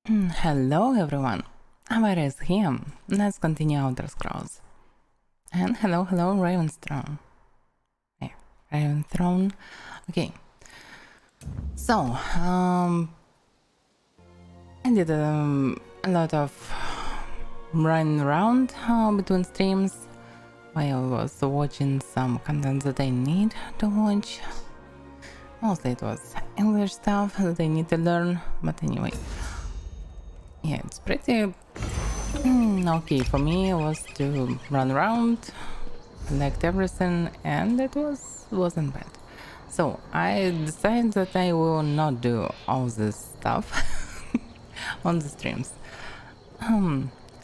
Hello everyone, Avaira is here. Let's continue Outer Scrolls. And hello Ravenstone. Yeah, Raventhrone. Okay. So, I did a lot of running around between streams while I was watching some content that I need to watch. Mostly it was English stuff that I need to learn, but anyway. Yeah, it's pretty okay for me. It was to run around, collect everything, and it wasn't bad. So I decided that I will not do all this stuff on the streams.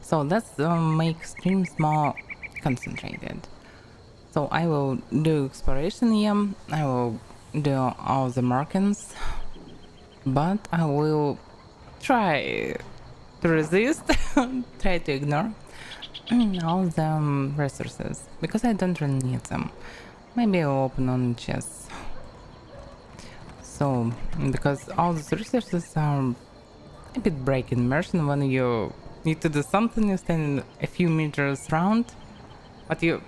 So let's make streams more concentrated. So I will do exploration here. I will do all the markings, but I will try to resist, try to ignore all the resources because I don't really need them. Maybe I'll open on chests. So, because all these resources are a bit break immersion. When you need to do something, you stand a few meters around, but you,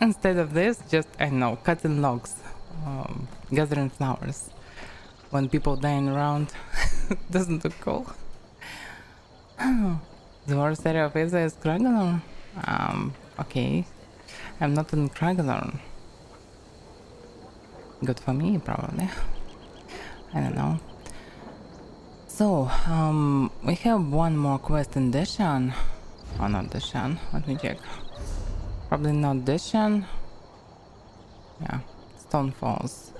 instead of this, just, I know, cutting logs, gathering flowers. When people dying around, doesn't look cool. The worst area of Isa is Kragalorn. Okay. I'm not in Kragalorn. Good for me, probably. I don't know. So, we have one more quest in Deshan. Oh, not Deshan. Let me check. Probably not Deshan. Yeah, Stone Falls.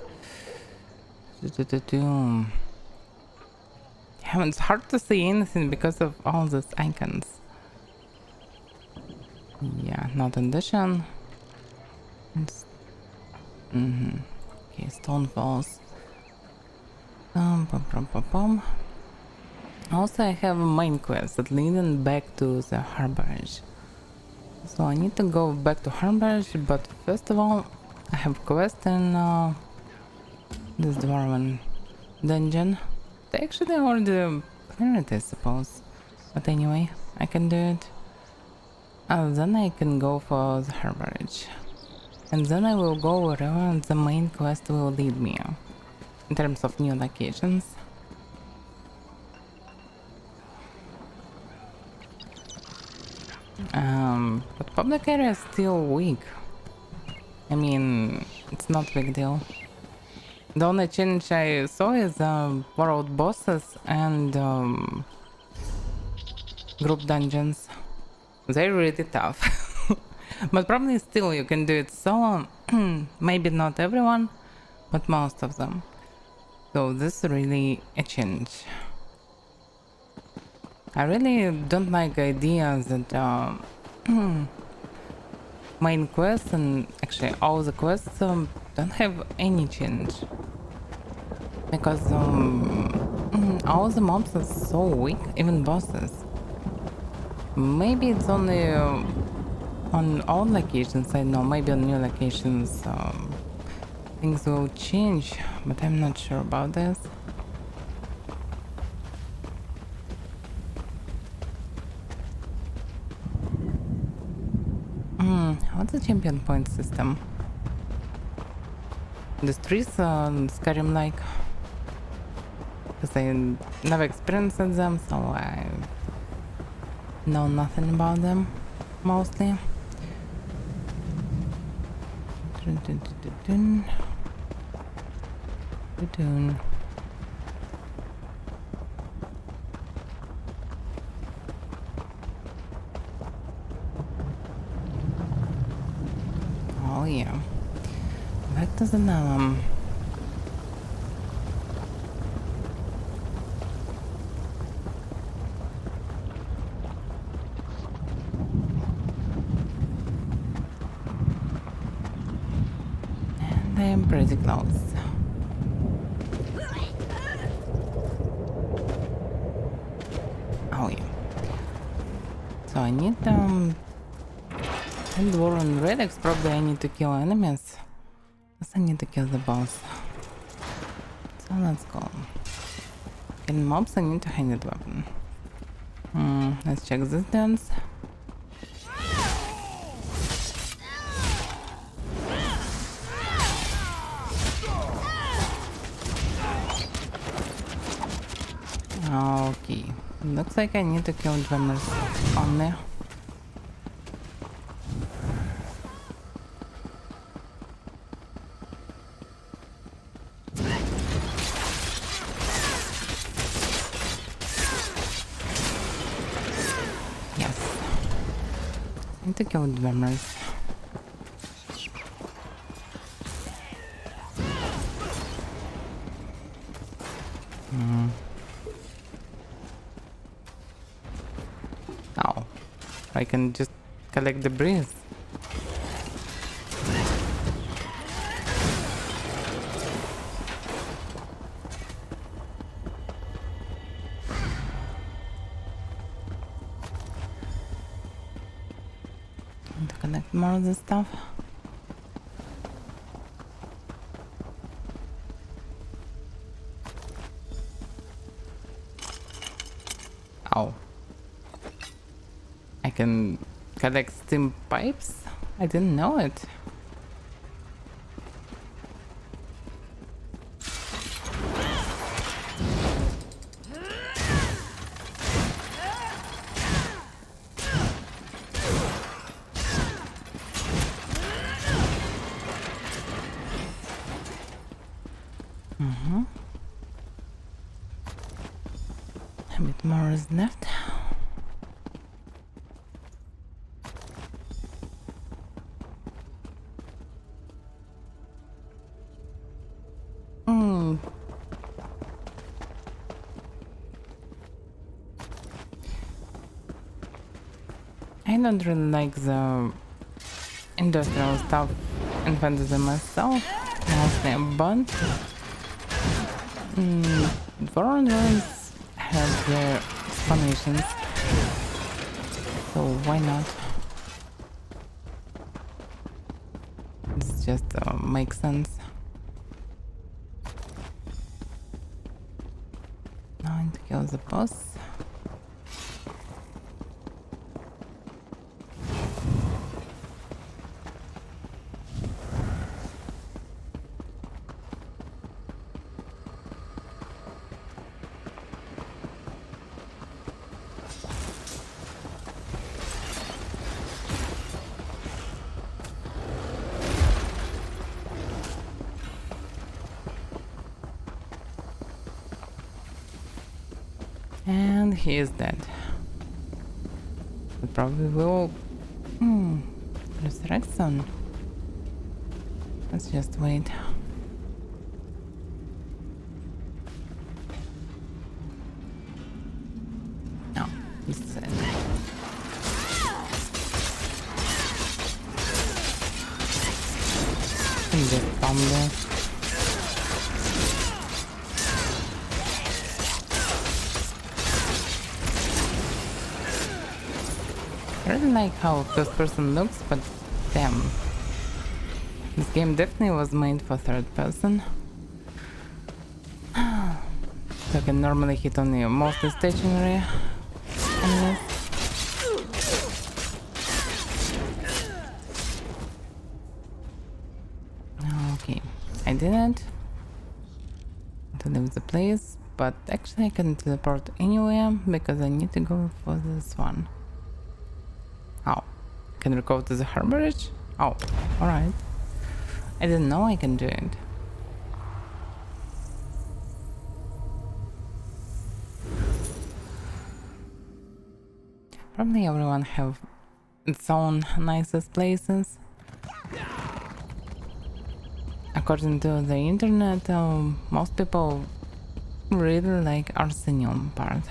Yeah, it's hard to see anything because of all these icons. Yeah, not in Deshan. Okay, Stone Falls. Also, I have a main quest that leading back to the Harborage. So I need to go back to Harborage, but first of all, I have a quest in this Dwarven dungeon. They actually already cleared it, I suppose. But anyway, I can do it. Then I can go for the Harborage. And then I will go wherever the main quest will lead me. In terms of new locations. But public area is still weak. I mean, it's not a big deal. The only change I saw is world bosses and group dungeons. They're really tough. But probably still you can do it solo. Maybe not everyone, but most of them. So this is really a change. I really don't like the idea that main quests and actually all the quests don't have any change. Because all the mobs are so weak, even bosses. Maybe it's only on old locations, I know, maybe on new locations things will change, but I'm not sure about this. What's the champion point system? The trees Skyrim like, because I never experienced them, so I know nothing about them mostly. Oh yeah, back to the Nalam. And I am pretty close. Oh yeah. So I need and Dwarven relics, probably I need to kill enemies. Because I need to kill the boss. So let's go. In mobs I need to hand it weapon. Let's check this dance. Okay, looks like I need to kill drummers on there. Yes, I need to kill drummers. Oh, I can just collect the breeze. Need to collect more of this stuff. Oh. I can collect steam pipes? I didn't know it. A bit more is left. I don't really like the industrial stuff in fantasy myself, mostly, but foreign ruins have their explanations, so why not? This just makes sense. Now I need to kill the boss. And he is dead. We probably will resurrect soon. Let's just wait. No, this is it. And just bomb there. I really like how first person looks, but damn. This game definitely was made for third person. So I can normally hit only mostly stationary enemies. Okay, I didn't to leave the place, but actually I can teleport anywhere because I need to go for this one. Oh, can we go to the harborage? Oh, alright. I didn't know I can do it. Probably everyone have its own nicest places. According to the internet, most people really like Arsenium part.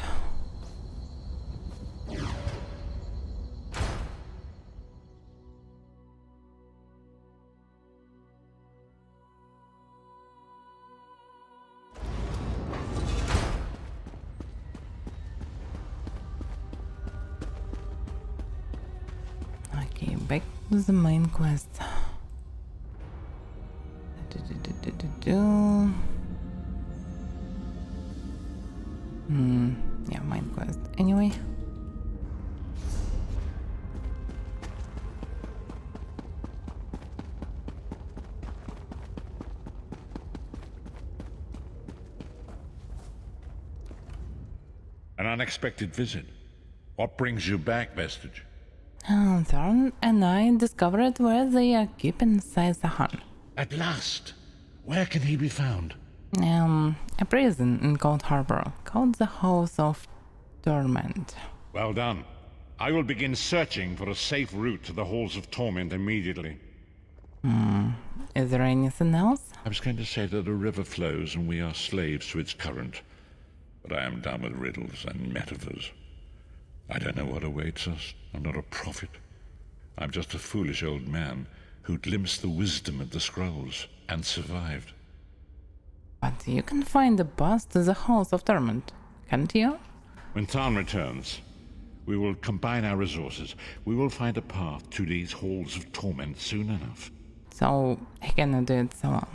Okay, back to the main quest. Yeah, main quest. Anyway. An unexpected visit. What brings you back, Vestige? Thorn and I discovered where they are keeping Saisahan. At last! Where can he be found? A prison in Cold Harbor called the House of Torment. Well done. I will begin searching for a safe route to the Halls of Torment immediately. Is there anything else? I was going to say that a river flows and we are slaves to its current. But I am done with riddles and metaphors. I don't know what awaits us. I'm not a prophet. I'm just a foolish old man who glimpsed the wisdom of the scrolls and survived. But you can find the bus to the Halls of Torment, can't you? When Tarn returns, we will combine our resources. We will find a path to these Halls of Torment soon enough. So he cannot do it solo.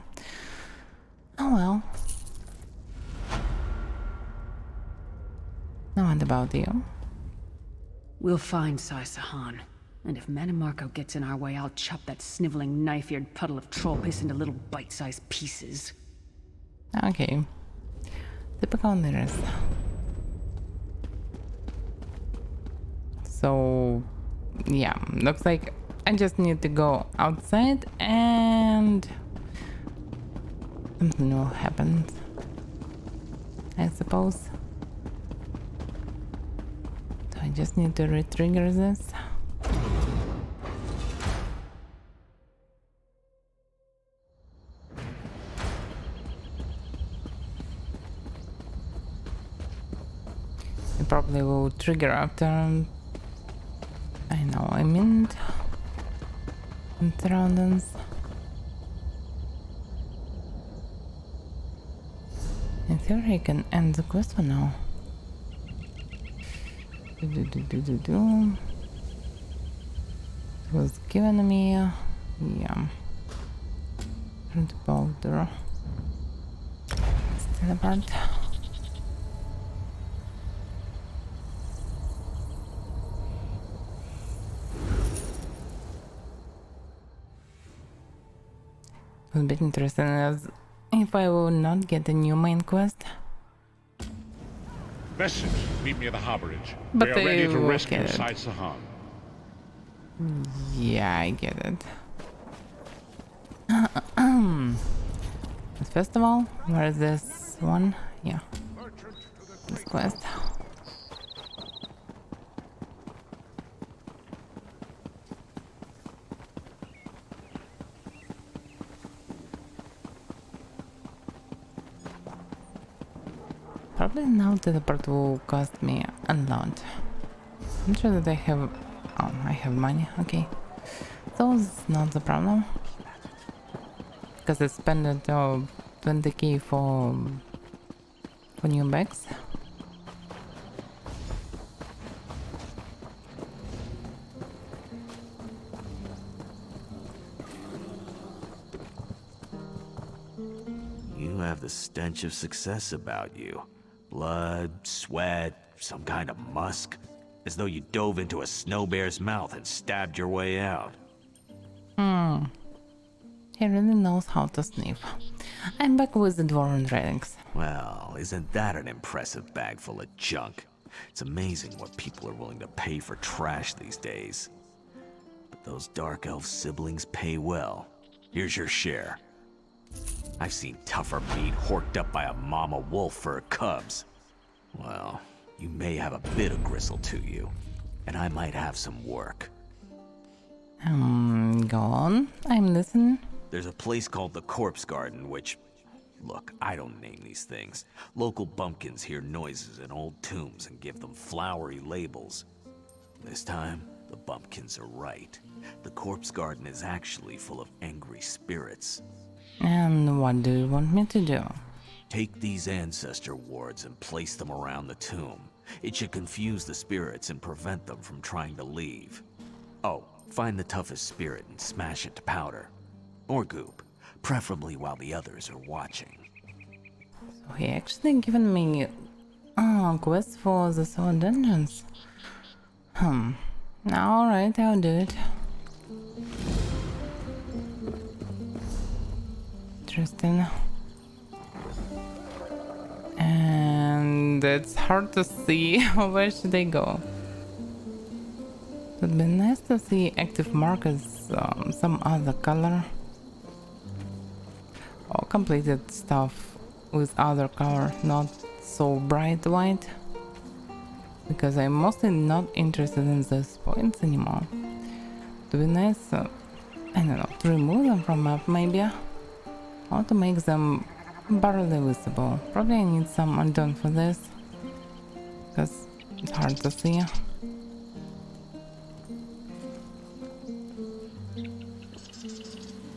Oh well. Now what about you? We'll find Saisahan. And if Mannimarco gets in our way, I'll chop that sniveling knife-eared puddle of troll piss into little bite-sized pieces. Okay. Typical knitters. So, yeah, looks like I just need to go outside and something will happen, I suppose. So I just need to re-trigger this. It probably will trigger after I know I meant surroundings. In theory I can end the quest for now. It was given me yeah. And powder. Still apart. It was a bit interesting as if I will not get a new main quest. Vestige, meet me at the harborage. But we are ready they to will rescue get it. Saisahan. Yeah, I get it. But first of all, where is this one? Yeah. This quest. Probably now the part will cost me a lot. I'm sure that I have... Oh, I have money, okay. So it's not the problem. Because I spent 20k for new bags. You have the stench of success about you. Blood, sweat, some kind of musk. As though you dove into a snow bear's mouth and stabbed your way out. He really knows how to sniff. I'm back with the dwarven ratings. Well, isn't that an impressive bag full of junk? It's amazing what people are willing to pay for trash these days. But those dark elf siblings pay well. Here's your share. I've seen tougher meat horked up by a mama wolf for her cubs. Well, you may have a bit of gristle to you, and I might have some work. Go on. I'm listening. There's a place called the Corpse Garden, which... Look, I don't name these things. Local bumpkins hear noises in old tombs and give them flowery labels. This time, the bumpkins are right. The Corpse Garden is actually full of angry spirits. And what do you want me to do? Take these ancestor wards and place them around the tomb. It should confuse the spirits and prevent them from trying to leave. Oh, find the toughest spirit and smash it to powder. Or goop, preferably while the others are watching. So he actually given me quest for the seven dungeons. Alright, I'll do it. Interesting. And and it's hard to see. Where should I go? It would be nice to see active markers, some other color. Or completed stuff with other color, not so bright white. Because I'm mostly not interested in those points anymore. It would be nice, I don't know, to remove them from map maybe. Or to make them barely visible. Probably I need some undone for this. Because it's hard to see.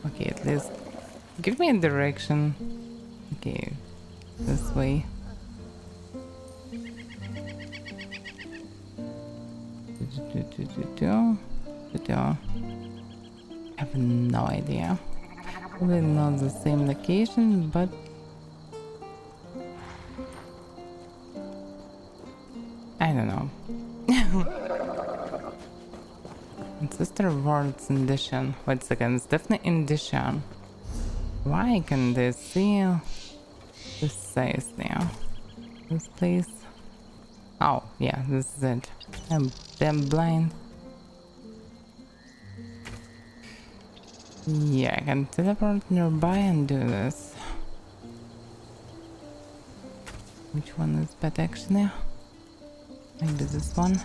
Okay, at least give me a direction. Okay, this way. I have no idea. Probably not the same location, but I don't know. Ancestor words in Dishan. Wait a second, it's definitely in Dishan. Why can they see this says now? This place? Oh, yeah, this is it. I'm damn blind. Yeah, I can teleport nearby and do this. Which one is better actually? Maybe this one.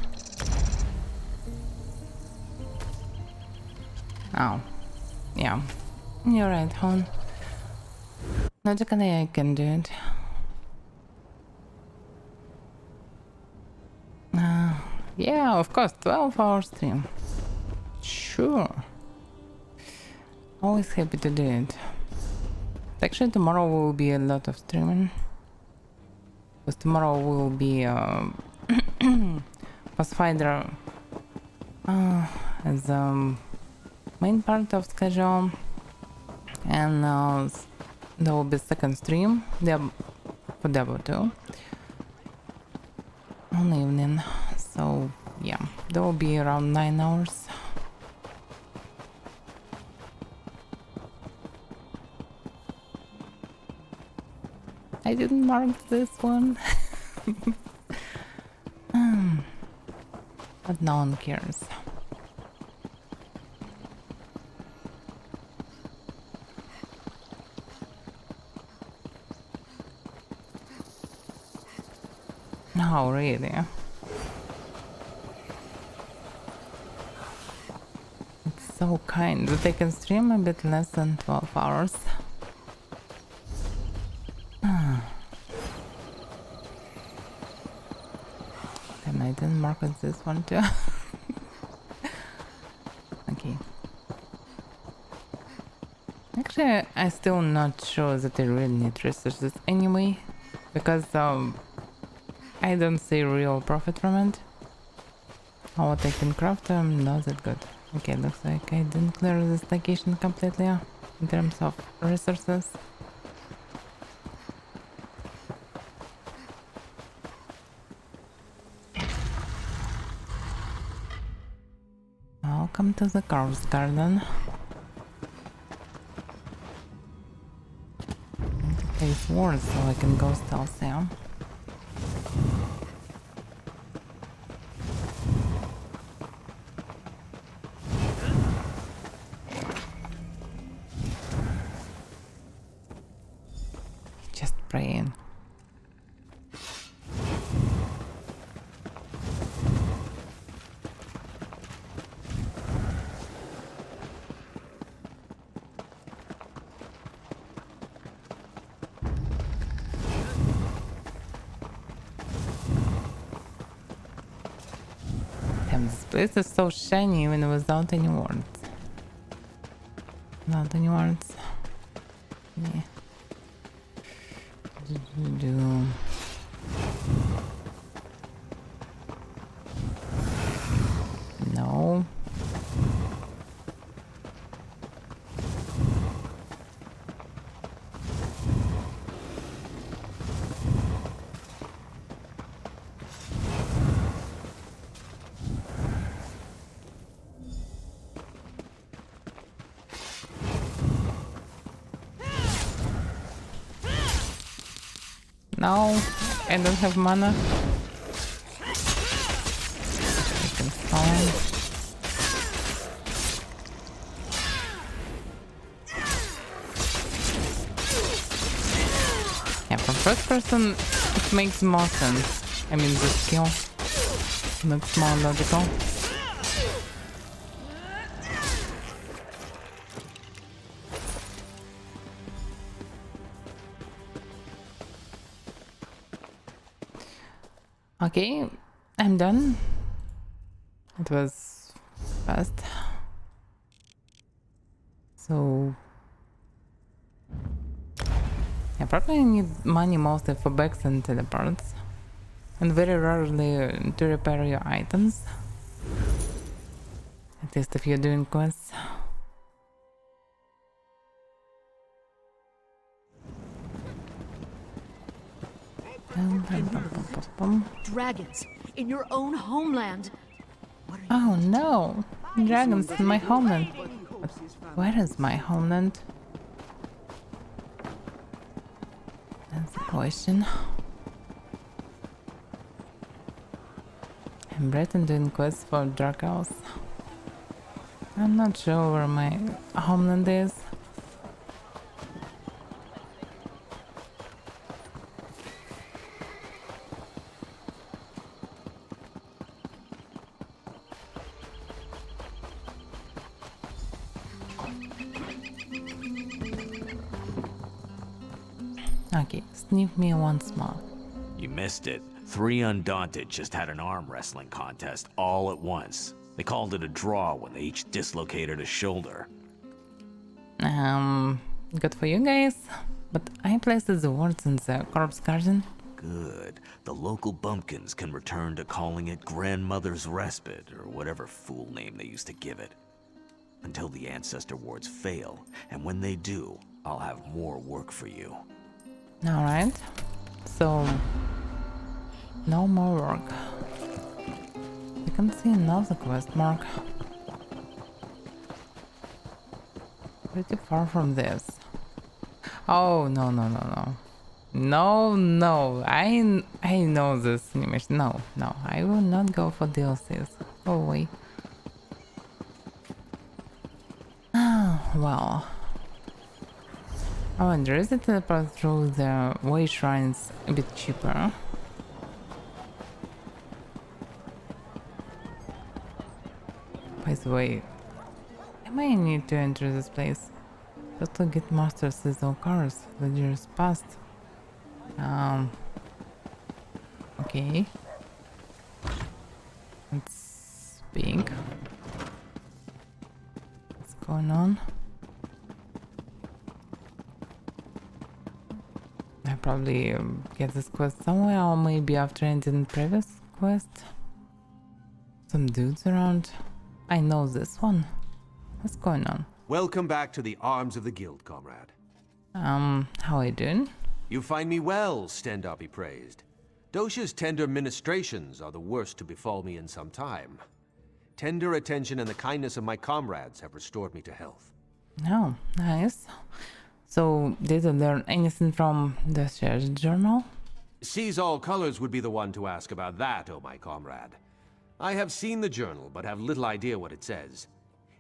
Oh, yeah. You're right, hon. Logically, I can do it. Yeah, of course, 12-hour stream. Sure. Always happy to do it. Actually, tomorrow will be a lot of streaming. Because tomorrow will be Pathfinder as main part of schedule, and there will be second stream for Diablo 2 on evening. So yeah, there will be around 9 hours. I didn't mark this one. But no one cares. No, really. It's so kind that they can stream a bit less than 12 hours. Then I didn't mark on this one too. Okay. Actually, I'm still not sure that I really need resources anyway, because I don't see real profit from it. Or what I can craft, not that good. Okay, looks like I didn't clear this location completely in terms of resources. Welcome to the Carv's Garden. Place wards so I can go stealth there. Just praying. This place is so shiny even without any wards. Without any wards. Yeah. No. No. I don't have mana. I can spawn. Yeah, from first person it makes more sense. I mean the skill looks more logical. Okay, I'm done. It was fast. So I probably need money mostly for bags and teleports. And very rarely to repair your items. At least if you're doing quests. Dragons in your own homeland. Oh no! Dragons in my homeland. But where is my homeland? That's the question. I'm Britain doing quests for Dark Elves. I'm not sure where my homeland is. Okay, sniff me once more. You missed it. 3 Undaunted just had an arm wrestling contest all at once. They called it a draw when they each dislocated a shoulder. Good for you guys. But I placed the words in the corpse garden. Good. The local bumpkins can return to calling it Grandmother's Respite, or whatever fool name they used to give it. Until the Ancestor wards fail, and when they do, I'll have more work for you. Alright. So, no more work. You can see another quest mark. Pretty far from this. Oh, no. No, I know this animation. No, I will not go for DLCs. Go away. Well. I wonder, is it teleport through the way shrines a bit cheaper? By the way, I might need to enter this place just to get master seasonal cars the years past. Okay. It's big. What's going on? I probably get this quest somewhere, or maybe after ending previous quest. Some dudes around. I know this one. What's going on? Welcome back to the arms of the guild, comrade. How are you doing? You find me well, Stendarr be praised. Dosha's tender ministrations are the worst to befall me in some time. Tender attention and the kindness of my comrades have restored me to health. Oh, nice. So, did you learn anything from the shared journal? Sees all colors would be the one to ask about that, oh my comrade. I have seen the journal, but have little idea what it says.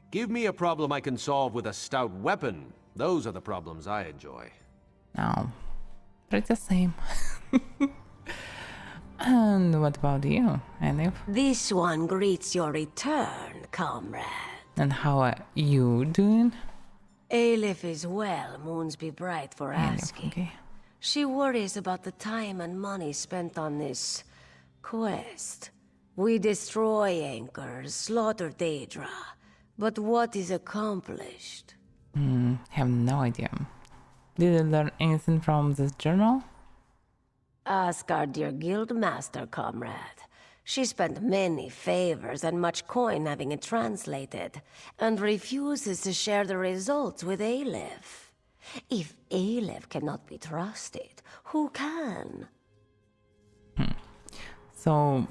Give me a problem I can solve with a stout weapon. Those are the problems I enjoy. Oh, pretty the same. And what about you, Anif? This one greets your return, comrade. And how are you doing? Aleph is well, moons be bright for asking. Okay. She worries about the time and money spent on this quest. We destroy anchors, slaughter Daedra, but what is accomplished? Have no idea. Did you learn anything from this journal? Ask our dear guild master, comrade. She spent many favors and much coin having it translated, and refuses to share the results with Aleph. If Aleph cannot be trusted, who can? So,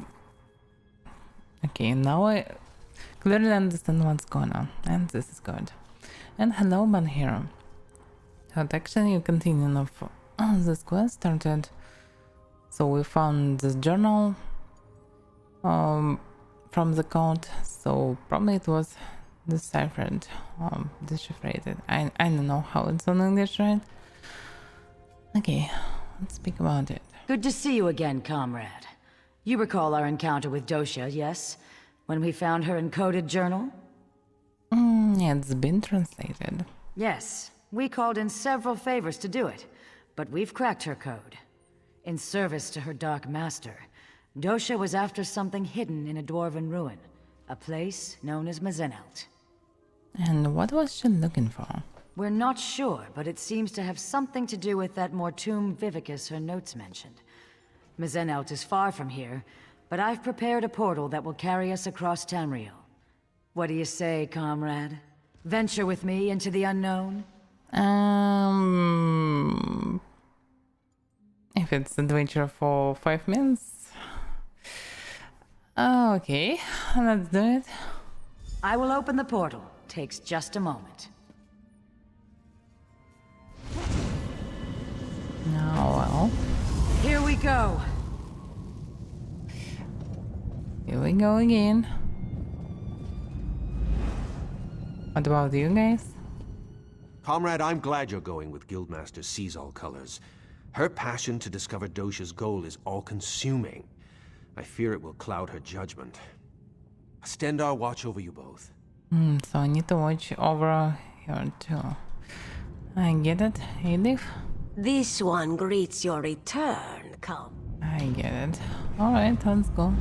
okay, now I clearly understand what's going on, and this is good. And hello, Banhero. What action you continue of this quest started So we found this journal from the code, so probably it was deciphered, deciphered. I don't know how it's in English, right? Okay, let's speak about it. Good to see you again, comrade. You recall our encounter with Dosha, yes? When we found her encoded journal? Yeah, it's been translated. Yes, we called in several favors to do it, but we've cracked her code. In service to her Dark Master, Dosha was after something hidden in a dwarven ruin, a place known as Mazenelt. And what was she looking for? We're not sure, but it seems to have something to do with that Mortum Vivicus her notes mentioned. Mazenelt is far from here, but I've prepared a portal that will carry us across Tamriel. What do you say, comrade? Venture with me into the unknown? If it's adventure for 5 minutes... Okay, let's do it. I will open the portal. Takes just a moment. Oh, well. Here we go. Here we go again. What about you guys? Comrade, I'm glad you're going with Guildmaster Sees All Colors. Her passion to discover Dosha's goal is all-consuming. I fear it will cloud her judgment. Stendarr watch over you both. So I need to watch over here too. I get it, Edith? This one greets your return, come. I get it. Alright, let's go.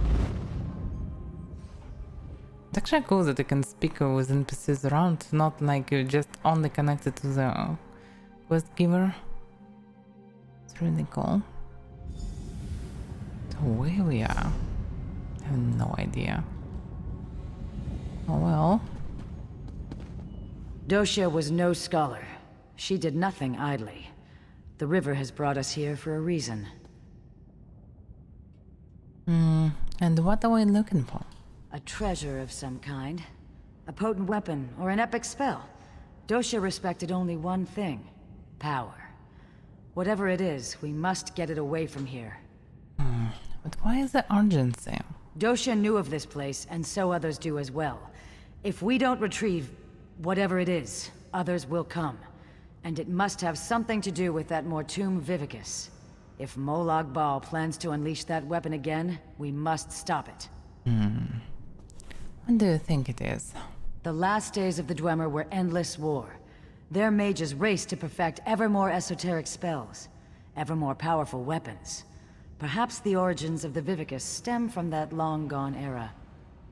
It's actually cool that you can speak with NPCs around, not like you're just only connected to the quest giver. It's really cool. So where we are? I have no idea. Oh well. Dosha was no scholar. She did nothing idly. The river has brought us here for a reason. And what are we looking for? A treasure of some kind. A potent weapon or an epic spell. Dosha respected only one thing. Power. Whatever it is, we must get it away from here. But why is the urgency? Dosha knew of this place, and so others do as well. If we don't retrieve whatever it is, others will come. And it must have something to do with that Mortum Vivicus. If Molag Bal plans to unleash that weapon again, we must stop it. What do you think it is? The last days of the Dwemer were endless war. Their mages raced to perfect ever more esoteric spells, ever more powerful weapons. Perhaps the origins of the Vivicus stem from that long-gone era.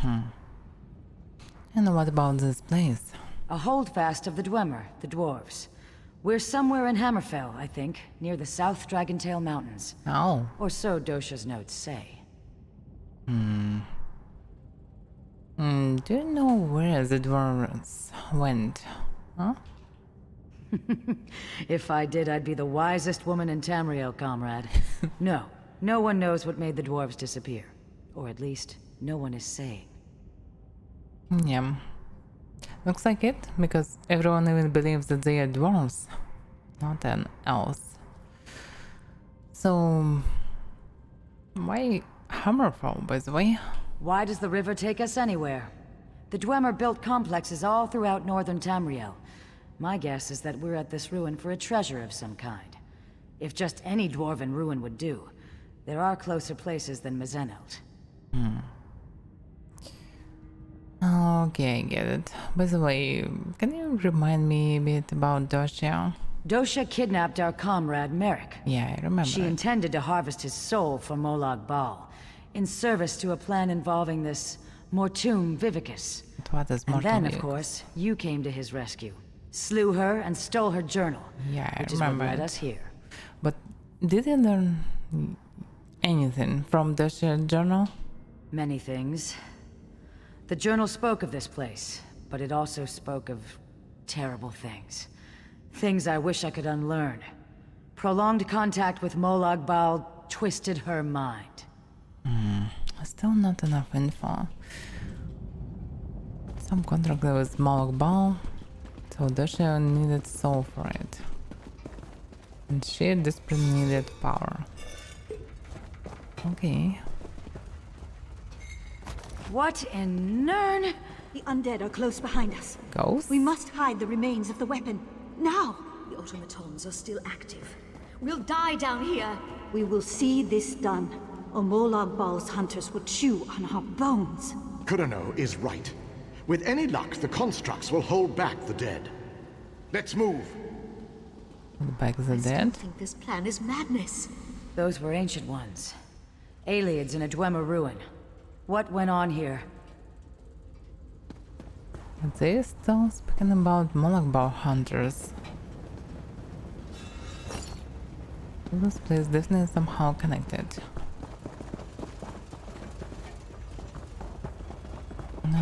And what about this place? A holdfast of the Dwemer, the dwarves. We're somewhere in Hammerfell, I think, near the South Dragontail Mountains. Oh. Or so Dosha's notes say. Do you know where the dwarves went? Huh? If I did, I'd be the wisest woman in Tamriel, comrade. No one knows what made the dwarves disappear. Or at least, no one is saying. Yeah. Looks like it, because everyone even believes that they are dwarves, not an else. So, why Hammerfall, by the way? Why does the river take us anywhere? The Dwemer built complexes all throughout northern Tamriel. My guess is that we're at this ruin for a treasure of some kind. If just any dwarven ruin would do, there are closer places than Mazenelt. Okay, I get it. By the way, can you remind me a bit about Dosha? Dosha kidnapped our comrade Merrick. Yeah, I remember. She intended to harvest his soul for Molag Bal, in service to a plan involving this Mortum Vivicus. But what is And Mortum then, of Vivicus? course, you came to his rescue. Slew her and stole her journal. Yeah, I which is remember what led it. us here. But did you learn anything from Dosha's journal? Many things. The journal spoke of this place, but it also spoke of terrible things. Things I wish I could unlearn. Prolonged contact with Molag Bal twisted her mind. Still not enough info. Some contract with Molag Bal, so Dosha needed soul for it. And she desperately needed power. Okay. What in Nern? The undead are close behind us. Ghosts? We must hide the remains of the weapon. Now! The automatons are still active. We'll die down here. We will see this done, or Molag Bal's hunters will chew on our bones. Kurano is right. With any luck, the constructs will hold back the dead. Let's move. Back the I still dead. think this plan is madness. Those were ancient ones. Aliens in a Dwemer ruin. What went on here? They still speaking about Molag hunters. This place definitely somehow connected.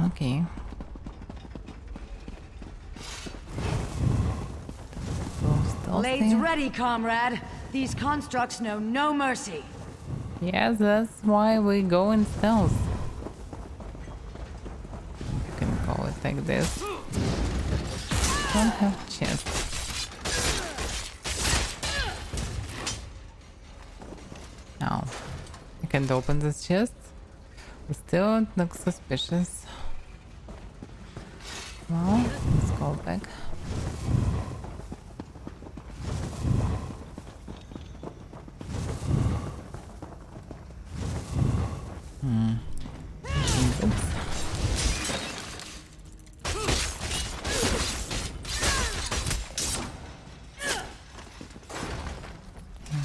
Okay. Blades ready, comrade. These constructs know no mercy. Yes, that's why we go in stealth. You can call it like this. Don't have chest. Now, I can't open this chest. But still, it looks suspicious. Well, let's go back.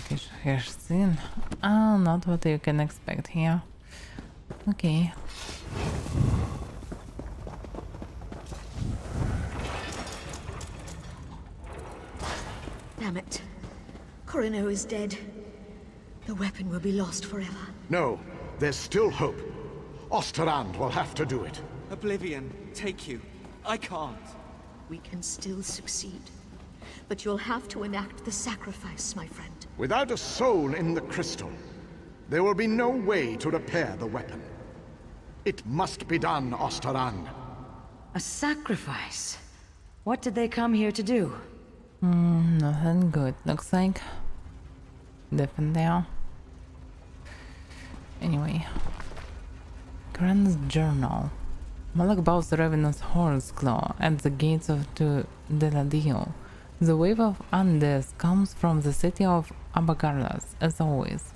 Okay, here's scene. Not what you can expect here. Okay. Damn it. Corino is dead. The weapon will be lost forever. No, there's still hope. Osterand will have to do it. Oblivion, take you. I can't. We can still succeed. But you'll have to enact the sacrifice, my friend. Without a soul in the crystal, there will be no way to repair the weapon. It must be done, Osterand. A sacrifice? What did they come here to do? Nothing good, looks like. Definitely. Anyway. Grand's journal. Malakbal's ravenous horse claw at the gates of Deladio. The wave of undeath comes from the city of Abagarlas, as always,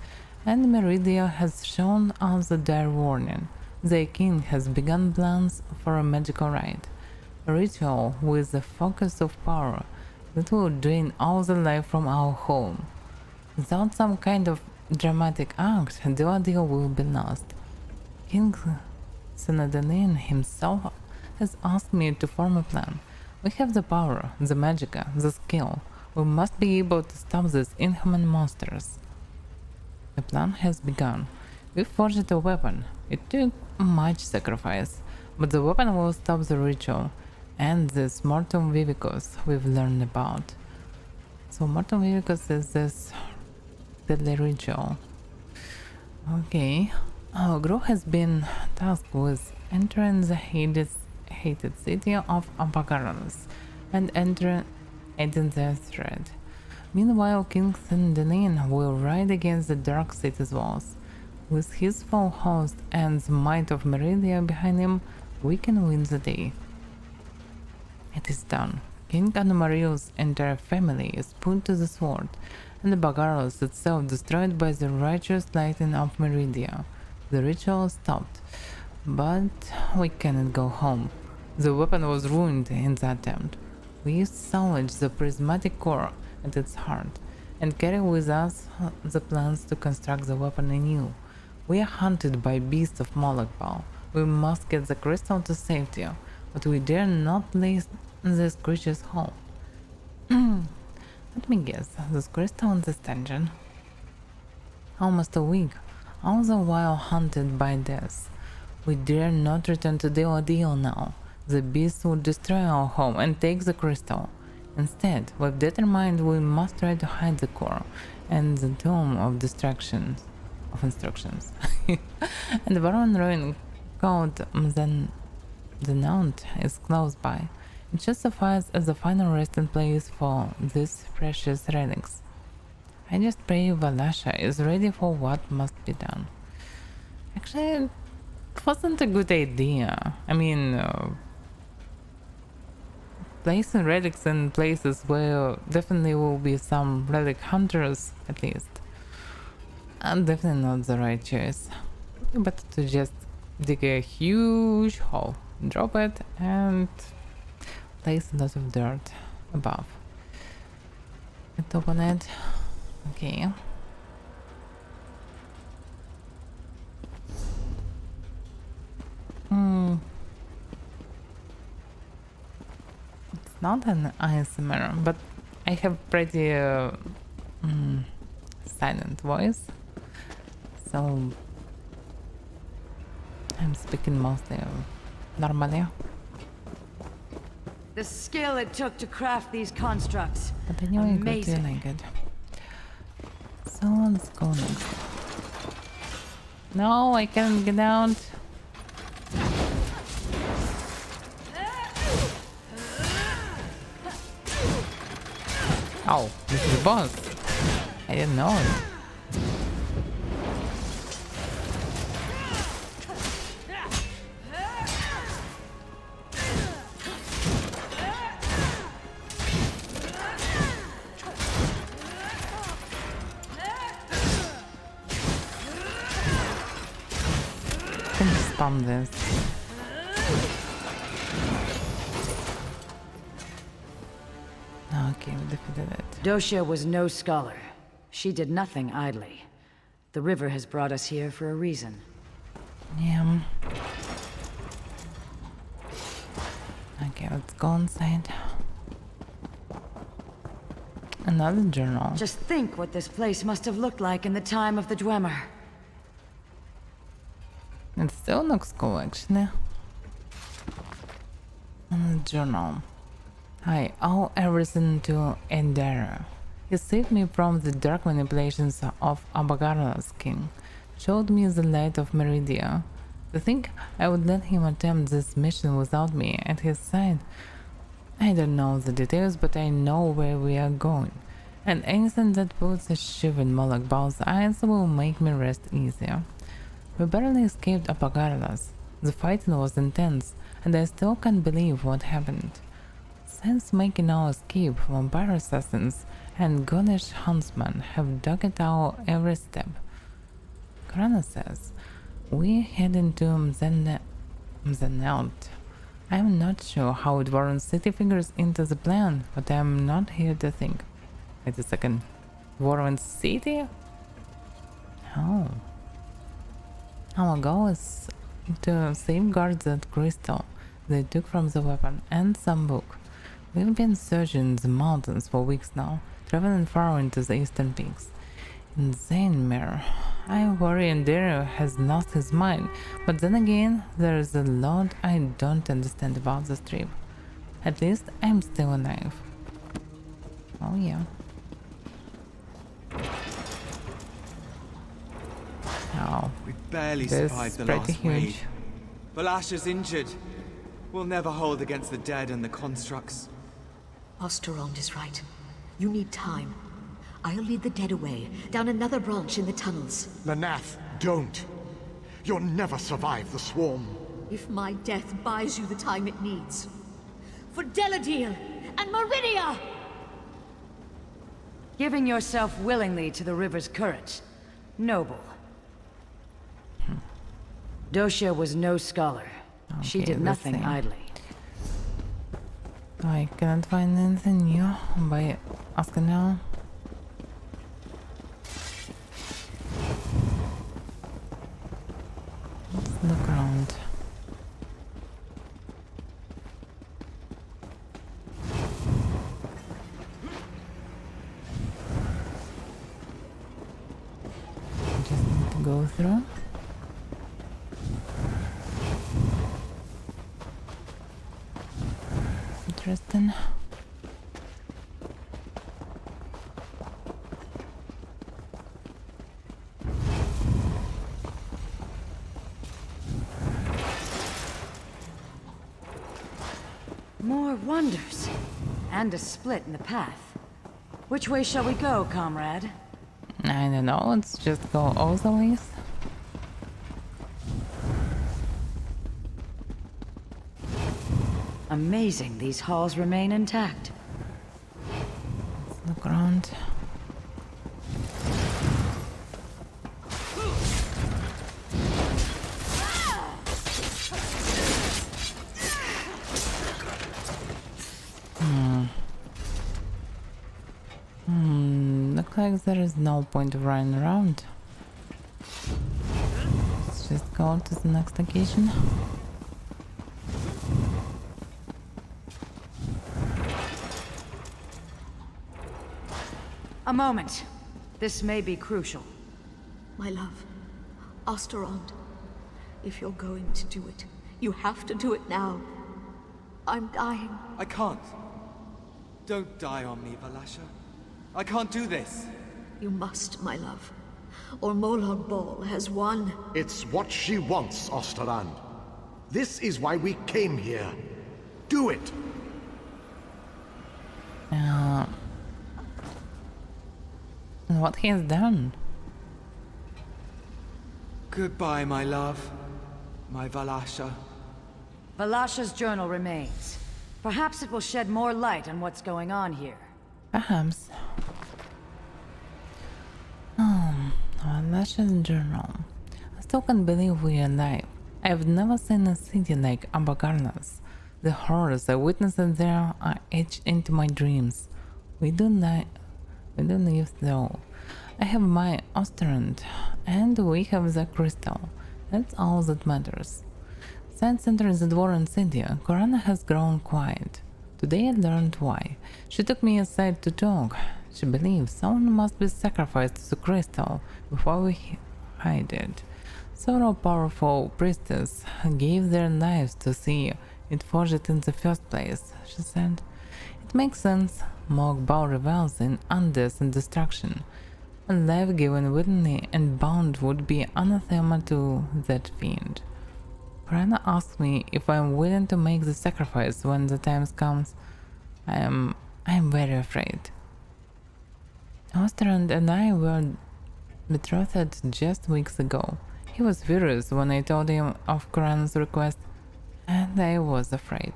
and Meridia has shown us a dire warning. The king has begun plans for a magical rite, a ritual with the focus of power that will drain all the life from our home. Without some kind of dramatic act, Deladio will be lost. King Senadalin himself has asked me to form a plan. We have the power, the magicka, the skill. We must be able to stop these inhuman monsters. The plan has begun. We forged a weapon. It took much sacrifice, but the weapon will stop the ritual and this Mortum Vivicus we've learned about. So Mortum Vivicus is this deadly ritual. Okay. Gro has been tasked with entering the hated city of Abagarans and ending their threat. Meanwhile, King Thendalin will ride against the dark city's walls. With his full host and the might of Meridia behind him, we can win the day. It is done. King Anomariu's entire family is put to the sword, and the Bagaros itself destroyed by the righteous lightning of Meridia. The ritual stopped, but we cannot go home. The weapon was ruined in the attempt. We salvage the prismatic core at its heart and carry with us the plans to construct the weapon anew. We are hunted by beasts of Molag. We must get the crystal to safety, but we dare not leave these creatures home. Let me guess, this crystal in this dungeon. Almost a week, all the while hunted by death. We dare not return to Deladio now. The beasts would destroy our home and take the crystal. Instead, we've determined we must try to hide the core and the Dome of Instructions. And the Baron Ruin called the Nount is close by. It justifies as a final resting place for these precious relics. I just pray Valasha is ready for what must be done. Actually, it wasn't a good idea. I mean, placing relics in places where definitely will be some relic hunters, at least. And definitely not the right choice. Better to just dig a huge hole, drop it, and place a lot of dirt above. Let's open it. Okay. It's not an ASMR, but I have pretty silent voice, so I'm speaking mostly normally. The skill it took to craft these constructs. But anyway, good Amazing. to like it. So let's go next. No, I can't get out. Oh, this is the boss. I didn't know it. I can spam this. Okay, we defeated it. Doshia was no scholar. She did nothing idly. The river has brought us here for a reason. Yeah. Okay, let's go inside. Another journal. Just think what this place must have looked like in the time of the Dwemer. It still looks cool, actually. Another journal. I owe everything to Endera. He saved me from the dark manipulations of Abagara's king, showed me the light of Meridia. To think I would let him attempt this mission without me at his side. I don't know the details, but I know where we are going, and anything that puts a shiver in Moloch Baal's eyes will make me rest easier. We barely escaped Apagaralas. The fighting was intense, and I still can't believe what happened. Since making our escape, vampire assassins and Gonish huntsmen have dogged our every step. Krana says we head into Mzenelt. I'm not sure how Dwarven City figures into the plan, but I'm not here to think. Wait a second. Dwarven City? Oh. Our goal is to safeguard that crystal they took from the weapon and some book. We've been searching the mountains for weeks now, traveling far into the eastern peaks. Insane mirror. I worry Endera has lost his mind, but then again, there is a lot I don't understand about this trip. At least I'm still alive. Oh yeah. Oh, We barely this survived is the pretty last huge. wave. Valasha's injured. We'll never hold against the dead and the constructs. Osterond is right. You need time. I'll lead the dead away, down another branch in the tunnels. Lanath, don't. You'll never survive the swarm. If my death buys you the time it needs. For Deladil and Meridia! Giving yourself willingly to the river's current. Noble. Doshia was no scholar. She Okay, did let's nothing see. idly. I cannot find anything new by asking now. Let's look around. Just need to go through. Interesting. More wonders. And a split in the path. Which way shall we go, comrade? I don't know, let's just go all the ways. Amazing these halls remain intact. Let's look around. Looks like there is no point of running around. Let's just go to the next location. A moment. This may be crucial. My love, Osterond, if you're going to do it, you have to do it now. I'm dying. I can't. Don't die on me, Valasha. I can't do this. You must, my love. Or Molag Bal has won. It's what she wants, Osterand. This is why we came here. Do it! What he has done? Goodbye, my love. My Valasha. Valasha's journal remains. Perhaps it will shed more light on what's going on here. Perhaps. Valasha's journal. I still can't believe we are alive. I've never seen a city like Avaira. The horrors I witnessed there are etched into my dreams. We do live though. I have my Osterand, and we have the crystal. That's all that matters. Since entering the Dwarven city, Corana has grown quiet. Today I learned why. She took me aside to talk. She believes someone must be sacrificed to the crystal before we hide it. Several powerful priestesses gave their lives to see it forged in the first place, she said. It makes sense. Molag Bal revels in undeath and destruction. A life given willingly and bound would be anathema to that fiend. Corana asked me if I am willing to make the sacrifice when the time comes. I am very afraid. Osterand and I were betrothed just weeks ago. He was furious when I told him of Corana's request, and I was afraid.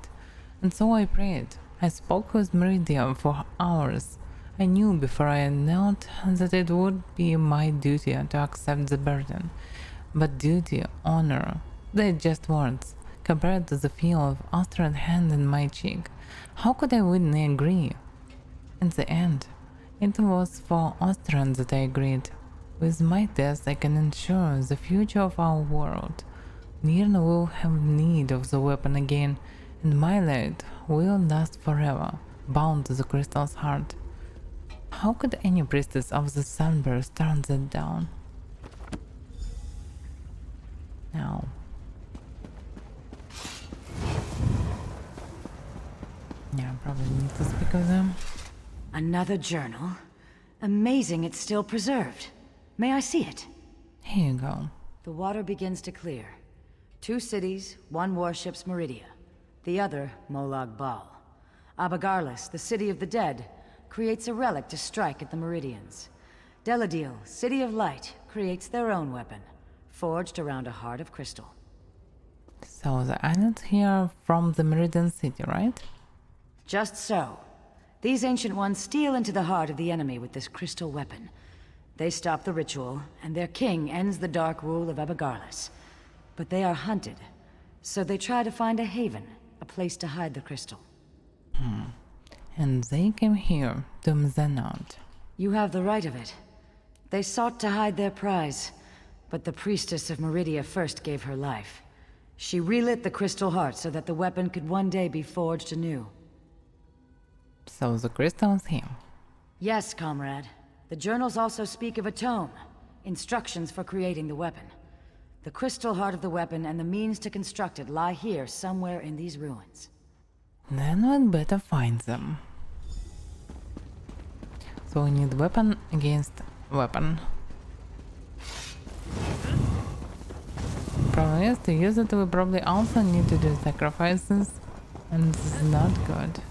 And so I prayed. I spoke with Meridia for hours. I knew before I knelt that it would be my duty to accept the burden. But duty, honor, they're just words, compared to the feel of Osterand's hand in my cheek. How could I willingly agree? In the end, it was for Osterand that I agreed. With my death I can ensure the future of our world. Nirn will have need of the weapon again, and my light will last forever, bound to the crystal's heart. How could any priestess of the Sunburst turn that down? Now. Yeah, I probably need to speak with them. Another journal? Amazing it's still preserved. May I see it? Here you go. The water begins to clear. 2 cities, 1 warship's Meridia. The other, Molag Bal. Avaira, the city of the dead, creates a relic to strike at the Meridians. Deladil, City of Light, creates their own weapon, forged around a heart of crystal. So the islands here are from the Meridian city, right? Just so. These ancient ones steal into the heart of the enemy with this crystal weapon. They stop the ritual, and their king ends the dark rule of Avaira. But they are hunted, so they try to find a haven, a place to hide the crystal. And they came here to Mzenard. You have the right of it. They sought to hide their prize, but the priestess of Meridia first gave her life. She relit the crystal heart so that the weapon could one day be forged anew. So the crystal is here. Yes, comrade. The journals also speak of a tome, instructions for creating the weapon. The crystal heart of the weapon and the means to construct it lie here somewhere in these ruins. Then we'd better find them. So we need weapon against weapon. Problem is, to use it we probably also need to do sacrifices, and this is not good.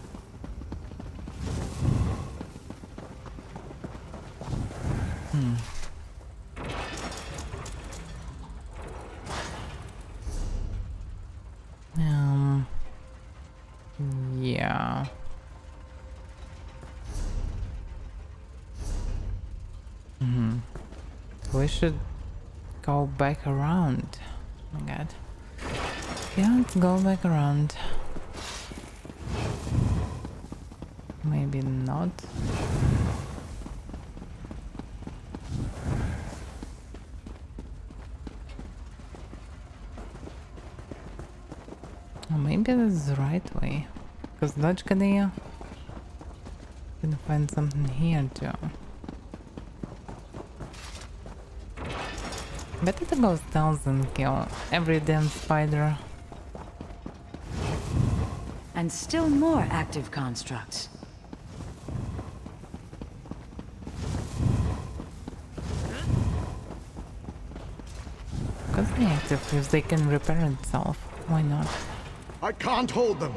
Yeah. We should go back around. Oh my god. Yeah, let's go back around. Maybe not. Or maybe that's the right way. Because logically, I'm gonna find something here too. Better to go stealth and kill every damn spider. And still more active constructs. Because they're active, if they can repair itself, why not? I can't hold them.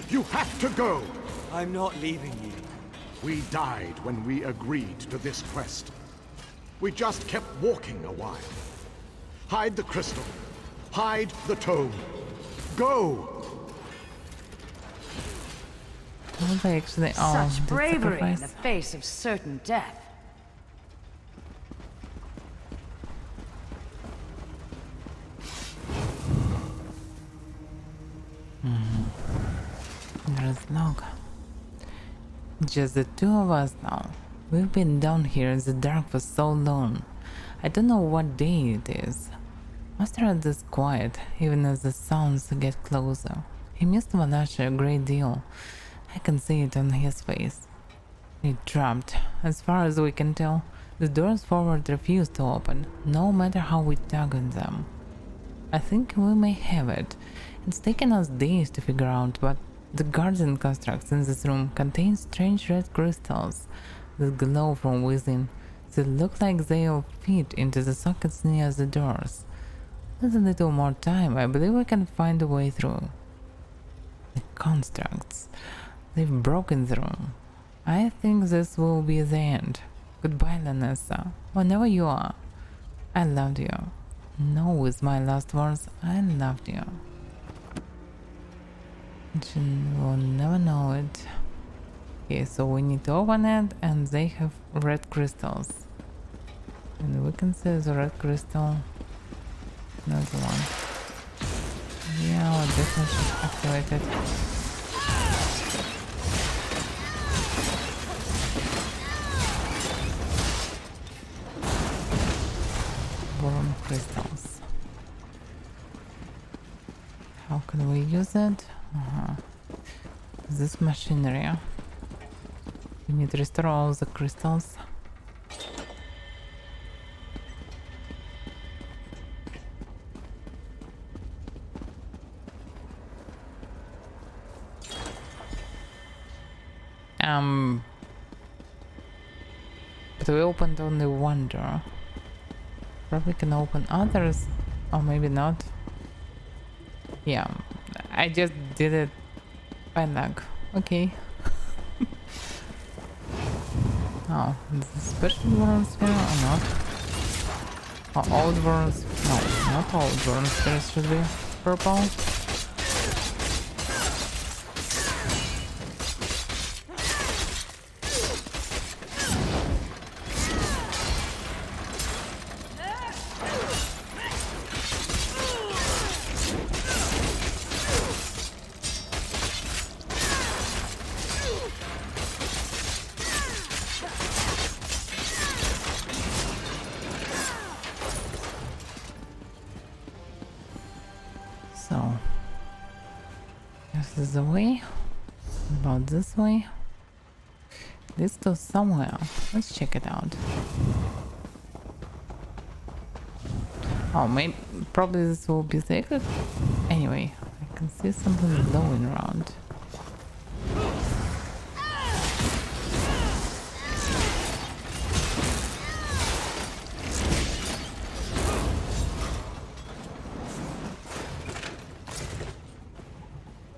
You have to go. I'm not leaving you. We died when we agreed to this quest. We just kept walking a while. Hide the crystal. Hide the tome. Go! Well, they actually Such bravery in the sacrifice. face of certain death. There's log. Just the two of us now. We've been down here in the dark for so long. I don't know what day it is. Master is quiet, even as the sounds get closer. He missed Valasha a great deal. I can see it on his face. He trapped. As far as we can tell, the doors forward refuse to open, no matter how we tug on them. I think we may have it. It's taken us days to figure out, but the guardian constructs in this room contain strange red crystals that glow from within. They look like they'll fit into the sockets near the doors. With a little more time, I believe we can find a way through. The constructs. They've broken through. I think this will be the end. Goodbye, Lanessa. Whenever you are. I loved you. No, with my last words, I loved you. You will never know it. Okay, so we need to open it, and they have red crystals. And we can see the red crystal. Another one. Yeah, we definitely should activate it. Boron crystals. How can we use it? This machinery. We need to restore all the crystals. But we opened only one door. Probably can open others, or maybe not. Yeah, I just did it by luck. Okay. Oh, is this special Warren Sphere or not? Or old Warren Sphere? No, not old Warren Sphere should be purple. So, this is the way. About this way. This goes somewhere. Let's check it out. Oh, maybe, probably this will be the exit. Anyway, I can see something blowing around.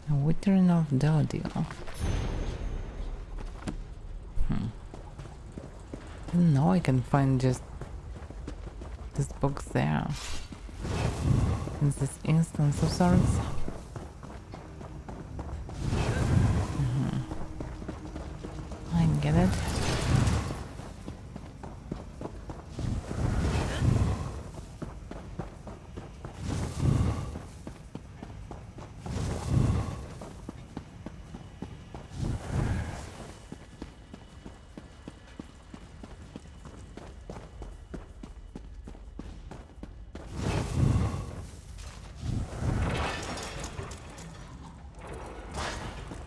A withering of Dodil. didn't know I can find just this box there. In this instance of sorts. I get it.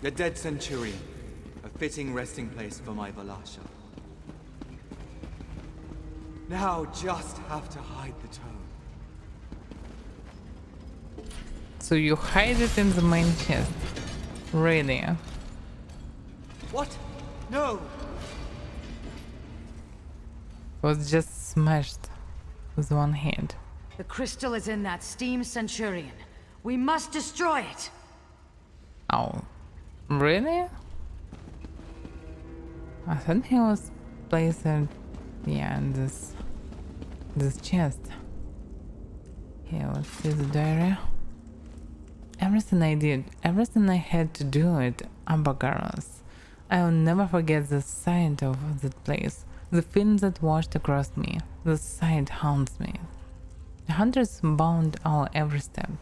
The dead Centurion. A fitting resting place for my Valasha. Now just have to hide the tome. So you hide it in the main chest. Really? What? No! Was just smashed with one hit. The crystal is in that steam Centurion. We must destroy it! Oh. Really? I thought he was placed in, yeah, in this chest. Here, let's see the diary. Everything I did, everything I had to do at Abagaros. I will never forget the sight of that place. The feeling that washed across me. The sight haunts me. The hunters bound our every step.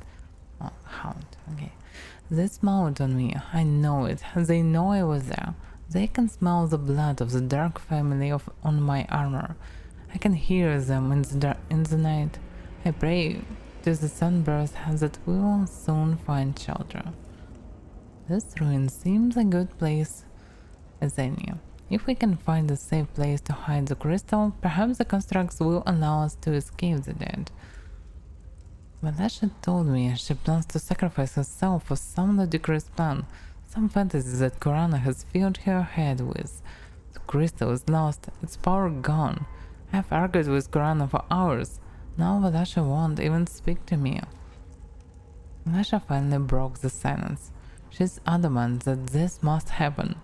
Oh, hound, okay. They smiled on me, I know it. They know I was there. They can smell the blood of the dark family on my armor. I can hear them in the night. I pray to the sunbirds that we will soon find shelter. This ruin seems a good place as any. If we can find a safe place to hide the crystal, perhaps the constructs will allow us to escape the dead. Valasha told me she plans to sacrifice herself for some ludicrous plan, some fantasy that Korana has filled her head with. The crystal is lost, its power gone. I've argued with Korana for hours. Now Valasha won't even speak to me. Valasha finally broke the silence. She's adamant that this must happen.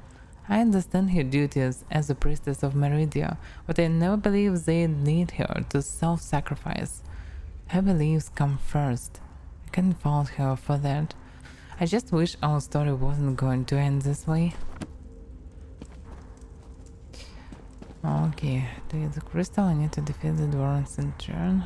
I understand her duties as a priestess of Meridia, but I never believed they'd need her to self-sacrifice. Her beliefs come first. I can't fault her for that. I just wish our story wasn't going to end this way. Okay, to get the crystal I need to defeat the Dwarven Centurion.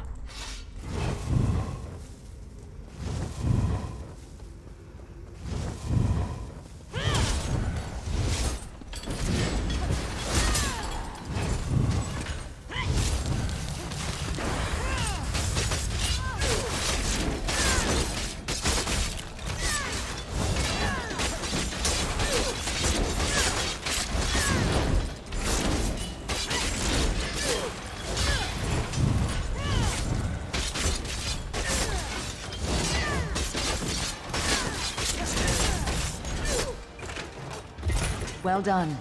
Well done.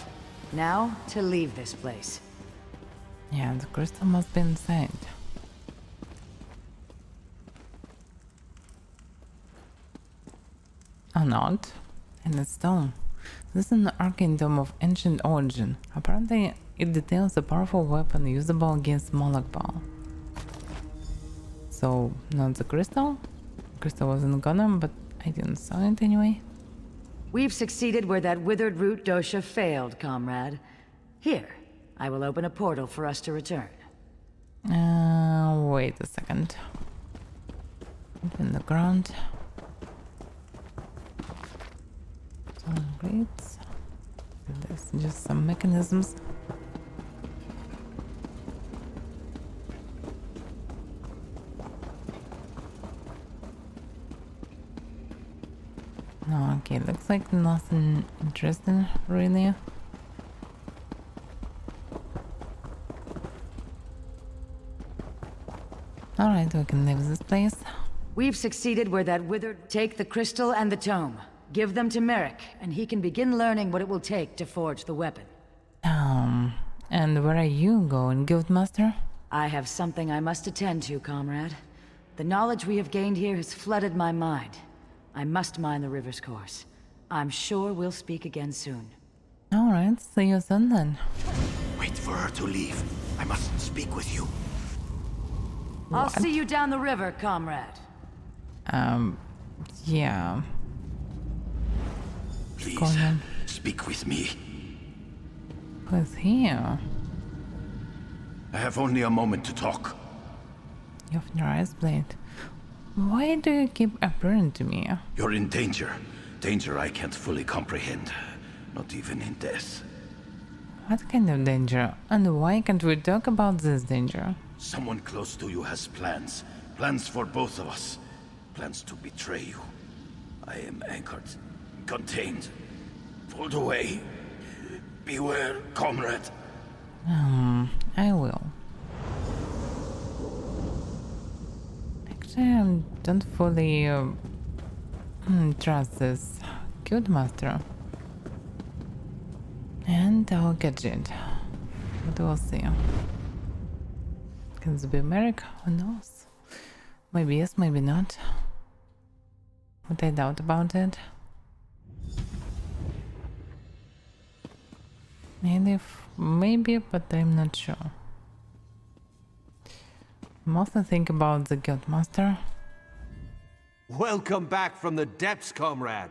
Now, to leave this place. Yeah, the crystal must be inside. Or not. In its dome. This is an arcane dome of ancient origin. Apparently, it details a powerful weapon usable against Moloch. So, not the crystal? Crystal wasn't gonna, but I didn't saw it anyway. We've succeeded where that withered root dosha failed, comrade. Here, I will open a portal for us to return. Wait a second. In the ground. Some grates. There's just some mechanisms. No, okay, looks like nothing interesting, really. Alright, we can leave this place. We've succeeded where that withered... Take the crystal and the tome. Give them to Merrick, and he can begin learning what it will take to forge the weapon. And where are you going, Guildmaster? I have something I must attend to, comrade. The knowledge we have gained here has flooded my mind. I must mind the river's course. I'm sure we'll speak again soon. Alright, see you soon then. Wait for her to leave. I must speak with you. I'll see you down the river, comrade. Yeah. Please, speak with me. Who's here? I have only a moment to talk. You have Nightblade. Why do you keep appearing to me? You're in danger. Danger I can't fully comprehend. Not even in death. What kind of danger? And why can't we talk about this danger? Someone close to you has plans. Plans for both of us. Plans to betray you. I am anchored. Contained. Pulled away. Beware, comrade. I will. Actually, I don't fully trust this Guildmaster. And I'll get it. But we'll see. Can this be Merrick? Who knows? Maybe yes, maybe not. But I doubt about it. Maybe, but I'm not sure. I'm also thinking about the Guildmaster. Welcome back from the depths, comrade.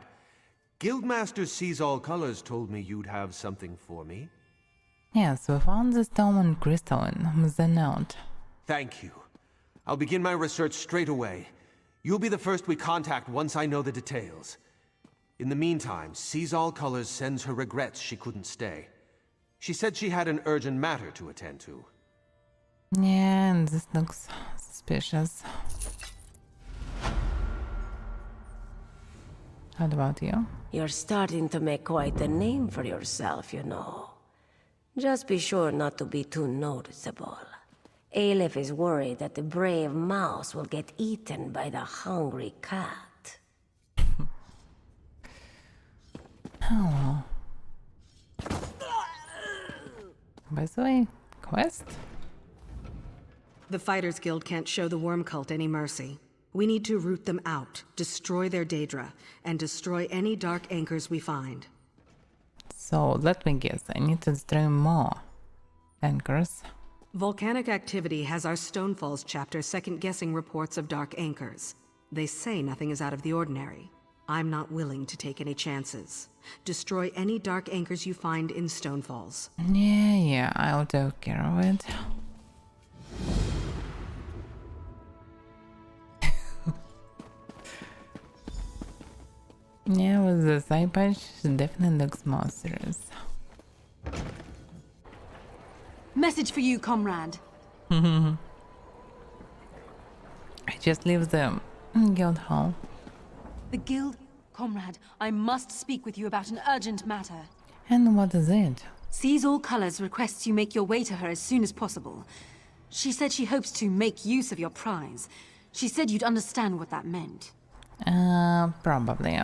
Guildmaster Sees All Colors told me you'd have something for me. Yes, we found the stone and crystalline, the note. Thank you. I'll begin my research straight away. You'll be the first we contact once I know the details. In the meantime, Sees All Colors sends her regrets she couldn't stay. She said she had an urgent matter to attend to. Yeah, and this looks suspicious. What about you? You're starting to make quite a name for yourself, you know. Just be sure not to be too noticeable. Aleph is worried that the brave mouse will get eaten by the hungry cat. Oh well. By the way, quest? The Fighters Guild can't show the Worm Cult any mercy. We need to root them out, destroy their Daedra, and destroy any dark anchors we find. So, let me guess, I need to destroy more anchors. Volcanic activity has our Stonefalls chapter second-guessing reports of dark anchors. They say nothing is out of the ordinary. I'm not willing to take any chances. Destroy any dark anchors you find in Stonefalls. Yeah, I'll take care of it. Yeah, with the side patch, it definitely looks more serious. Message for you, comrade. I just leave the guild hall. The guild? Comrade, I must speak with you about an urgent matter. And what is it? Sees All Colors requests you make your way to her as soon as possible. She said she hopes to make use of your prize. She said you'd understand what that meant. Probably.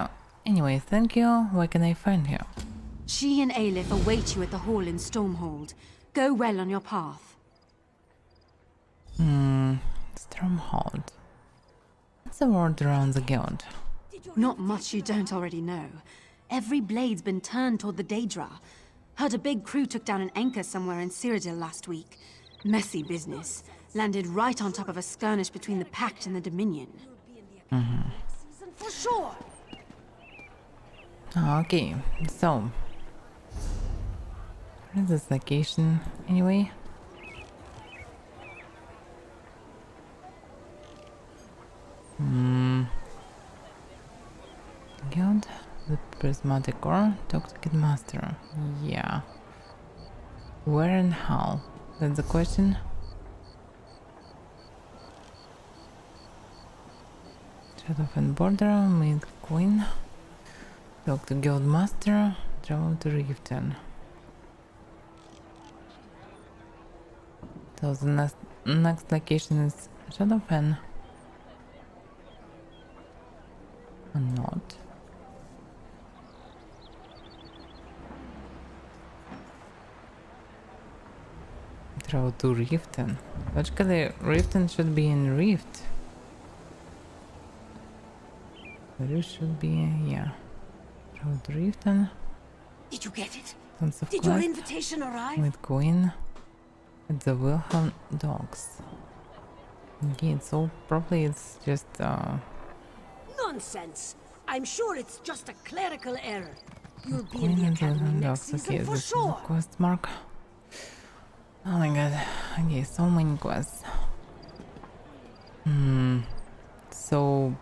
Anyway, thank you. Where can I find her? She and Aleph await you at the hall in Stormhold. Go well on your path. Stormhold. What's the word around the guild? Not much you don't already know. Every blade's been turned toward the Daedra. Heard a big crew took down an anchor somewhere in Cyrodiil last week. Messy business. Landed right on top of a skirmish between the Pact and the Dominion. For sure. Okay, so where is this location anyway? Guild, the prismatic ore, talk to Guildmaster. Yeah. Where and how? That's the question. Shadow and Border, meet Queen. Talk to Guildmaster, travel to Riften. So the next location is Shadowfen. Or not. Travel to Riften. Logically, Riften should be in Rift. There should be, yeah. Travel to Riften. Did you get it? Tons of Did your quests invitation arrive? with Queen. The Wilhelm dogs. Okay, so probably it's just Nonsense! I'm sure it's just a clerical error. You'll be in Queen the of the academy Wilhelm next dogs. season Okay, for this is a sure. quest mark. Oh my god. Okay, so many quests. So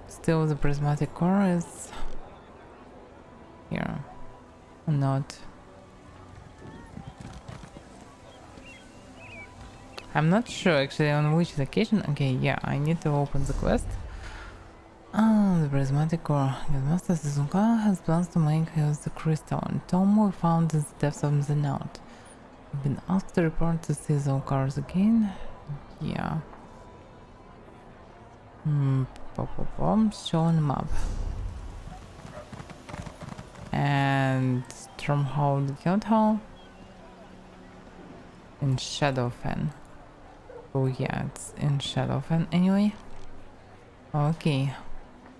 still the prismatic core is here. Or not. I'm not sure actually on which location. Okay, yeah, I need to open the quest. Oh, the prismatic core. Master Suzuka has plans to make use the crystal and Tom we found in the depths of the note. You've been asked to report to see those cars again. Yeah. Show on map. And Stormhold Guildhall in Shadowfen. Oh yeah, it's in Shadowfen anyway. Okay.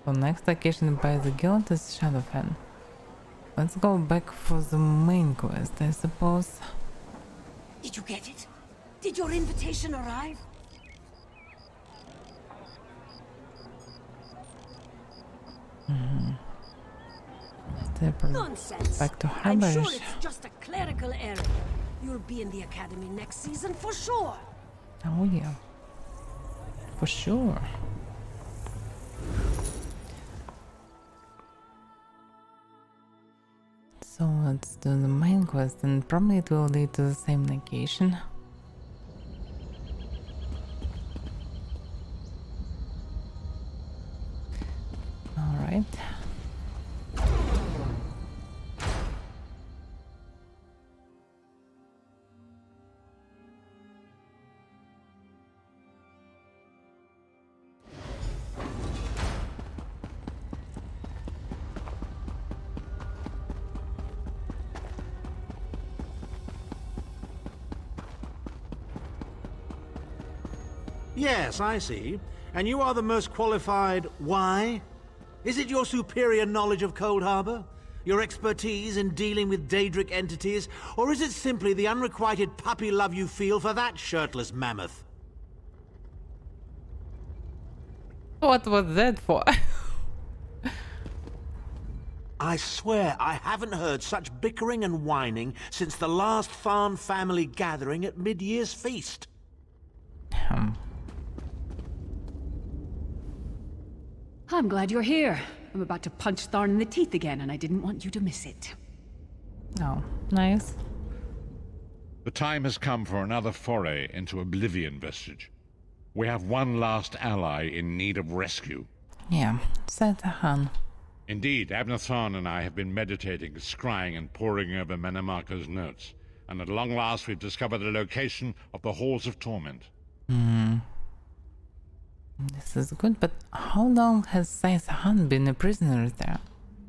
So next location by the guild is Shadowfen. Let's go back for the main quest, I suppose. Did you get it? Did your invitation arrive? Nonsense! Back to I'm Harbor. sure it's just a clerical error. You'll be in the academy next season for sure. Oh yeah. For sure. So let's do the main quest and probably it will lead to the same location. Alright. Yes, I see. And you are the most qualified. Why? Is it your superior knowledge of Cold Harbor? Your expertise in dealing with Daedric entities? Or is it simply the unrequited puppy love you feel for that shirtless mammoth? What was that for? I swear I haven't heard such bickering and whining since the last Farn family gathering at mid-year's feast. I'm glad you're here. I'm about to punch Tharn in the teeth again, and I didn't want you to miss it. Oh, nice. The time has come for another foray into Oblivion Vestige. We have one last ally in need of rescue. Yeah, Satahan. Indeed, Abnathan and I have been meditating, scrying, and poring over Menamarco's notes, and at long last we've discovered the location of the Halls of Torment. This is good, but how long has Satahan been a prisoner there?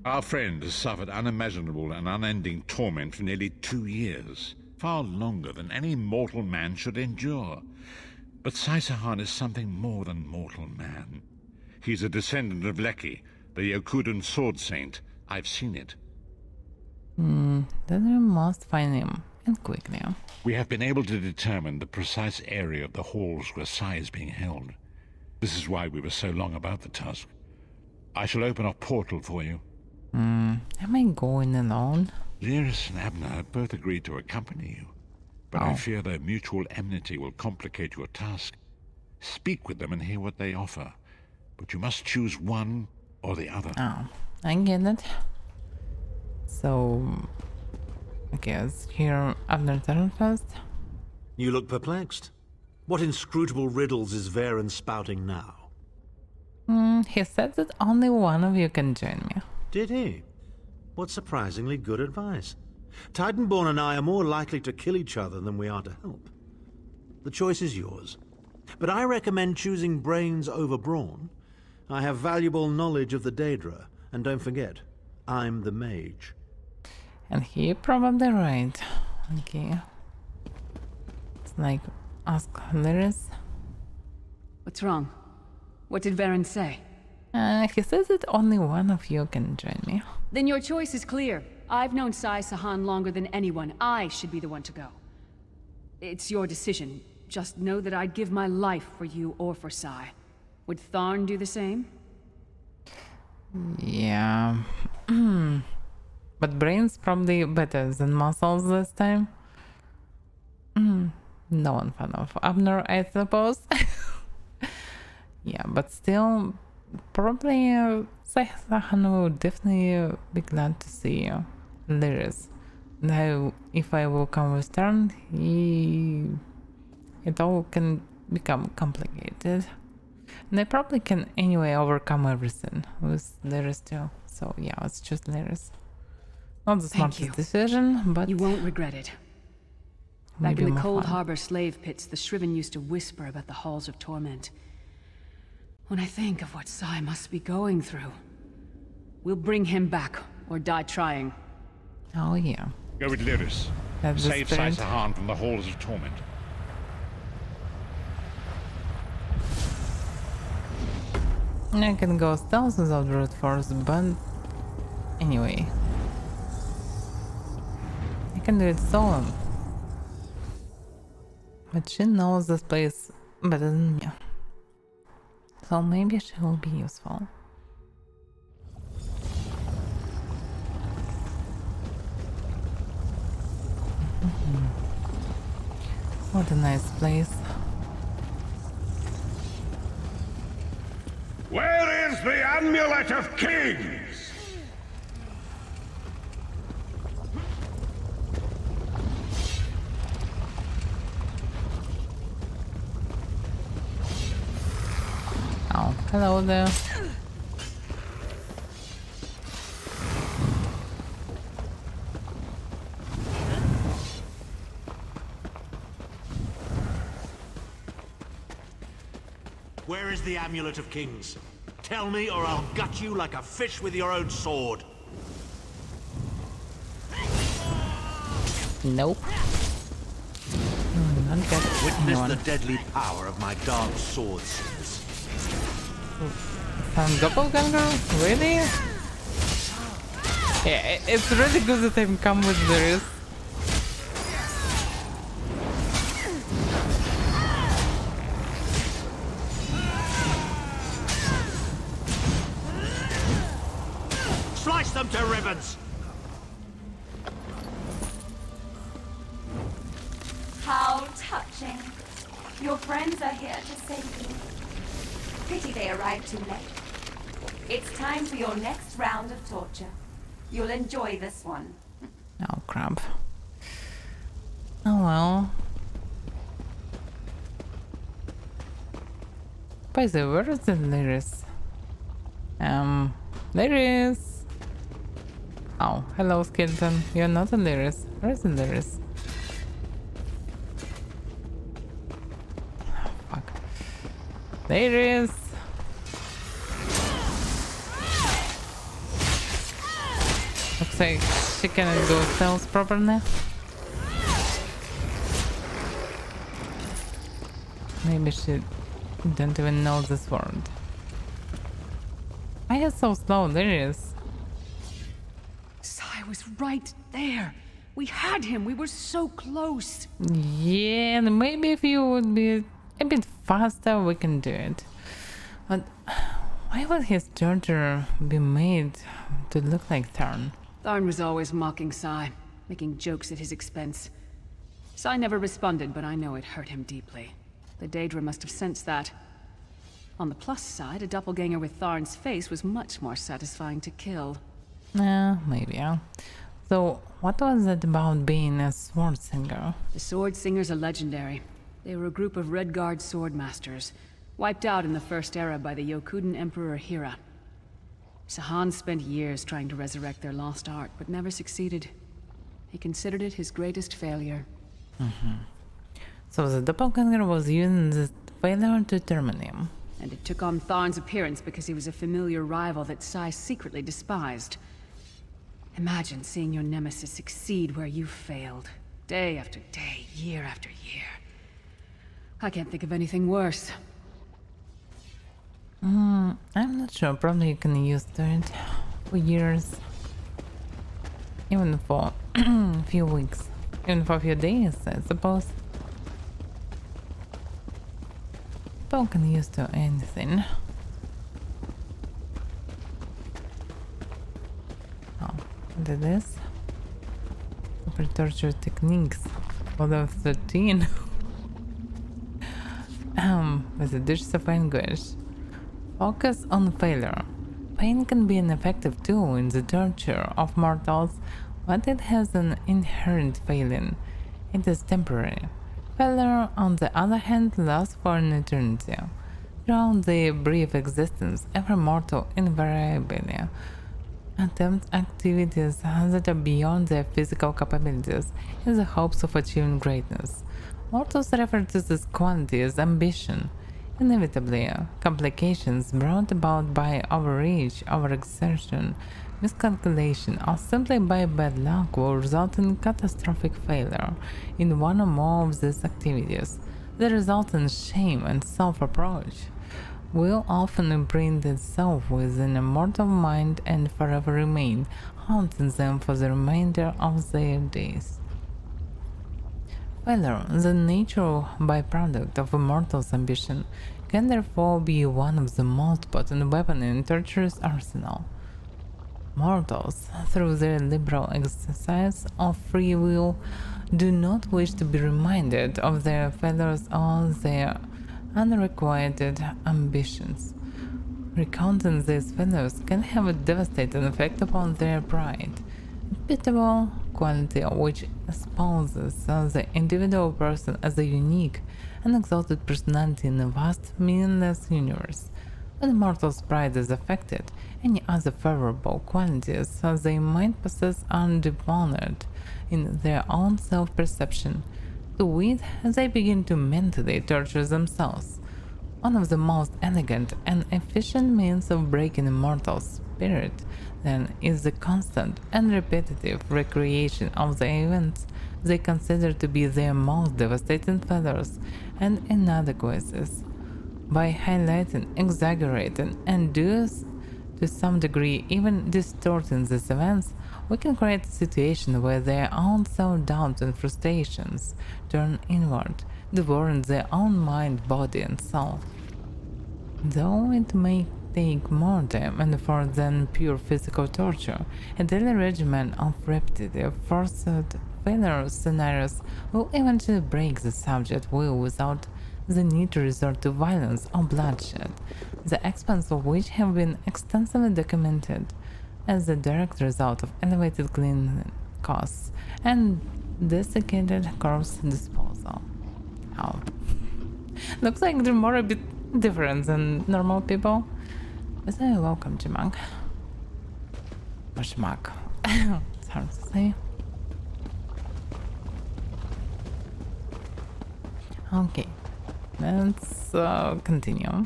Our friend has suffered unimaginable and unending torment for nearly 2 years, far longer than any mortal man should endure. But Saisahan is something more than mortal man. He's a descendant of Leki, the Yokudan sword saint. I've seen it. Then we must find him, and quickly. We have been able to determine the precise area of the halls where Sai is being held. This is why we were so long about the task. I shall open a portal for you. Am I going alone? Lyris and Abner have both agreed to accompany you, but I fear their mutual enmity will complicate your task. Speak with them and hear what they offer, but you must choose one or the other. Oh, I get it. So, okay, let's hear Abner turn first. You look perplexed. What inscrutable riddles is Varen spouting now? He said that only one of you can join me. Did he? What surprisingly good advice. Titanborn and I are more likely to kill each other than we are to help. The choice is yours. But I recommend choosing brains over brawn. I have valuable knowledge of the Daedra, and don't forget, I'm the mage. And he probably right. Okay. It's like, ask Lyris. What's wrong? What did Varen say? He says that only one of you can join me. Then your choice is clear. I've known Sai Sahan longer than anyone. I should be the one to go. It's your decision. Just know that I'd give my life for you or for Sai. Would Tharn do the same? Yeah. But brains probably better than muscles this time. No one fan of Abner, I suppose. Yeah, but still, probably Sahan would definitely be glad to see Lyris. Now, if I will come with Tharn, it all can become complicated. And I probably can anyway overcome everything with Lyris too. So yeah, let's choose Lyris. Not the smartest decision, but you won't regret it. Back maybe in the more Cold fun. Harbor slave pits, the Shriven used to whisper about the halls of torment. When I think of what Sai must be going through, we'll bring him back or die trying. Oh yeah. Go with Lyris. That's the Save spirit. Sahan from the halls of torment. I can go stealth without brute force, but anyway. I can do it solo. But she knows this place better than me. So maybe she will be useful. What a nice place. Where is the Amulet of Kings? Oh, hello there. Where is the Amulet of Kings? Tell me or I'll gut you like a fish with your own sword. Nope. Not get Witness anyone. the deadly power of my dark sword swords. Some doppelganger? Really? Yeah, it's really good that they come with this. Slice them to ribbons! How touching. Your friends are here to save you. Pity they arrived too late. It's time for your next round of torture. You'll enjoy this one. Oh crap. Oh well. By the way, where is the Lyris? Lyris! Oh, hello skeleton. You're not a Lyris. Where is the Lyris? Oh, fuck. Lyris! Looks like she cannot go stealth properly. Maybe she didn't even know this word. Why is so slow? There it is. Sai was right there. We had him. We were so close. Yeah, and maybe if you would be a bit faster, we can do it. But why would his torture be made to look like Tharn? Tharn was always mocking Sai, making jokes at his expense. Sai never responded, but I know it hurt him deeply. The Daedra must have sensed that. On the plus side, a doppelganger with Tharn's face was much more satisfying to kill. Maybe, yeah. So, what was it about being a sword singer? The sword singers are legendary. They were a group of Red Guard sword masters, wiped out in the First Era by the Yokudan Emperor Hira. Sahan spent years trying to resurrect their lost art, but never succeeded. He considered it his greatest failure. So the doppelganger was using this failure to determine him. And it took on Tharn's appearance because he was a familiar rival that Sai secretly despised. Imagine seeing your nemesis succeed where you failed. Day after day, year after year. I can't think of anything worse. I'm not sure. Probably you can use it for years. Even for a few weeks. Even for a few days, I suppose. spell can use to anything. Oh, look at this. Super torture techniques. One of 13. With a dish of anguish. Focus on failure. Pain can be an effective tool in the torture of mortals, but it has an inherent failing. It is temporary. Failure, on the other hand, lasts for an eternity. Throughout their brief existence, every mortal invariably attempts activities that are beyond their physical capabilities in the hopes of achieving greatness. Mortals refer to this quality as ambition. Inevitably, complications brought about by overreach, overexertion, miscalculation, or simply by bad luck will result in catastrophic failure in one or more of these activities. The resultant shame and self-reproach will often imprint itself within a mortal mind and forever remain, haunting them for the remainder of their days. Failure, the natural byproduct of a mortal's ambition, can therefore be one of the most potent weapons in torture's arsenal. Mortals, through their liberal exercise of free will, do not wish to be reminded of their failures or their unrequited ambitions. Recounting these failures can have a devastating effect upon their pride, a pitiable quality which espouses the individual person as a unique and exalted personality in a vast, meaningless universe. When a mortal's pride is affected, any other favorable qualities they might possess are devalued in their own self-perception. To wit, they begin to mentally torture themselves. One of the most elegant and efficient means of breaking a mortal's spirit, then, is the constant and repetitive recreation of the events they consider to be their most devastating failures and inadequacies. By highlighting, exaggerating, and to some degree even distorting these events, we can create a situation where their own self-doubt and frustrations turn inward, devouring their own mind, body, and soul. Though it may take more time and effort than pure physical torture, a daily regimen of repetitive, forced failure scenarios will eventually break the subject will without the need to resort to violence or bloodshed, the expense of which have been extensively documented as a direct result of elevated cleaning costs and desiccated corpse disposal. Oh. Looks like they're more a bit different than normal people. But welcome, Jimang. Or Shmak. It's hard to say. Okay, let's continue.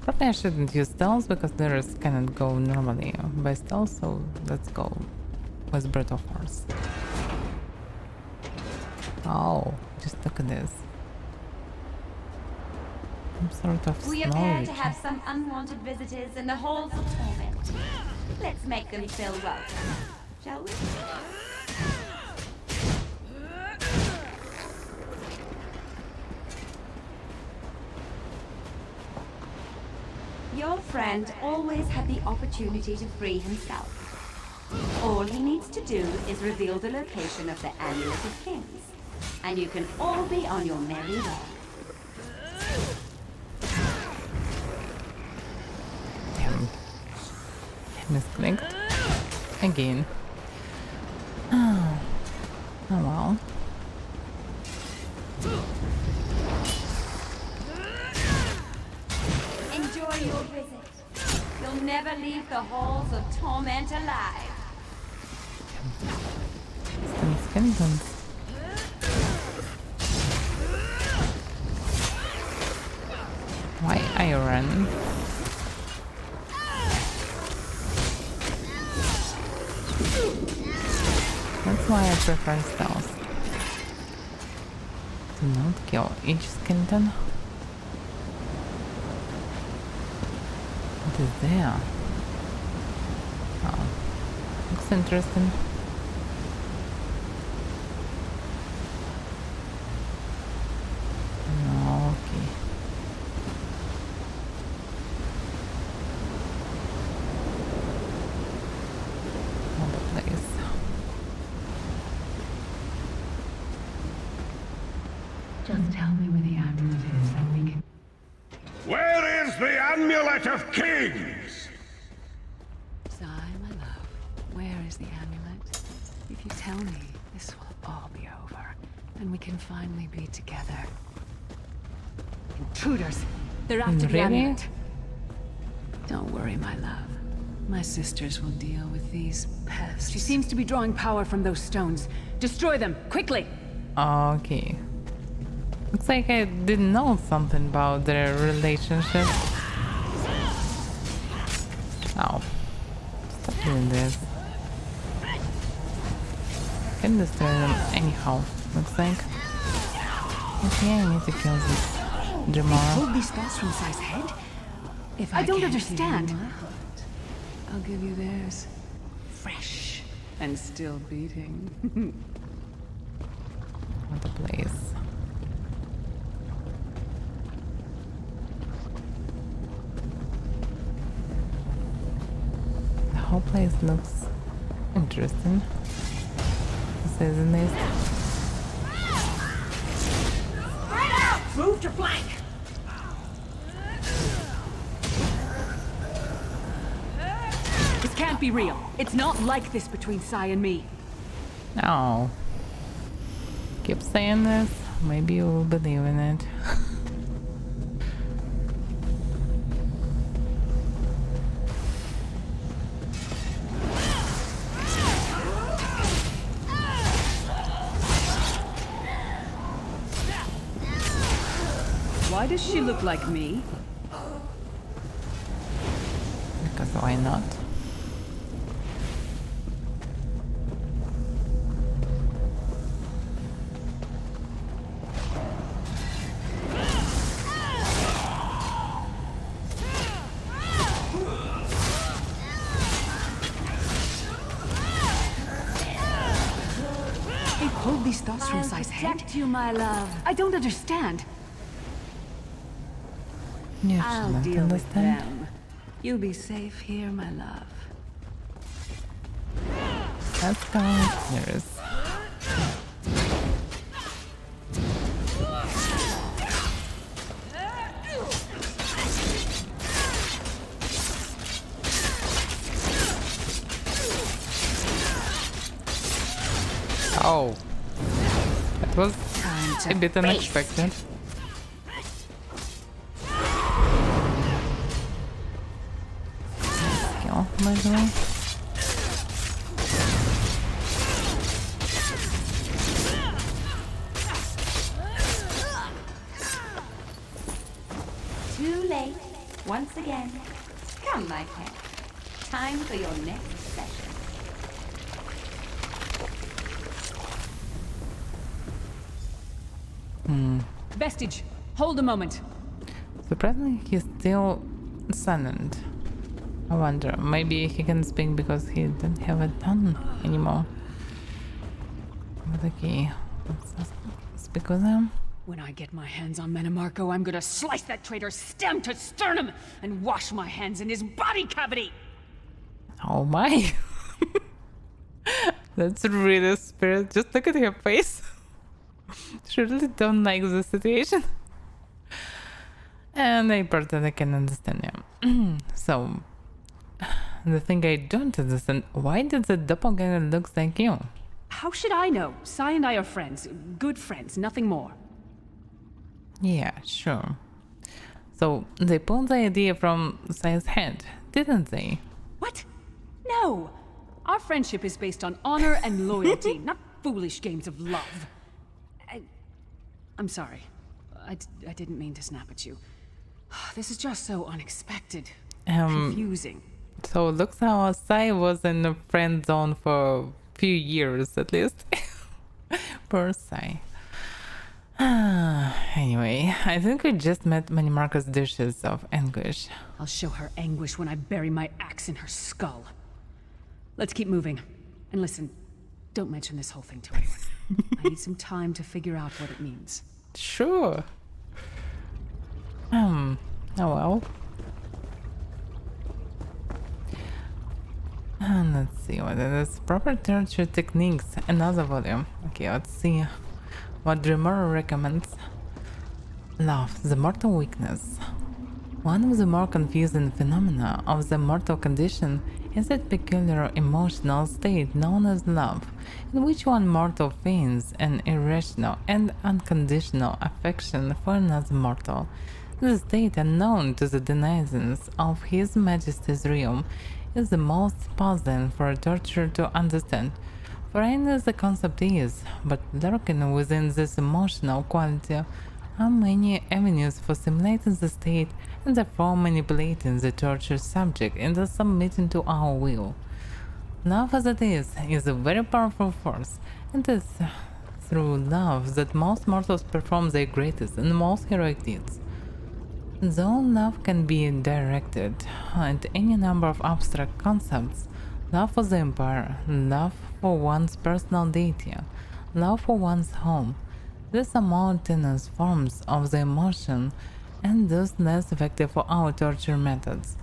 Probably I shouldn't use stealth because there cannot go normally by stealth, so let's go with brutal force. Oh, just look at this. Some sort of We snow appear to region. have some unwanted visitors in the halls of torment. Let's make them feel welcome, shall we? Your friend always had the opportunity to free himself. All he needs to do is reveal the location of the Amulet of Kings, and you can all be on your merry way. Damn. Misclicked. Again. Oh. Oh well. Enjoy your visit. You'll never leave the halls of torment alive. Some skeletons. Why iron? That's why I prefer stealth. Do not kill each skeleton. What is there? Oh, looks interesting. Okay. Just tell me where the amulet is and we can... Where is the Amulet of Kings? Sigh, my love. Where is the amulet? If you tell me, this will all be over, and we can finally be together. Intruders! They're after the amulet. Don't worry, my love. My sisters will deal with these pests. She seems to be drawing power from those stones. Destroy them, quickly! Okay. Looks like I didn't know something about their relationship. Ow. Stop doing this. Can destroy them anyhow, looks like. Okay, I need to kill this Jamara. Hold these thoughts from Sai's head? If I don't understand. I'll give you theirs. Fresh and still beating. What a place. The whole place looks interesting. This isn't it? Spread out! Move to flank! This can't be real. It's not like this between Sai and me. Oh. Keep saying this. Maybe you will believe in it. Why does she look like me? Because why not? They pulled these thoughts from Sai's head? Protect you, my love. I don't understand. Yes, I'll don't deal with understand. them. You'll be safe here, my love. Let's go upstairs. Oh, that was a bit unexpected. Skill, by the way. Too late. Once again. Come, my pet. Time for your next session. Vestige, hold a moment. Surprisingly, he's still silent. I wonder, maybe he can speak because he didn't have a tongue anymore. But okay, let's speak with him. When I get my hands on Menomarco, I'm gonna slice that traitor stem to sternum and wash my hands in his body cavity! Oh my! That's really spirit. Just look at her face. She really don't like the situation. And I part that I can understand him. So, the thing I don't understand, why did the doppelganger look like you? How should I know? Sai and I are friends. Good friends, nothing more. Yeah, sure. So, they pulled the idea from Sai's head, didn't they? What? No! Our friendship is based on honor and loyalty, not foolish games of love. I'm sorry. I didn't mean to snap at you. This is just so unexpected. Confusing. So it looks how Sai was in the friend zone for a few years at least. Poor Sai. Anyway, I think we just met Menomarco's dishes of anguish. I'll show her anguish when I bury my axe in her skull. Let's keep moving. And listen, don't mention this whole thing to anyone. I need some time to figure out what it means. Sure. Oh well. And let's see what it is. Proper torture techniques. Another volume. Okay, let's see what Dreamer recommends. Love, the mortal weakness. One of the more confusing phenomena of the mortal condition is that peculiar emotional state known as love, in which one mortal feigns an irrational and unconditional affection for another mortal. The state unknown to the denizens of His Majesty's realm is the most puzzling for a torturer to understand. For I know the concept is, but lurking within this emotional quality are many avenues for simulating the state and therefore manipulating the torture subject into submitting to our will. Love as it is a very powerful force, and it is through love that most mortals perform their greatest and most heroic deeds. Though love can be directed at any number of abstract concepts, love for the empire, love for one's personal deity, love for one's home, these are more tenuous forms of the emotion and thus less effective for our torture methods.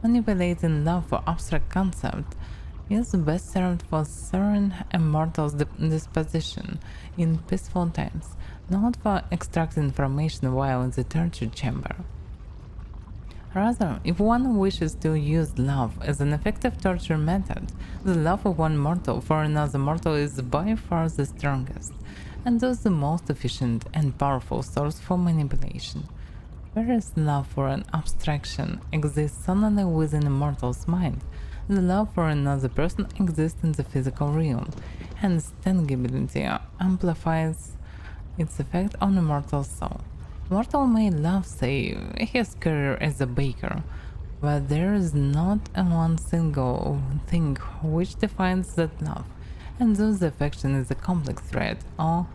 Manipulating love for abstract concept is best served for serene a mortal's disposition in peaceful times, not for extracting information while in the torture chamber. Rather, if one wishes to use love as an effective torture method, the love of one mortal for another mortal is by far the strongest, and thus the most efficient and powerful source for manipulation. Whereas love for an abstraction exists only within a mortal's mind, the love for another person exists in the physical realm, hence tangibility amplifies its effect on a mortal's soul. Mortal may love, say, his career as a baker, but there is not a one single thing which defines that love, and thus the affection is a complex thread or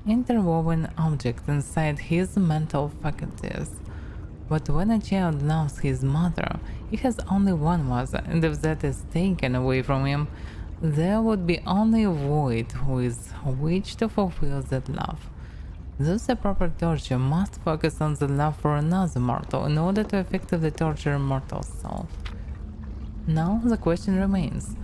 interwoven object inside his mental faculties. But when a child loves his mother, he has only one mother, and if that is taken away from him, there would be only a void with which to fulfill that love. Thus, a proper torture must focus on the love for another mortal in order to effectively torture a mortal soul. Now, the question remains: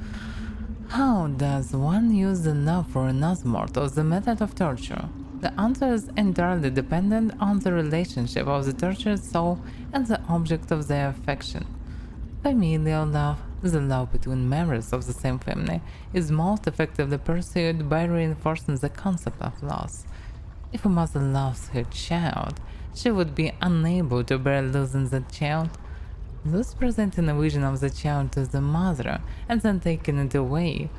how does one use the love for another mortal as a method of torture? The answer is entirely dependent on the relationship of the tortured soul and the object of their affection. Familial love, the love between members of the same family, is most effectively pursued by reinforcing the concept of loss. If a mother loves her child, she would be unable to bear losing that child. Thus presenting a vision of the child to the mother and then taking it away,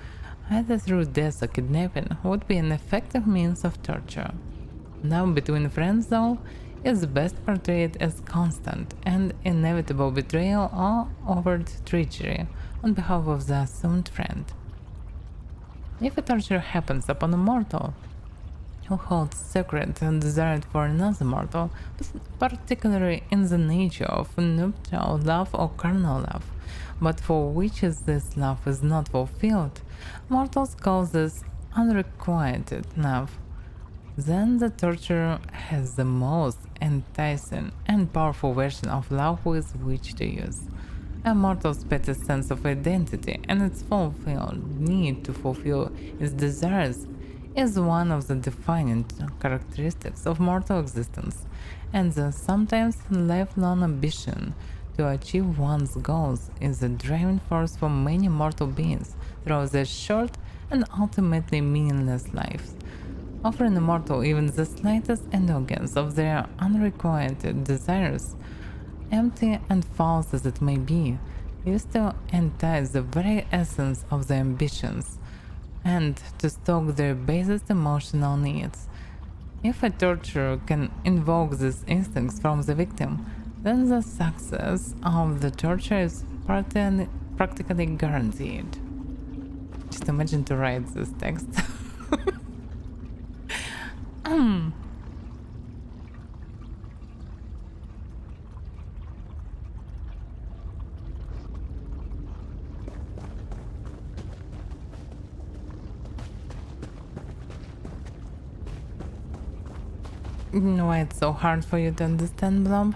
either through death or kidnapping, would be an effective means of torture. Love between friends, though, is best portrayed as constant and inevitable betrayal or overt treachery on behalf of the assumed friend. If a torture happens upon a mortal who holds secret and desired for another mortal, particularly in the nature of nuptial love or carnal love, but for which this love is not fulfilled, mortals call this unrequited love. Then the torturer has the most enticing and powerful version of love with which to use. A mortal's petty sense of identity and its fulfilled need to fulfill its desires is one of the defining characteristics of mortal existence, and the sometimes lifelong ambition to achieve one's goals is a driving force for many mortal beings throughout their short and ultimately meaningless lives. Offering a mortal even the slightest indulgence of their unrequited desires, empty and false as it may be, is to entice the very essence of their ambitions and to stoke their basest emotional needs. If a torturer can invoke these instincts from the victim, then the success of the torture is practically guaranteed. Just imagine to write this text. Why it's so hard for you to understand, Blob?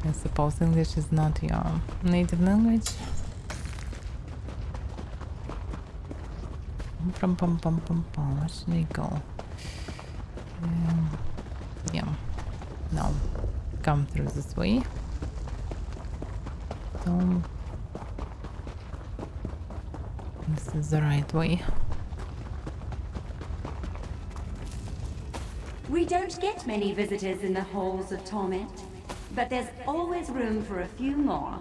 I suppose English is not your native language. Where should we go? Yeah. No. Come through this way. So this is the right way. We don't get many visitors in the halls of torment, but there's always room for a few more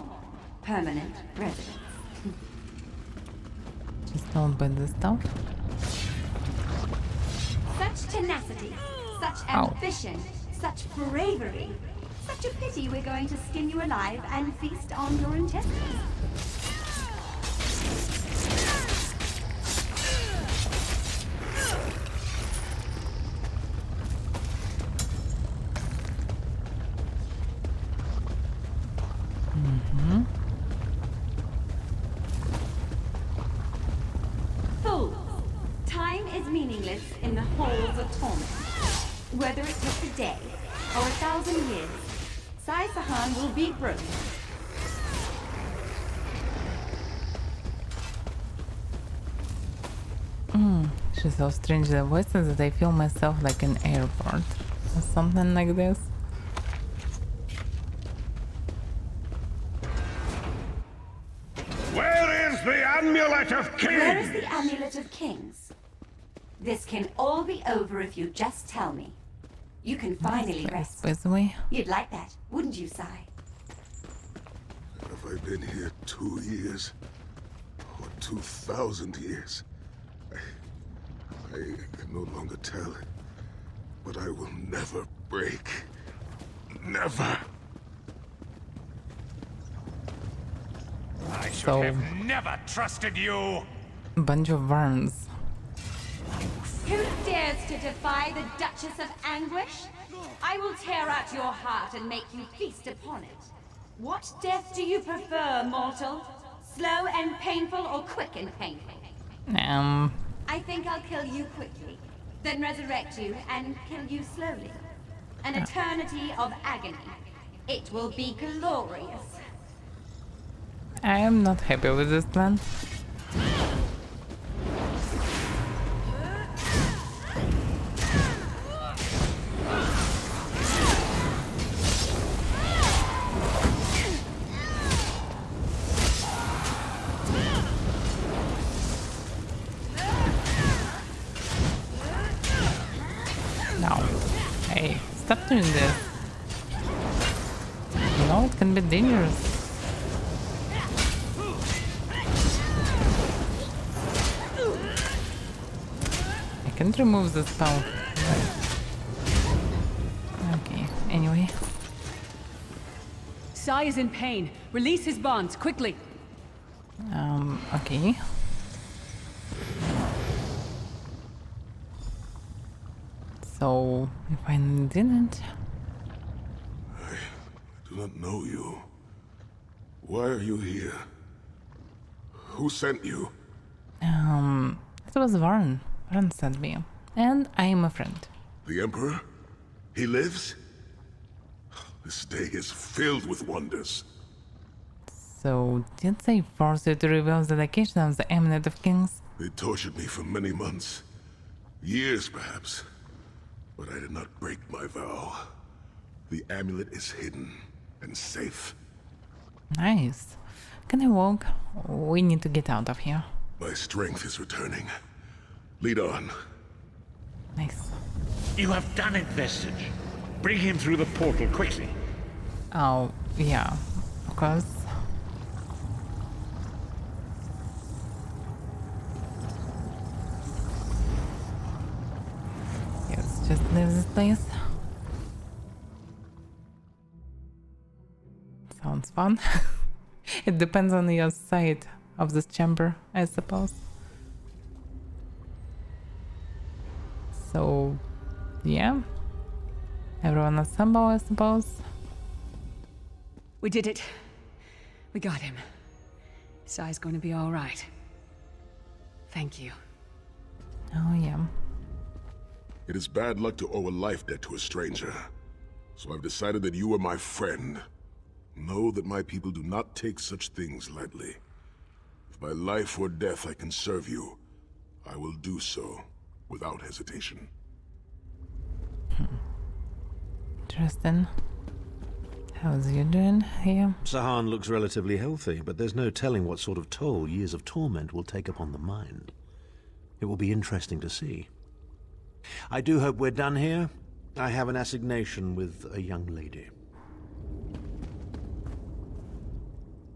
permanent residents. Just don't buy this stuff. Such tenacity, such ambition, such bravery. Such a pity we're going to skin you alive and feast on your intestines. Fools! Time is meaningless in the halls of torment. Whether it takes a day or 1,000 years, Sahan will be broken. She's so strange the voices that I feel myself like an airport or something like this. Where is the Amulet of Kings? Where is the Amulet of Kings? This can all be over if you just tell me. You can finally rest. By the way. You'd like that, wouldn't you, Sai? Have I been here 2 years? Or 2,000 years? I can no longer tell. But I will never break. Never! I should have never trusted you! Bunch of worms. Who dares to defy the Duchess of Anguish? I will tear out your heart and make you feast upon it. What death do you prefer, mortal? Slow and painful or quick and painful? I think I'll kill you quickly, then resurrect you and kill you slowly. An eternity of agony. It will be glorious. I am not happy with this plan. No. Hey, stop doing this. You know, it can be dangerous. I can't remove the spell. Okay, anyway. Sai is in pain. Release his bonds, quickly. Okay. So, if I didn't... I do not know you. Why are you here? Who sent you? It was Varn. Varn sent me. And I am a friend. The Emperor? He lives? This day is filled with wonders. So, did they force you to reveal the location of the Amulet of Kings? They tortured me for many months. Years, perhaps. But I did not break my vow. The amulet is hidden and safe. Nice. Can I walk? We need to get out of here. My strength is returning. Lead on. Nice. You have done it, Vestige. Bring him through the portal quickly. Oh, yeah. Of course. Yes, just leave this place. Sounds fun. It depends on your side of this chamber, I suppose. So, yeah. Everyone assemble, I suppose. We did it. We got him. Sai's going to be all right. Thank you. Oh, yeah. It is bad luck to owe a life debt to a stranger. So I've decided that you are my friend. Know that my people do not take such things lightly. If by life or death I can serve you, I will do so without hesitation. Interesting. How's you doing here? Sahan looks relatively healthy, but there's no telling what sort of toll years of torment will take upon the mind. It will be interesting to see. I do hope we're done here. I have an assignation with a young lady.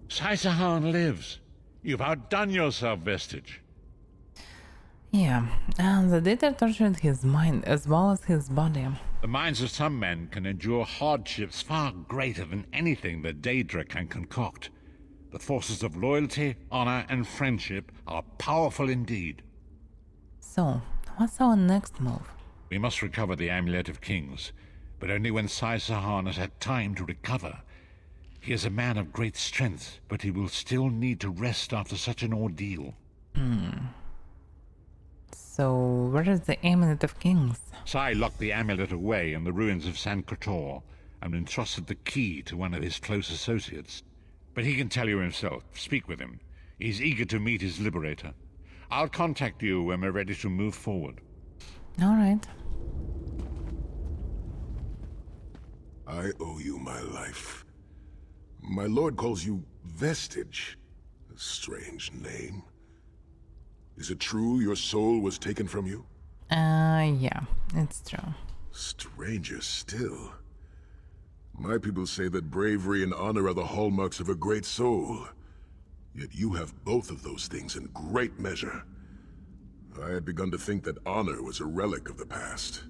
Sahan lives. You've outdone yourself, Vestige. Yeah, and the data tortured his mind as well as his body. The minds of some men can endure hardships far greater than anything that Daedra can concoct. The forces of loyalty, honor, and friendship are powerful indeed. So, what's our next move? We must recover the Amulet of Kings, but only when Sahan has had time to recover. He is a man of great strength, but he will still need to rest after such an ordeal. So, where is the Amulet of Kings? Sai locked the amulet away in the ruins of San Krator and entrusted the key to one of his close associates. But he can tell you himself. Speak with him. He's eager to meet his liberator. I'll contact you when we're ready to move forward. All right. I owe you my life. My lord calls you Vestige. A strange name. Is it true your soul was taken from you? Yeah, it's true. Stranger still. My people say that bravery and honor are the hallmarks of a great soul. Yet you have both of those things in great measure. I had begun to think that honor was a relic of the past.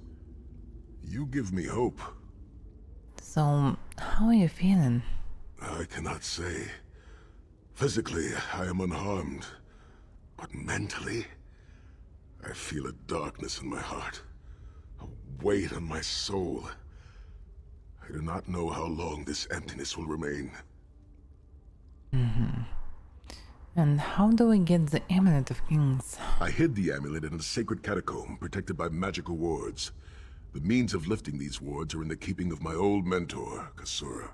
You give me hope. So, how are you feeling? I cannot say. Physically, I am unharmed. But mentally, I feel a darkness in my heart. A weight on my soul. I do not know how long this emptiness will remain. And how do we get the Amulet of Kings? I hid the amulet in a sacred catacomb protected by magical wards. The means of lifting these wards are in the keeping of my old mentor, Kasura.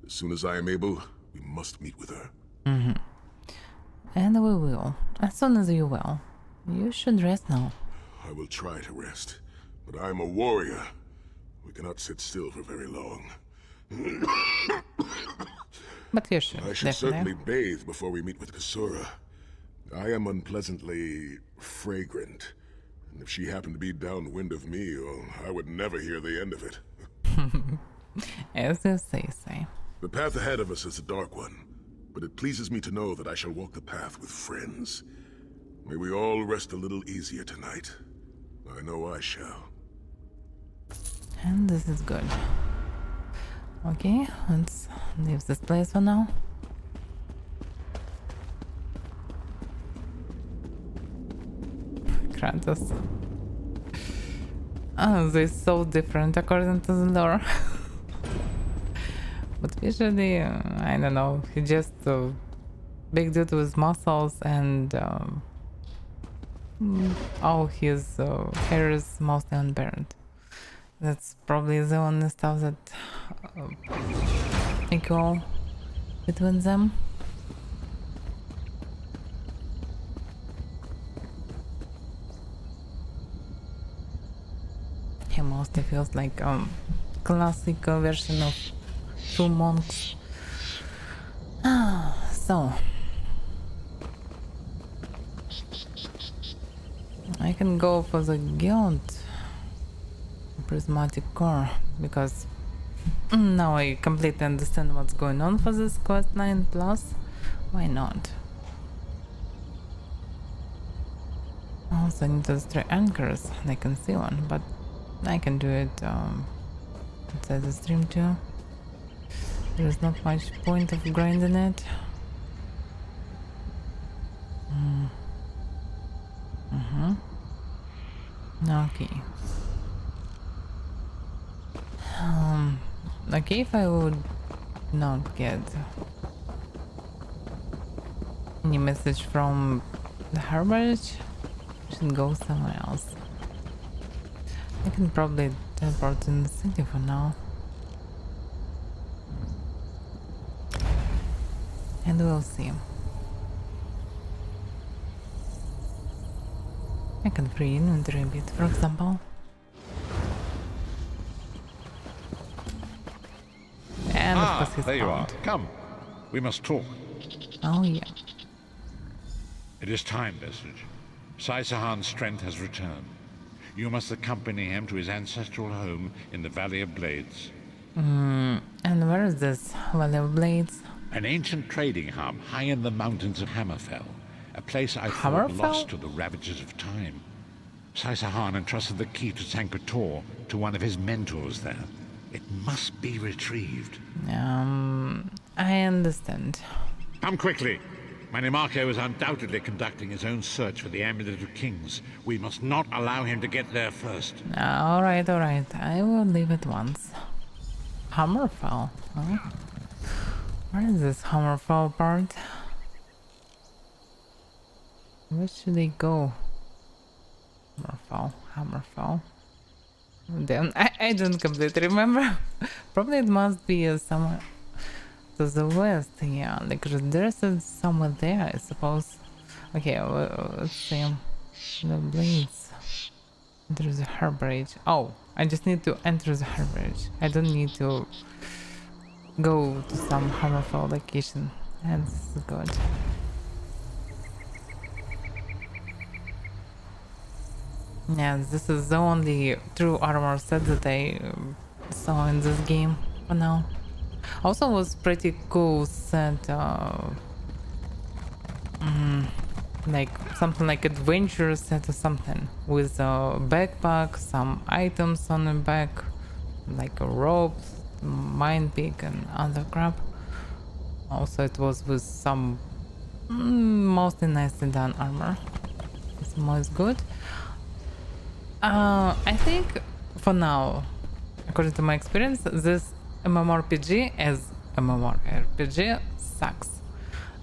As soon as I am able, we must meet with her. And we will. As soon as you will. You should rest now. I will try to rest, but I am a warrior. We cannot sit still for very long. But you should, I should definitely. certainly bathe before we meet with Kasura. I am unpleasantly fragrant. And if she happened to be downwind of me, well, I would never hear the end of it. As you say. The path ahead of us is a dark one, but it pleases me to know that I shall walk the path with friends. May we all rest a little easier tonight. I know I shall. And this is good. Okay, let's leave this place for now. Kratos. Oh, they're so different according to the lore. But visually, I don't know, he's just a big dude with muscles and all his hair is mostly unburned. That's probably the only stuff that equal between them. He mostly feels like classic version of two monks. So I can go for the guild prismatic core because now I completely understand what's going on for this quest line. Plus, why not? Also, I need to destroy anchors. I can see one, but I can do it inside the stream too. There's not much point of grinding it. Okay. Okay, if I would not get any message from the harborage, I should go somewhere else. I can probably teleport in the city for now. And we'll see. I can free inventory a bit, for example. he's There you are. found. Come. We must talk. Oh yeah. It is time, Vestige. Sai Sahan's strength has returned. You must accompany him to his ancestral home in the Valley of Blades. And where is this Valley of Blades? An ancient trading hub high in the mountains of Hammerfell. A place I thought Hammerfell? lost to the ravages of time. Sai Sahan entrusted the key to Sanka Tor to one of his mentors there. It must be retrieved. I understand. Come quickly. Manimarco is undoubtedly conducting his own search for the Amulet of Kings. We must not allow him to get there first. Alright. I will leave it once. Hammerfell? Huh? Where is this Hammerfell part? Where should they go? Hammerfell. Then I don't completely remember. Probably it must be somewhere to the west. Yeah, like there's somewhere there, I suppose. Okay, well, let's see. The Blades. There's a Herbridge. Oh, I just need to enter the Herbridge. I don't need to go to some Hammerfell location. That's good. Yeah, this is the only true armor set that I saw in this game for now. Also was pretty cool set, like something like adventure set or something, with a backpack, some items on the back, like a rope, mine pick and other crap. Also it was with some mostly nicely done armor. It's most good. I think for now, according to my experience, this MMORPG as MMORPG sucks.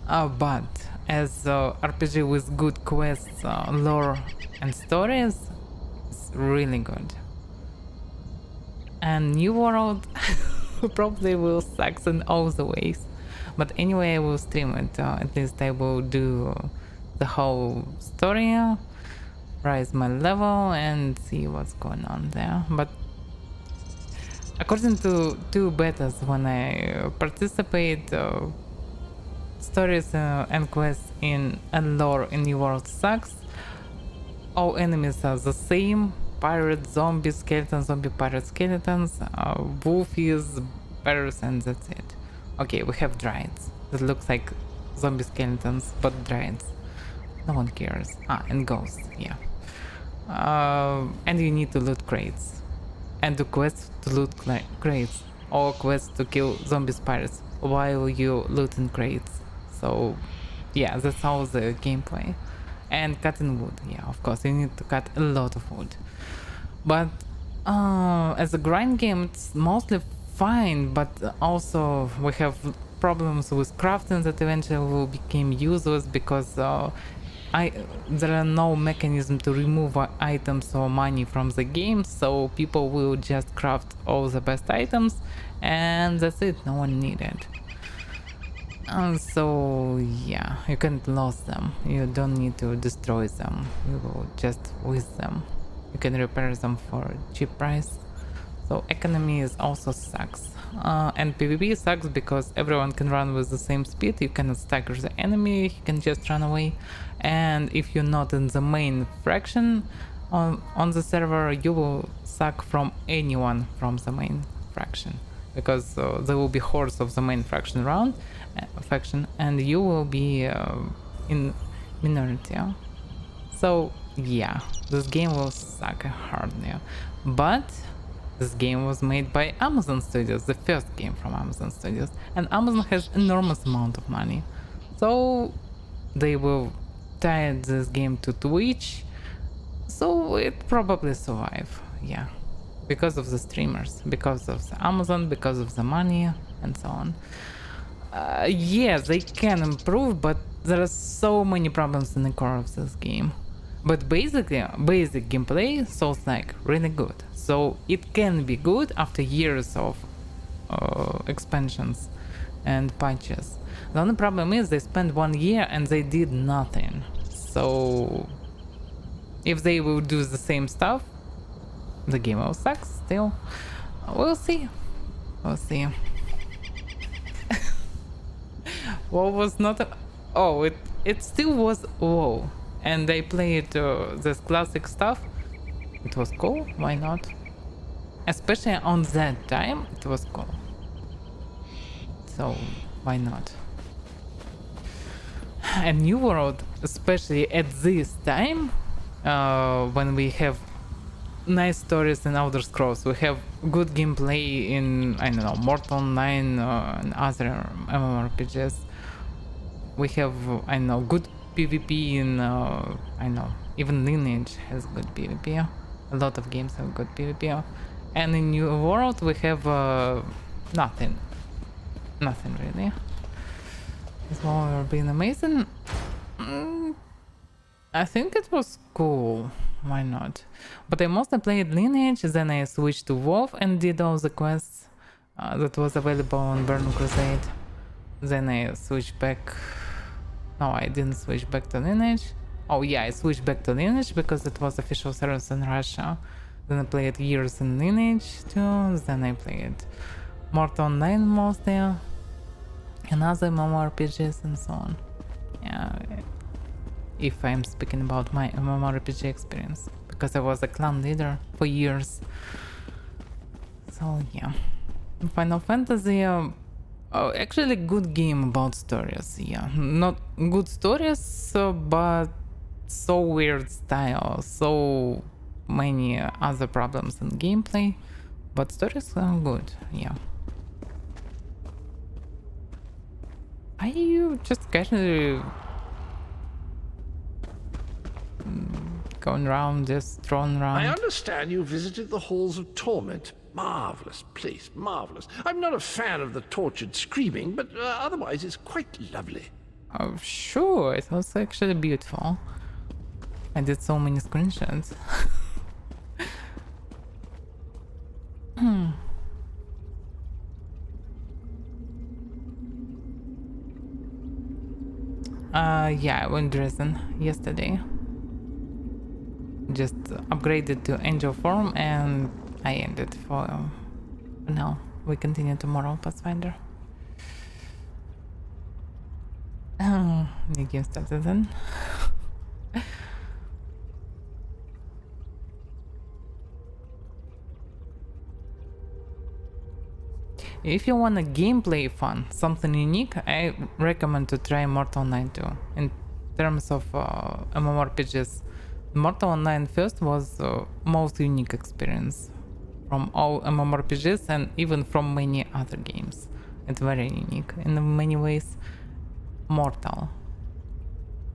But as RPG with good quests, lore and stories, it's really good. And New World probably will suck in all the ways. But anyway, I will stream it. At least I will do the whole story, rise my level and see what's going on there. But according to two betas when I participate, stories and quests and lore in New World sucks. All enemies are the same: pirates, zombies, skeletons, zombie, pirate, skeletons, wolfies, bears, and that's it. Okay, we have dryads that looks like zombie skeletons, but dryads. No one cares. And ghosts, yeah. And you need to loot crates. And do quests to loot crates. Or quests to kill zombie pirates while you looting crates. So, yeah, that's all the gameplay. And cutting wood, yeah, of course, you need to cut a lot of wood. But as a grind game, it's mostly fine, but also we have problems with crafting that eventually will become useless because there are no mechanism to remove items or money from the game, so people will just craft all the best items and that's it, no one needed. So yeah, you can't lose them, you don't need to destroy them, you will just lose them. You can repair them for a cheap price. So economy is also sucks. And PvP sucks because everyone can run with the same speed, you cannot stagger the enemy, he can just run away. And if you're not in the main faction on the server, you will suck from anyone from the main faction. Because there will be hordes of the main faction around, and you will be in minority. So yeah, this game will suck hard now. But this game was made by Amazon Studios, the first game from Amazon Studios, and Amazon has enormous amount of money. So they will tie this game to Twitch, so it probably survive, yeah. Because of the streamers, because of the Amazon, because of the money, and so on. Yeah, they can improve, but there are so many problems in the core of this game. But basically, basic gameplay sounds like really good. So it can be good after years of expansions and patches. The only problem is they spent 1 year and they did nothing. So if they will do the same stuff, the game will suck still. We'll see. We'll see. WoW was not a... Oh, it still was WoW. And they played this classic stuff. It was cool, why not? Especially on that time, it was cool. So, why not? A New World, especially at this time, when we have nice stories in Elder Scrolls, we have good gameplay in, I don't know, Mortal 9 and other MMORPGs. We have, I don't know, good PvP in, I know, even Lineage has good PvP. A lot of games have good PvP. And in New World we have nothing. Nothing really. This war being amazing. I think it was cool. Why not? But I mostly played Lineage, then I switched to WoW and did all the quests that was available on Burning Crusade. Then I switched back. No, I didn't switch back to Lineage. Oh yeah, I switched back to Lineage because it was official service in Russia. Then I played years in Lineage too. Then I played Mortal 9 mostly, and other MMORPGs and so on. Yeah, if I'm speaking about my MMORPG experience, because I was a clan leader for years. So yeah, Final Fantasy. Actually, good game about stories. Yeah, not good stories, but so weird style, so many other problems in gameplay, but stories are good. Yeah. Are you just casually going around, just thrown around? I understand you visited the halls of torment. Marvelous place, marvelous. I'm not a fan of the tortured screaming, but otherwise it's quite lovely. Oh, sure, it was actually beautiful. I did so many screenshots. Yeah, I went Dresden yesterday. Just upgraded to Angel form and I ended for now. We continue tomorrow, Pathfinder. The game started then. If you want a gameplay fun, something unique, I recommend to try Mortal 9 too. In terms of MMORPGs, Mortal 9 first was most unique experience from all MMORPGs and even from many other games. It's very unique in many ways. Mortal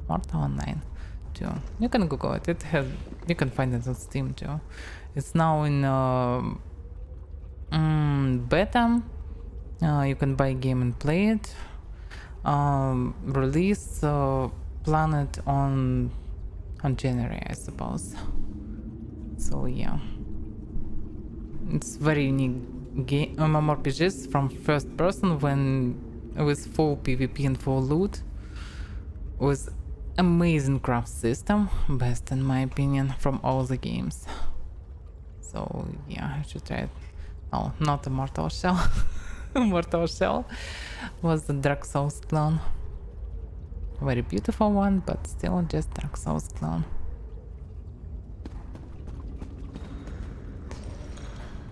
9 too. You can Google it. You can find it on Steam too. It's now in beta. You can buy a game and play it. Release planned on January, I suppose. So yeah, it's very unique game MMORPGs from first person with full PvP and full loot, with amazing craft system, best in my opinion from all the games. So yeah, I should try it. Oh, not a Mortal Shell. Mortal Shell was the Dark Souls clone. Very beautiful one, but still just Dark Souls clone.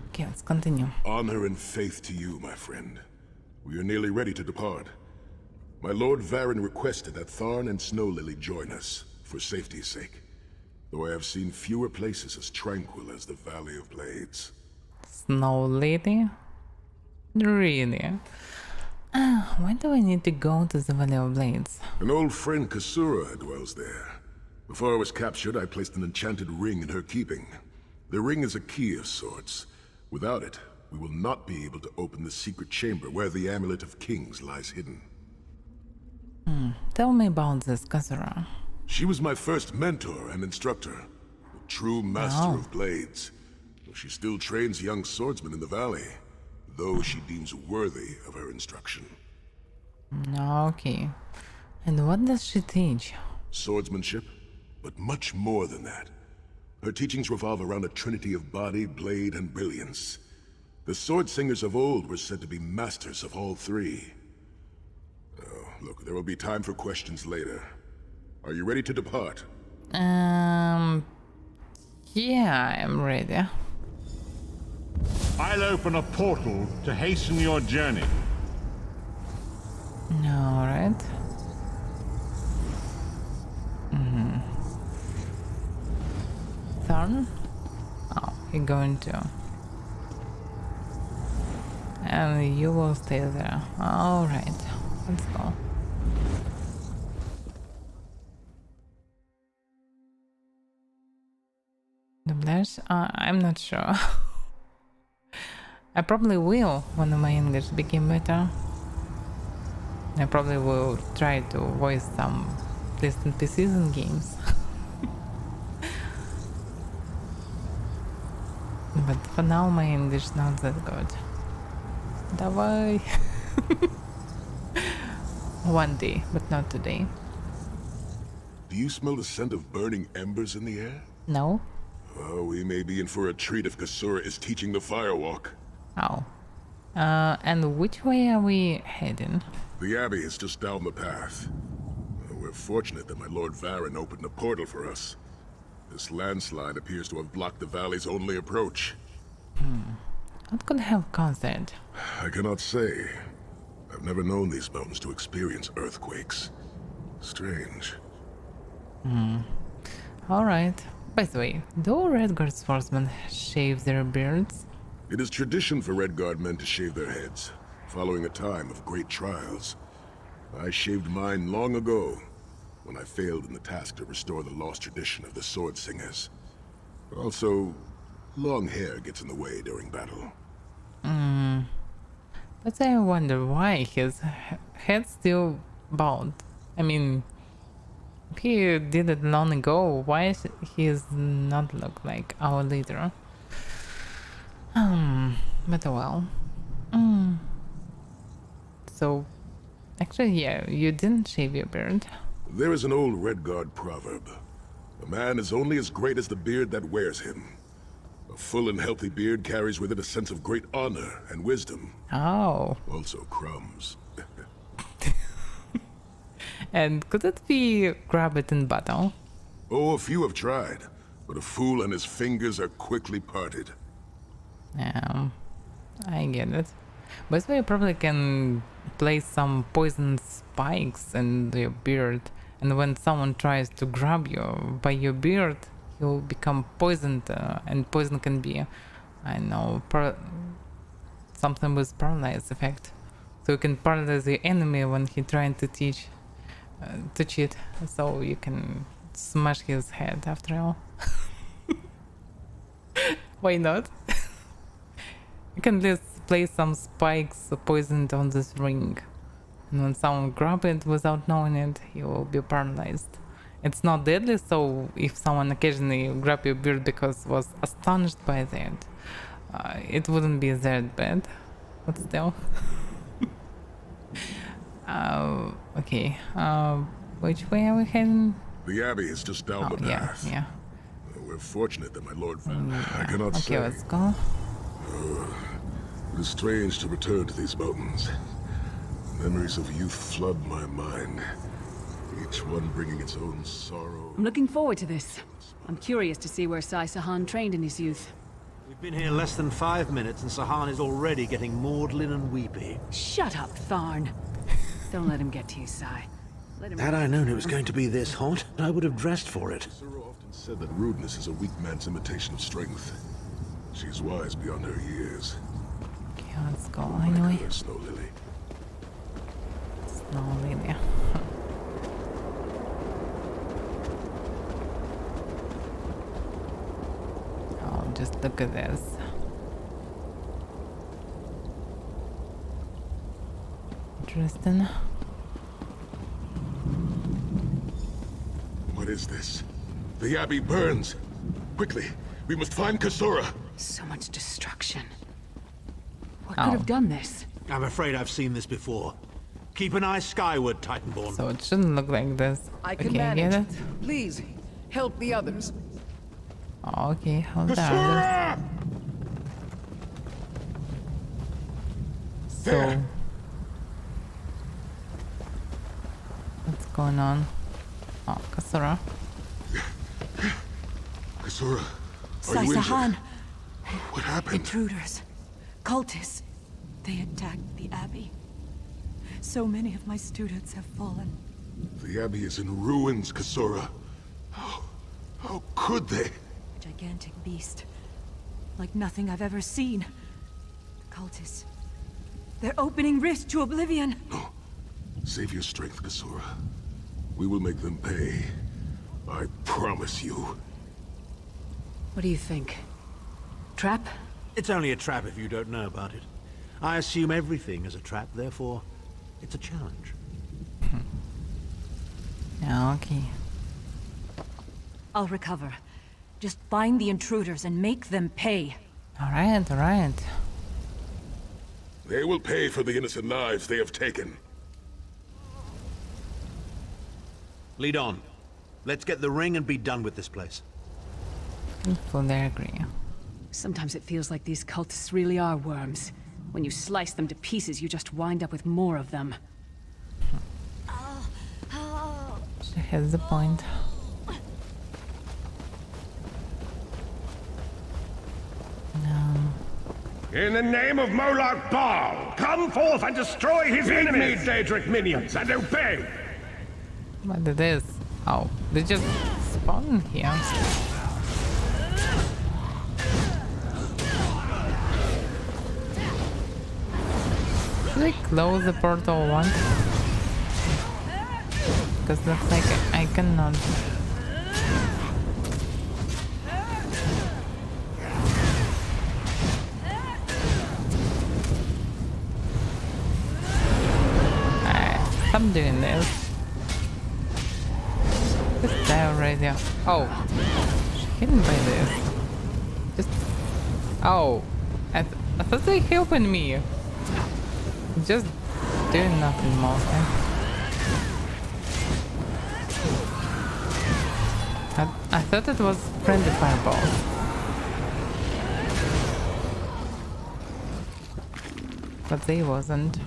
Okay, let's continue. Honor and faith to you, my friend. We are nearly ready to depart. My Lord Varen requested that Tharn and Snow Lily join us, for safety's sake. Though I have seen fewer places as tranquil as the Valley of Blades. Snow Lady? Really? Why do I need to go to the Valley of Blades? An old friend, Kasura, dwells there. Before I was captured, I placed an enchanted ring in her keeping. The ring is a key of sorts. Without it, we will not be able to open the secret chamber where the Amulet of Kings lies hidden. Tell me about this, Kasura. She was my first mentor and instructor. A true master of blades. She still trains young swordsmen in the valley, though she deems worthy of her instruction. Okay. And what does she teach? Swordsmanship, but much more than that. Her teachings revolve around a trinity of body, blade, and brilliance. The sword singers of old were said to be masters of all three. Oh, Look, there will be time for questions later. Are you ready to depart? Yeah, I'm ready. I'll open a portal to hasten your journey. Alright. Thorn? Oh, you're going to. And you will stay there. Alright, let's go. The Blash? I'm not sure. I probably will when my English became better. I probably will try to voice some at NPCs in games. But for now my English not that good. Давай. One day, but not today. Do you smell the scent of burning embers in the air? No? Oh, we may be in for a treat if Kasura is teaching the firewalk. Oh. And which way are we heading? The Abbey is just down the path. We're fortunate that my Lord Varen opened a portal for us. This landslide appears to have blocked the valley's only approach. What could have caused it? I cannot say. I've never known these mountains to experience earthquakes. Strange. Alright. By the way, do Redguard swordsmen shave their beards? It is tradition for Redguard men to shave their heads, following a time of great trials. I shaved mine long ago, when I failed in the task to restore the lost tradition of the Sword Singers. But also, long hair gets in the way during battle. But I wonder why his head's still bald. I mean, if he did it long ago, why he does not look like our leader? But well. So, actually, yeah, you didn't shave your beard. There is an old Redguard proverb. A man is only as great as the beard that wears him. A full and healthy beard carries with it a sense of great honor and wisdom. Oh. Also crumbs. And could it be grab it in battle? Oh, a few have tried, but a fool and his fingers are quickly parted. I get it. But you probably can place some poison spikes in your beard, and when someone tries to grab you by your beard, you'll become poisoned, and poison can be, I know, something with paralyze effect. So you can paralyze the enemy when he's trying to to cheat, so you can smash his head after all. Why not? You can just place some spikes poisoned on this ring, and when someone grab it without knowing it, he will be paralyzed. It's not deadly, so if someone occasionally grab your beard because was astonished by that, it wouldn't be that bad, but still. Okay, which way are we heading? The Abbey is just down the path. Yeah. We're fortunate that my Lord I cannot say. Okay, let's go. It is strange to return to these mountains. Memories of youth flood my mind, each one bringing its own sorrow. I'm looking forward to this. I'm curious to see where Sai Sahan trained in his youth. We've been here less than 5 minutes and Sahan is already getting maudlin and weepy. Shut up, Tharn. Don't let him get to you, Sai. Had I known it was going to be this hot, I would have dressed for it. Kasura often said that rudeness is a weak man's imitation of strength. She's wise beyond her years. Okay, let's go anyway. Snow Lily. Snow Lily. Oh, just look at this. Interesting. What is this? The Abbey burns! Quickly, we must find Kasura! So much destruction. What could have done this? I'm afraid I've seen this before. Keep an eye skyward, Titanborn. So it shouldn't look like this. I can Okay, manage. get it? Please, help the others. Okay, hold on. Kasura! So going on? Oh, Kasura. Kasura, are you Sai-Sahan. injured? What happened? Intruders. Cultists. They attacked the Abbey. So many of my students have fallen. The Abbey is in ruins, Kasura. How could they? Gigantic beast. Like nothing I've ever seen. The cultists. They're opening rifts to oblivion. No. Save your strength, Kasura. We will make them pay. I promise you. What do you think? Trap? It's only a trap if you don't know about it. I assume everything is a trap, therefore, it's a challenge. Yeah, okay. I'll recover. Just find the intruders and make them pay. Alright, alright. They will pay for the innocent lives they have taken. Lead on. Let's get the ring and be done with this place. Fully agree. Sometimes it feels like these cultists really are worms. When you slice them to pieces, you just wind up with more of them. She has the point. In the name of Moloch Baal, come forth and destroy his enemies! Feed me, Daedric minions, and obey! What it is? Oh, they just spawn here. Should I close the portal once? Because looks like I cannot. Stop doing this. Just die already. Oh, she's hidden by this. Just. Oh, I thought they helping me. Just doing nothing mostly. I thought it was friendly fireball. But they wasn't.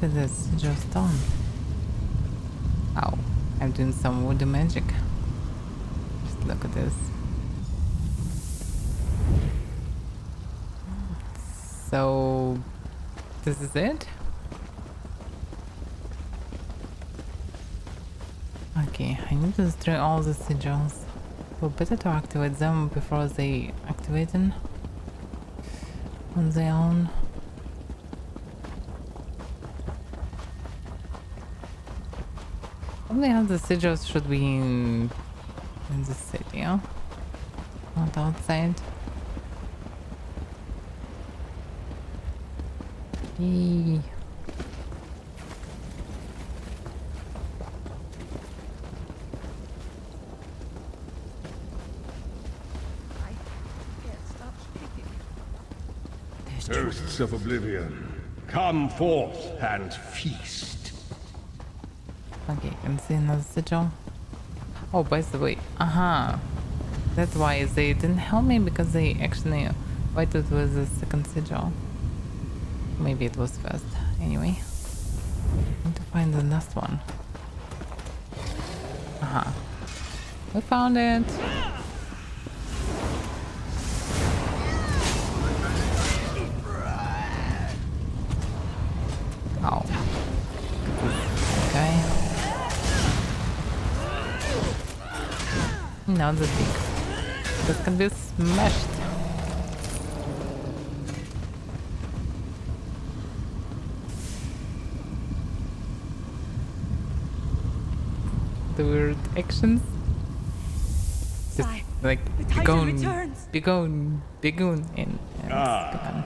This is just on. Oh, I'm doing some voodoo magic. Just look at this. So, this is it? Okay, I need to destroy all the sigils. So better to activate them before they activate on their own. Probably all the sigils should be in the city, yeah? Not outside. Yay. Hosts of Oblivion, come forth and feast. Okay, I can see another sigil. Oh, by the way, that's why they didn't help me, because they actually fighted with the second sigil. Maybe it was first. Anyway, I need to find the last one. We found it. Oh. Okay. Now the big. This can be smashed. The weird actions. Just like Begoon and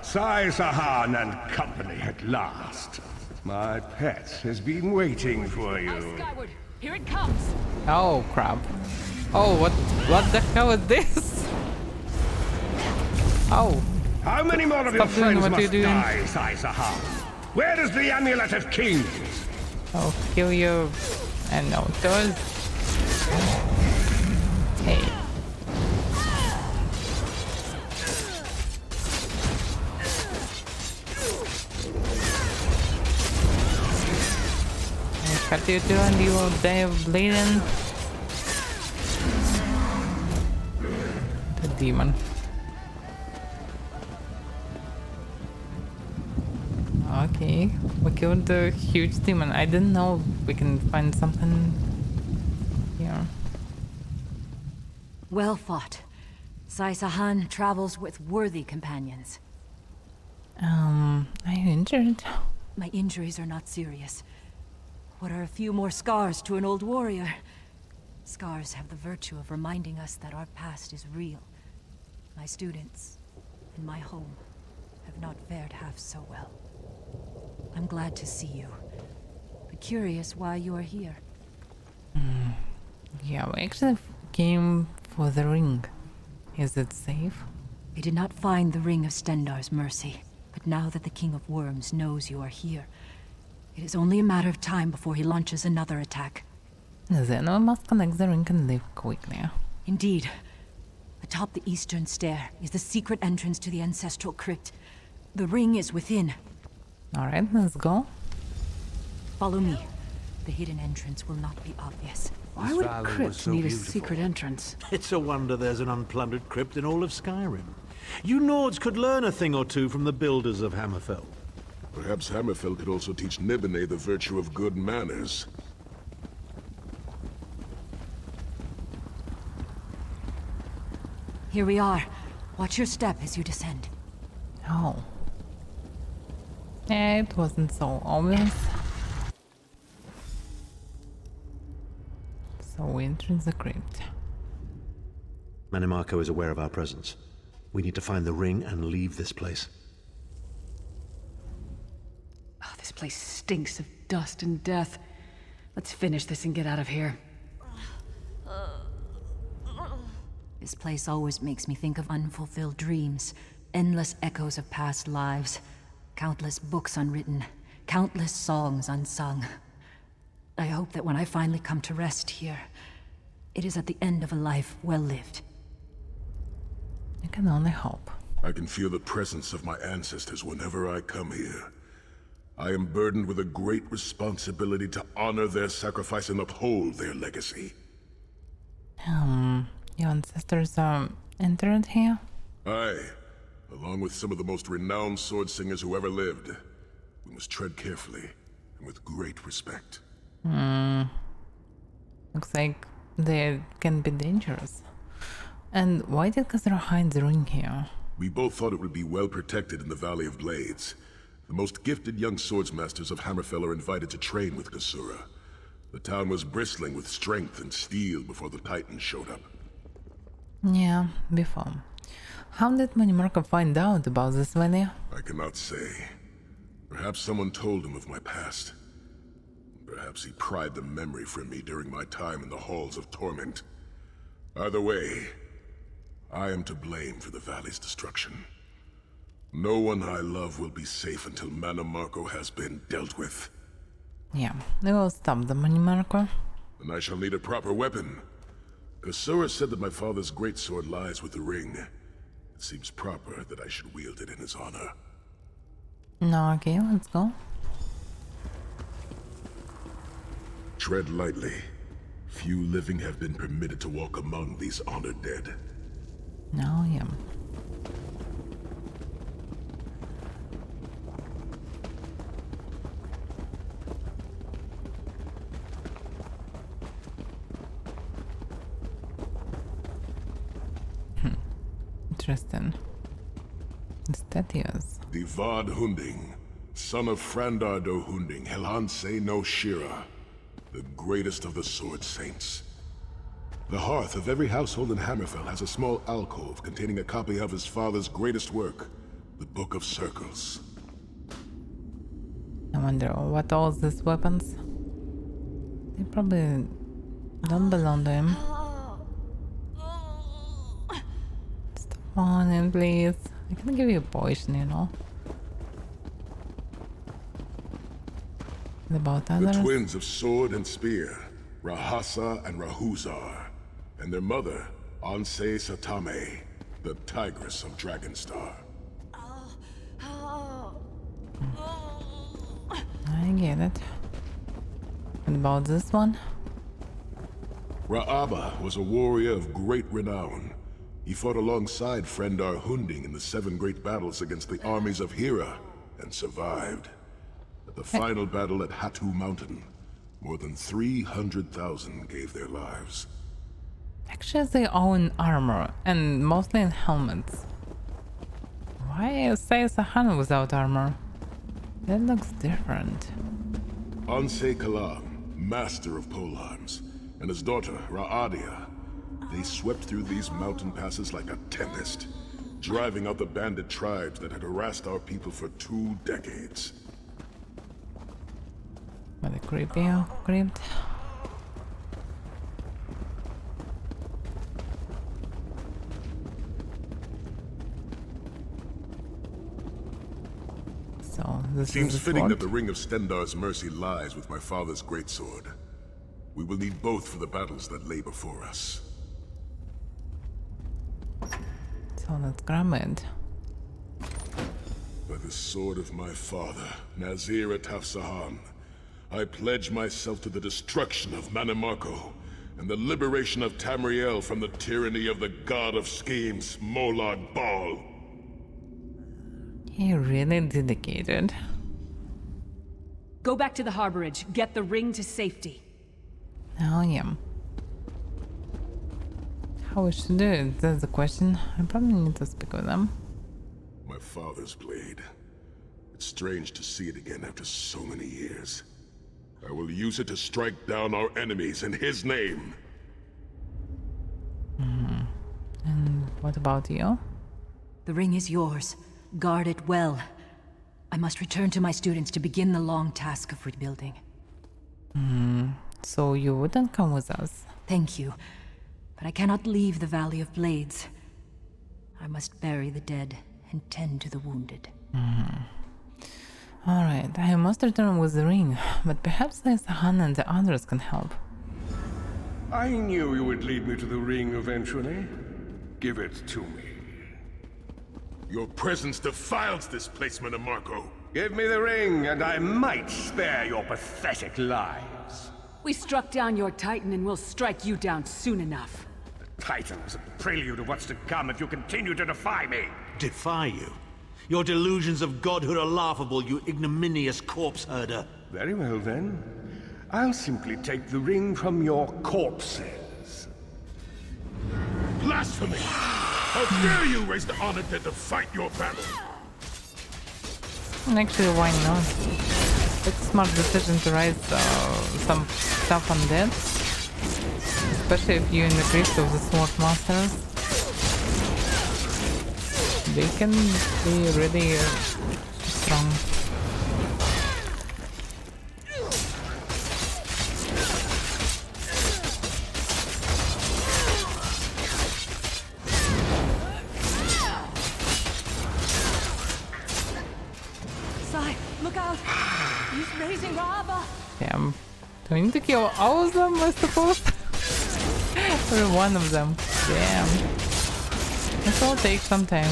Sai-Sahan and company at last. My pet has been waiting for you. Skyward, here it comes. Oh crap. Oh, what the hell is this? Oh. How many more of your friends must die, Sai-Sahan? Where is the amulet of kings? I'll kill you. And no, those. Hey. it's your turn, you will die of bleeding. The demon. Okay, we killed the huge demon. I didn't know we can find something here. Well fought. Sai-Sahan travels with worthy companions. Are you injured? My injuries are not serious. What are a few more scars to an old warrior? Scars have the virtue of reminding us that our past is real. My students and my home have not fared half so well. I'm glad to see you, but curious why you are here. Yeah, we actually came for the ring. Is it safe? We did not find the Ring of Stendarr's mercy, but now that the King of Worms knows you are here, it is only a matter of time before he launches another attack. Then we must connect the ring and leave quickly. Indeed. Atop the eastern stair is the secret entrance to the ancestral crypt. The ring is within. Alright, let's go. Follow me. The hidden entrance will not be obvious. Why would a crypt need a secret entrance? It's a wonder there's an unplundered crypt in all of Skyrim. You Nords could learn a thing or two from the builders of Hammerfell. Perhaps Hammerfell could also teach Nibene the virtue of good manners. Here we are. Watch your step as you descend. Oh. Yeah, it wasn't so obvious. So we entered the crypt. Manimarco is aware of our presence. We need to find the ring and leave this place. Oh, this place stinks of dust and death. Let's finish this and get out of here. This place always makes me think of unfulfilled dreams, endless echoes of past lives, countless books unwritten, countless songs unsung. I hope that when I finally come to rest here, it is at the end of a life well lived. I can only hope. I can feel the presence of my ancestors whenever I come here. I am burdened with a great responsibility to honor their sacrifice and uphold their legacy. Your ancestors entered here? Aye, along with some of the most renowned sword singers who ever lived. We must tread carefully and with great respect. Looks like they can be dangerous. And why did Khazra hide the ring here? We both thought it would be well protected in the Valley of Blades. The most gifted young swordsmasters of Hammerfell are invited to train with Khazra. The town was bristling with strength and steel before the Titans showed up. Yeah, before. How did Manimarco find out about this valley? I cannot say. Perhaps someone told him of my past. Perhaps he pried the memory from me during my time in the halls of torment. Either way, I am to blame for the valley's destruction. No one I love will be safe until Manimarco has been dealt with. Yeah, they will stop the Manimarco. And I shall need a proper weapon. Khazra said that my father's greatsword lies with the ring. It seems proper that I should wield it in his honor. No, okay, let's go. Tread lightly. Few living have been permitted to walk among these honored dead. No, yeah. Interesting. The statues. Divad Hunding, son of Frandardo Hunding, Helhanse no Shira, the greatest of the Sword Saints. The hearth of every household in Hammerfell has a small alcove containing a copy of his father's greatest work, the Book of Circles. I wonder what all these weapons. They probably don't belong to him. Stop on in, please. I can give you a potion, you know. What about others? The twins of Sword and Spear, Rahasa and Rahuzar, and their mother, Anse Satame, the Tigress of Dragonstar. I get it. What about this one? Ra'aba was a warrior of great renown. He fought alongside friend Hunding in the 7 great battles against the armies of Hira, and survived. At the final battle at Hatu Mountain, more than 300,000 gave their lives. Actually, they own armor, and mostly in helmets. Why say Sahan without armor? That looks different. Ansei Kalam, master of polearms, and his daughter, Ra'adia, they swept through these mountain passes like a tempest, driving out the bandit tribes that had harassed our people for 2 decades. What a creepy crypt. So, this Seems is fitting sword? that the Ring of Stendarr's mercy lies with my father's greatsword. We will need both for the battles that lay before us. So let's grab it. By the sword of my father, Nazir Ataf Sahan, I pledge myself to the destruction of Mannimarco and the liberation of Tamriel from the tyranny of the god of schemes, Molag Bal. He really dedicated. Go back to the harborage. Get the ring to safety. Oh yeah. How we should do it? That's the question. I probably need to speak with them. My father's blade. It's strange to see it again after so many years. I will use it to strike down our enemies in his name. And what about you? The ring is yours. Guard it well. I must return to my students to begin the long task of rebuilding. So you wouldn't come with us? Thank you, but I cannot leave the Valley of Blades. I must bury the dead and tend to the wounded. Alright, I must return with the ring, but perhaps Sahan and the others can help. I knew you would lead me to the ring eventually. Give it to me. Your presence defiles this place, Mannimarco. Give me the ring, and I might spare your pathetic lives. We struck down your Titan and we'll strike you down soon enough. The Titan was a prelude of what's to come if you continue to defy me. Defy you? Your delusions of godhood are laughable, you ignominious corpse herder. Very well then. I'll simply take the ring from your corpses. Blasphemy! How dare you raise the honored dead to fight your battle? Actually, why not? It's a smart decision to raise some stuff on dead. Especially if you're in the grip of the sword masters. They can be really strong. Sai, look out! He's raising Ra'aba! Damn. Do I need to kill all of them, I suppose? Or one of them? Damn. This will take some time.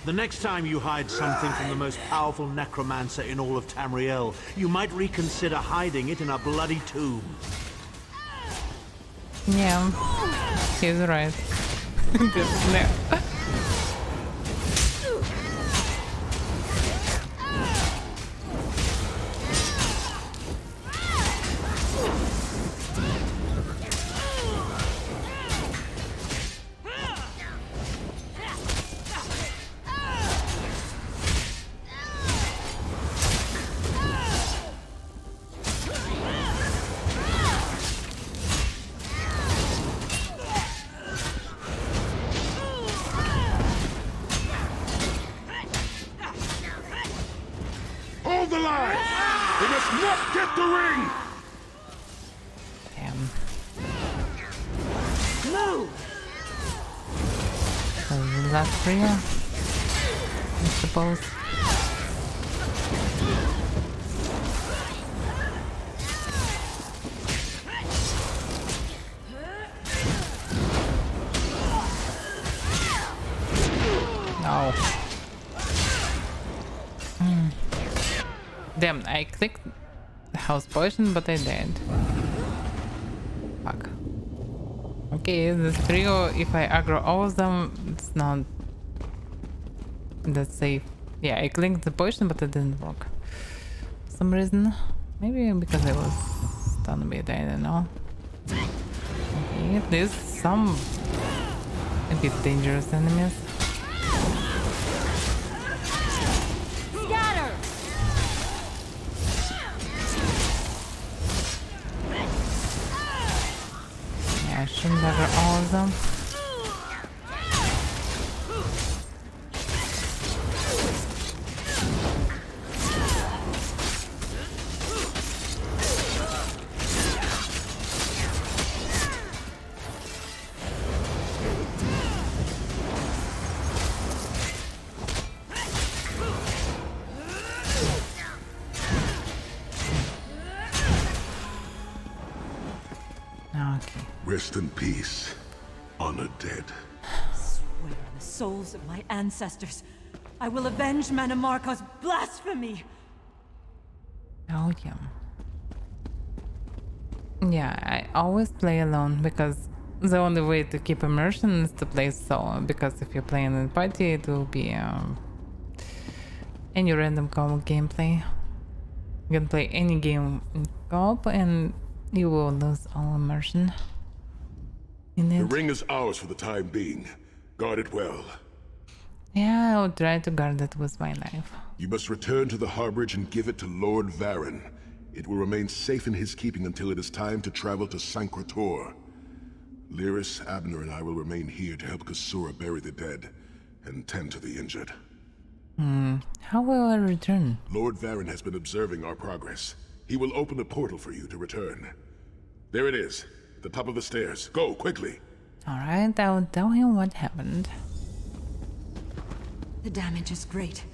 The next time you hide something from the most powerful necromancer in all of Tamriel, you might reconsider hiding it in a bloody tomb. Yeah, he's right. Definitely. Hold the line! We must not get the ring! Damn. Move! Last three. I suppose. No. Damn, I clicked the house potion, but I did. Fuck. Okay, this trio, if I aggro all of them, it's not that safe. Yeah, I clicked the potion, but it didn't work. For some reason. Maybe because I was stunned a bit, I don't know. Okay, there's some a bit dangerous enemies. Scatter! Yeah, I shouldn't aggro all of them. Rest in peace, honor dead. Swear on the souls of my ancestors, I will avenge Mannimarco's blasphemy! Oh yeah. Yeah, I always play alone because the only way to keep immersion is to play solo. Because if you're playing in party, it will be any random co-op gameplay. You can play any game in co-op and you will lose all immersion. The ring is ours for the time being. Guard it well. Yeah, I'll try to guard it with my life. You must return to the harborage and give it to Lord Varen. It will remain safe in his keeping until it is time to travel to Sancrator. Lyris, Abner, and I will remain here to help Kasura bury the dead and tend to the injured. How will I return? Lord Varen has been observing our progress. He will open a portal for you to return. There it is. The top of the stairs. Go, quickly. Alright, I'll tell him what happened. The damage is great,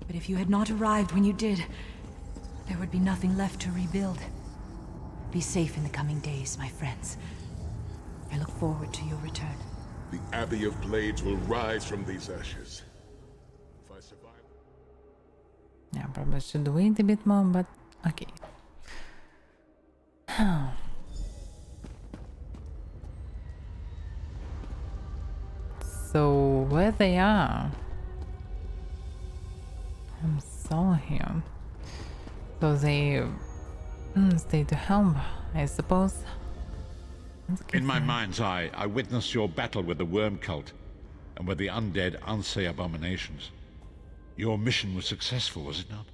but if you had not arrived when you did, there would be nothing left to rebuild. Be safe in the coming days, my friends. I look forward to your return. The Abbey of Blades will rise from these ashes. If I survive... Yeah, probably should wait a bit more, but okay. So where they are? I'm saw here. So they stay to help, I suppose. In my mind's eye, I witnessed your battle with the worm cult and with the undead Unsay abominations. Your mission was successful, was it not?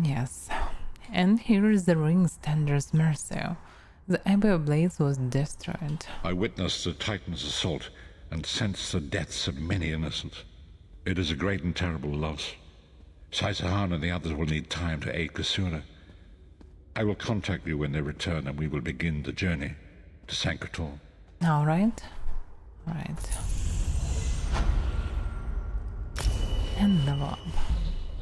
Yes. And here is the ring Stander's mercy. The Abbey of Blades was destroyed. I witnessed the Titan's assault and sensed the deaths of many innocents. It is a great and terrible loss. Saisahan and the others will need time to aid Kasura. I will contact you when they return and we will begin the journey to Sancrator. Alright. Alright. And level up.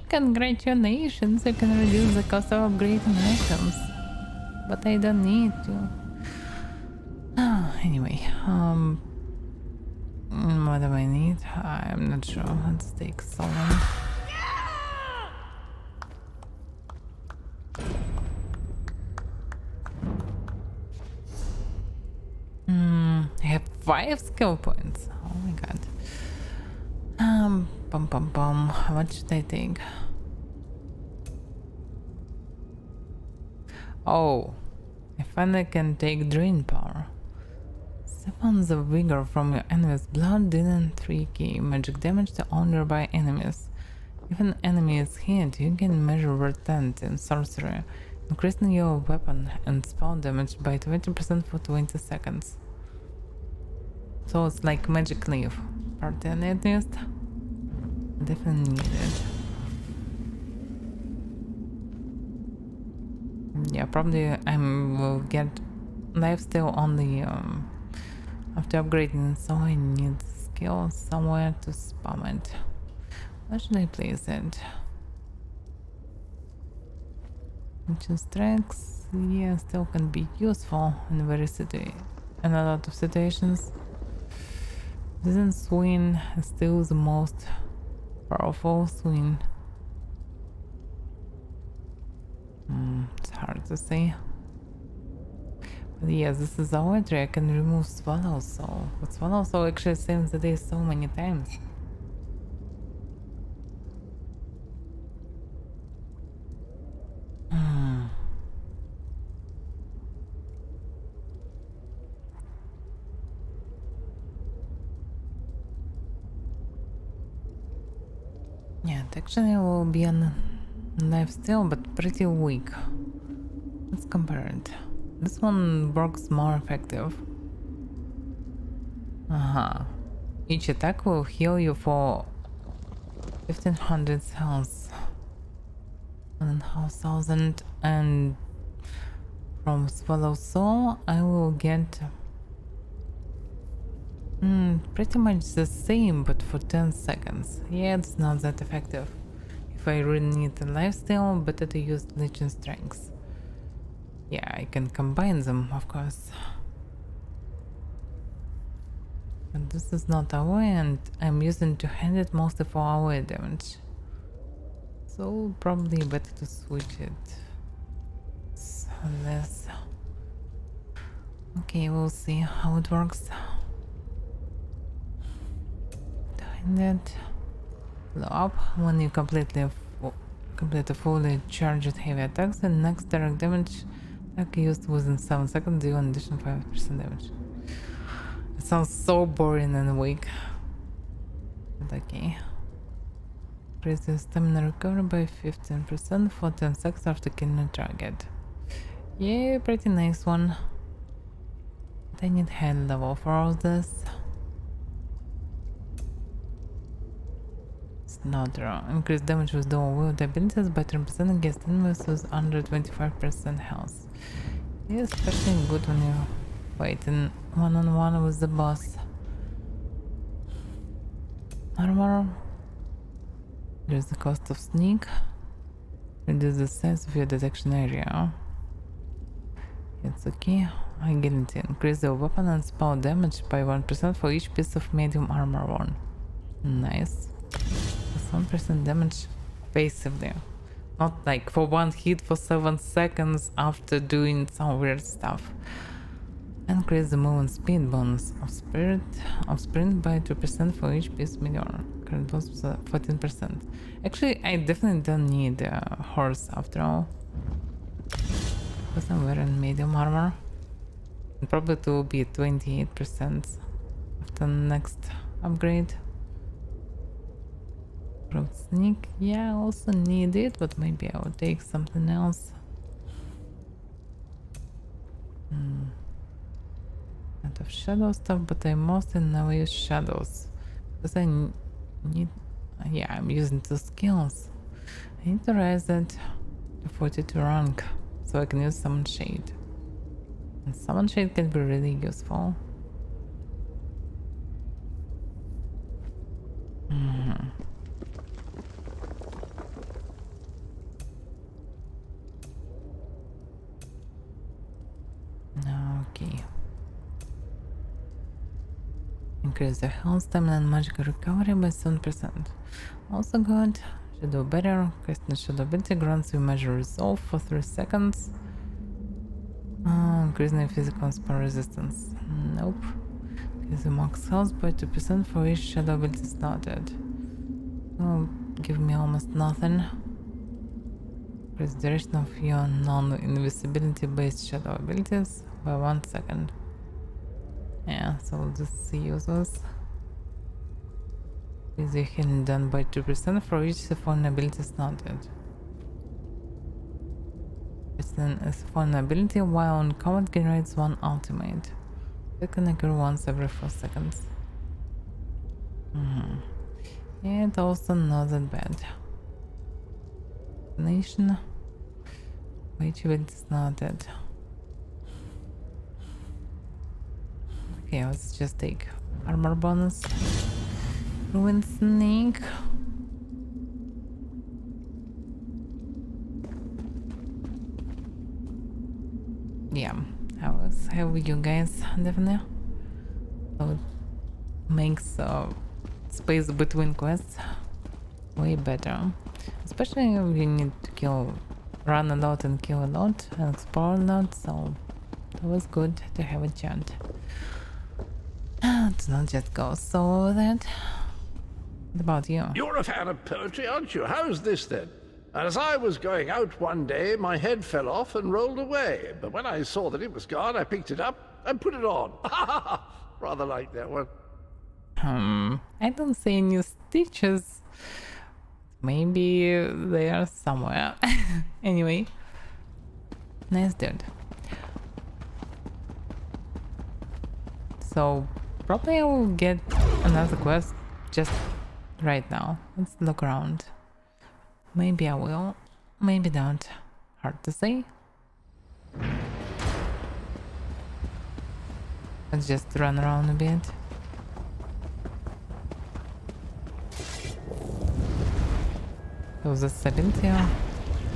Congratulations, you can reduce the cost of upgrading items. But I don't need to. Anyway, what do I need? I'm not sure. Let's take so long. I have 5 skill points. Oh my god. What should I take? Oh, I finally can take drain power. 7 the vigor from your enemy's blood, dealing 3k magic damage to all nearby enemies. If an enemy is hit, you can measure vitality in sorcery, increasing your weapon and spell damage by 20% for 20 seconds. So it's like magic leaf. Party at least. Definitely need it. Yeah, probably I will get lifesteal only after upgrading, so I need skill somewhere to spam it. Where should I place it? Ancient strengths, yeah, still can be useful in in a lot of situations. Isn't swing still the most powerful swing? It's hard to say. But yeah, this is our tree. I can remove Swallow Soul. But Swallow Soul actually saves the day so many times. Yeah, it actually will be on lifesteal, but pretty weak. Let's compare it. This one works more effective. Each attack will heal you for 1500 health. 1,500, and from Swallow Soul I will get pretty much the same, but for 10 seconds. Yeah, it's not that effective. If I really need a lifesteal, better to use Legion Strengths. Yeah, I can combine them, of course. But this is not AoE, and I'm using two-handed mostly for AoE damage. So probably better to switch it. So this. Okay, we'll see how it works. Two-handed. Blow up when you complete a fully charged heavy attacks, and next direct damage attack used within 7 seconds deal an additional 5% damage. It sounds so boring and weak. But okay. Increase your stamina recovery by 15% for 10 seconds after killing a target. Yeah, pretty nice one. But I need high level for all this. It's not wrong. Increase damage with dual wield abilities by 10% against enemies with under 25% health. Yeah, especially good when you're fighting one-on-one with the boss. Armor. Reduce the cost of sneak. Reduce the size of your detection area. It's okay. Agility. Increase the weapon and spell damage by 1% for each piece of medium armor worn. Nice. Plus 1% damage passively. Not like for one hit for 7 seconds after doing some weird stuff. Increase the movement speed bonus of sprint by 2% for each piece medium. Current bonus 14%. Actually, I definitely don't need a horse after all. Because I'm wearing medium armor. And probably it will be 28% after the next upgrade. Road sneak, yeah, I also need it, but maybe I will take something else. Out of shadow stuff, but I mostly never use shadows because I need. Yeah, I'm using 2 skills. I need to raise it to 42 rank so I can use Summon Shade. And Summon Shade can be really useful. Okay. Increase the health, stamina, and magic recovery by 7%. Also good. Shadow Barrier. Casting Shadow ability grants you Measure Resolve for 3 seconds. Increasing your physical and spell resistance. Nope. Gives you max health by 2% for each Shadow ability started. Oh, give me almost nothing. Increase the duration of your non-invisibility based Shadow abilities by 1 second. Yeah, so this is useless. Is the healing done by 2% for each phone ability started. It's an phone ability while on combat generates 1 ultimate. It can occur once every 4 seconds. Yeah, it's also not that bad. Nation. Which ability started? Okay, let's just take armor bonus. Ruin Snake. yeah, I will have you guys definitely. So it makes space between quests way better. Especially if you need to run a lot and kill a lot and explore a lot, so it was good to have a chance. To not just go so that. What about you? You're a fan of poetry, aren't you? How's this then? As I was going out one day, my head fell off and rolled away. But when I saw that it was gone, I picked it up and put it on. Rather like that one. I don't see any stitches. Maybe they are somewhere. Anyway. Nice dude. So, probably I will get another quest just right now. Let's look around. Maybe I will, maybe not. Hard to say. Let's just run around a bit. There was a 70.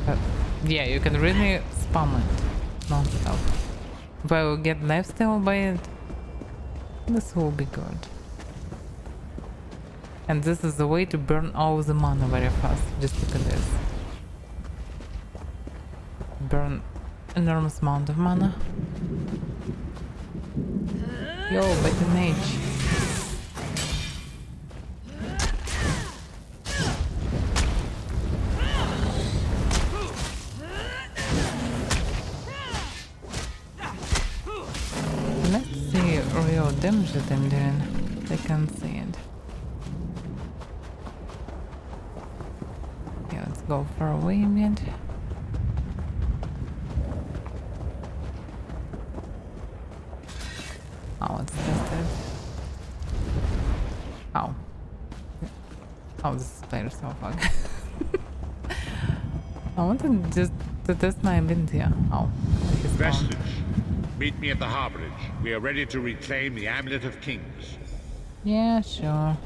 But yeah, you can really spam it non-stop. If I will get lifesteal by it, this will be good. And this is the way to burn all the mana very fast. Just look at this. Burn enormous amount of mana. Yo, better mage. Let's see real damage that I'm doing. I can't see it. Yeah, let's go far away a bit. Oh, let's test it. Oh. Oh, this is player so fuck. I wanted just to test my ability. Oh. Vestige, meet me at the harborage. We are ready to reclaim the Amulet of Kings. Yeah, sure.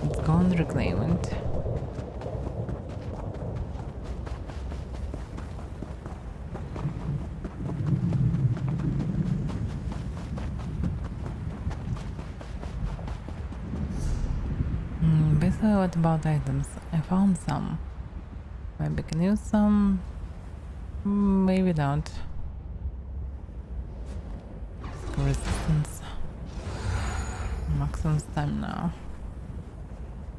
Let's go and reclaim it. Basically, what about items? I found some. Maybe can use some. Maybe not. Resistance. Maximum stamina.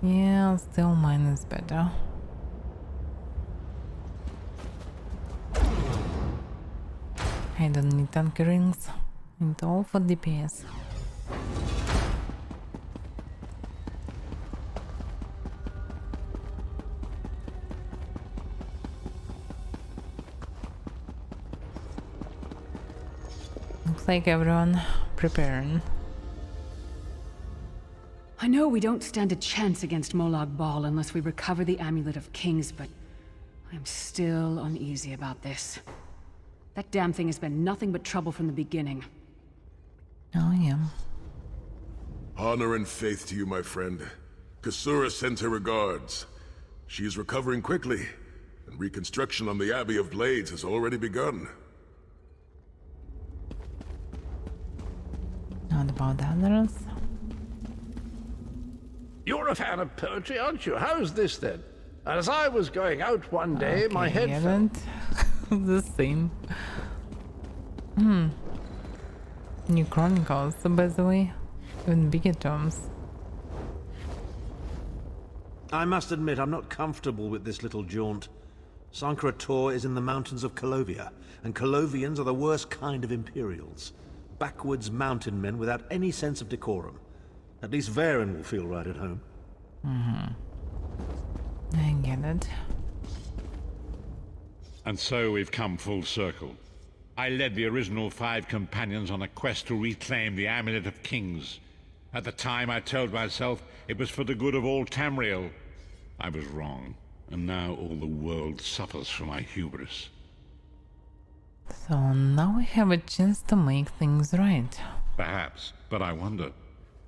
Yeah, still mine is better. I don't need tank rings. It's all for DPS. Looks like everyone preparing. I know we don't stand a chance against Molag Bal unless we recover the Amulet of Kings, but I'm still uneasy about this. That damn thing has been nothing but trouble from the beginning. Oh, yeah. Honor and faith to you, my friend. Kasura sends her regards. She is recovering quickly, and reconstruction on the Abbey of Blades has already begun. Not about others. You're a fan of poetry, aren't you? How's this then? As I was going out one day, my head fell. The same. New Chronicles, by the way, in bigger terms. I must admit, I'm not comfortable with this little jaunt. Sankara Tor is in the mountains of Colovia, and Colovians are the worst kind of Imperials. Backwoods mountain men without any sense of decorum. At least Varen will feel right at home. I get it. And so we've come full circle. I led the original 5 companions on a quest to reclaim the Amulet of Kings. At the time I told myself it was for the good of all Tamriel. I was wrong, and now all the world suffers for my hubris. So now we have a chance to make things right. Perhaps, but I wonder,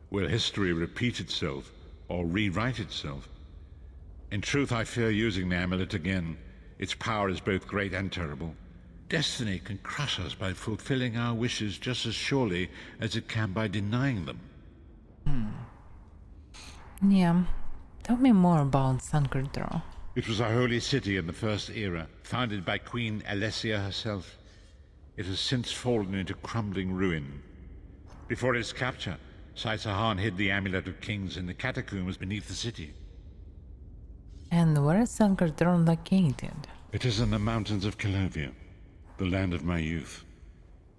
will history repeat itself or rewrite itself? In truth, I fear using the amulet again. Its power is both great and terrible. Destiny can crush us by fulfilling our wishes just as surely as it can by denying them. Yeah. Tell me more about Sankardro. It was a holy city in the First Era, founded by Queen Alessia herself. It has since fallen into crumbling ruin. Before its capture, Sahan hid the Amulet of Kings in the catacombs beneath the city. And where is Sankardro located? It is in the mountains of Kilovia, the land of my youth.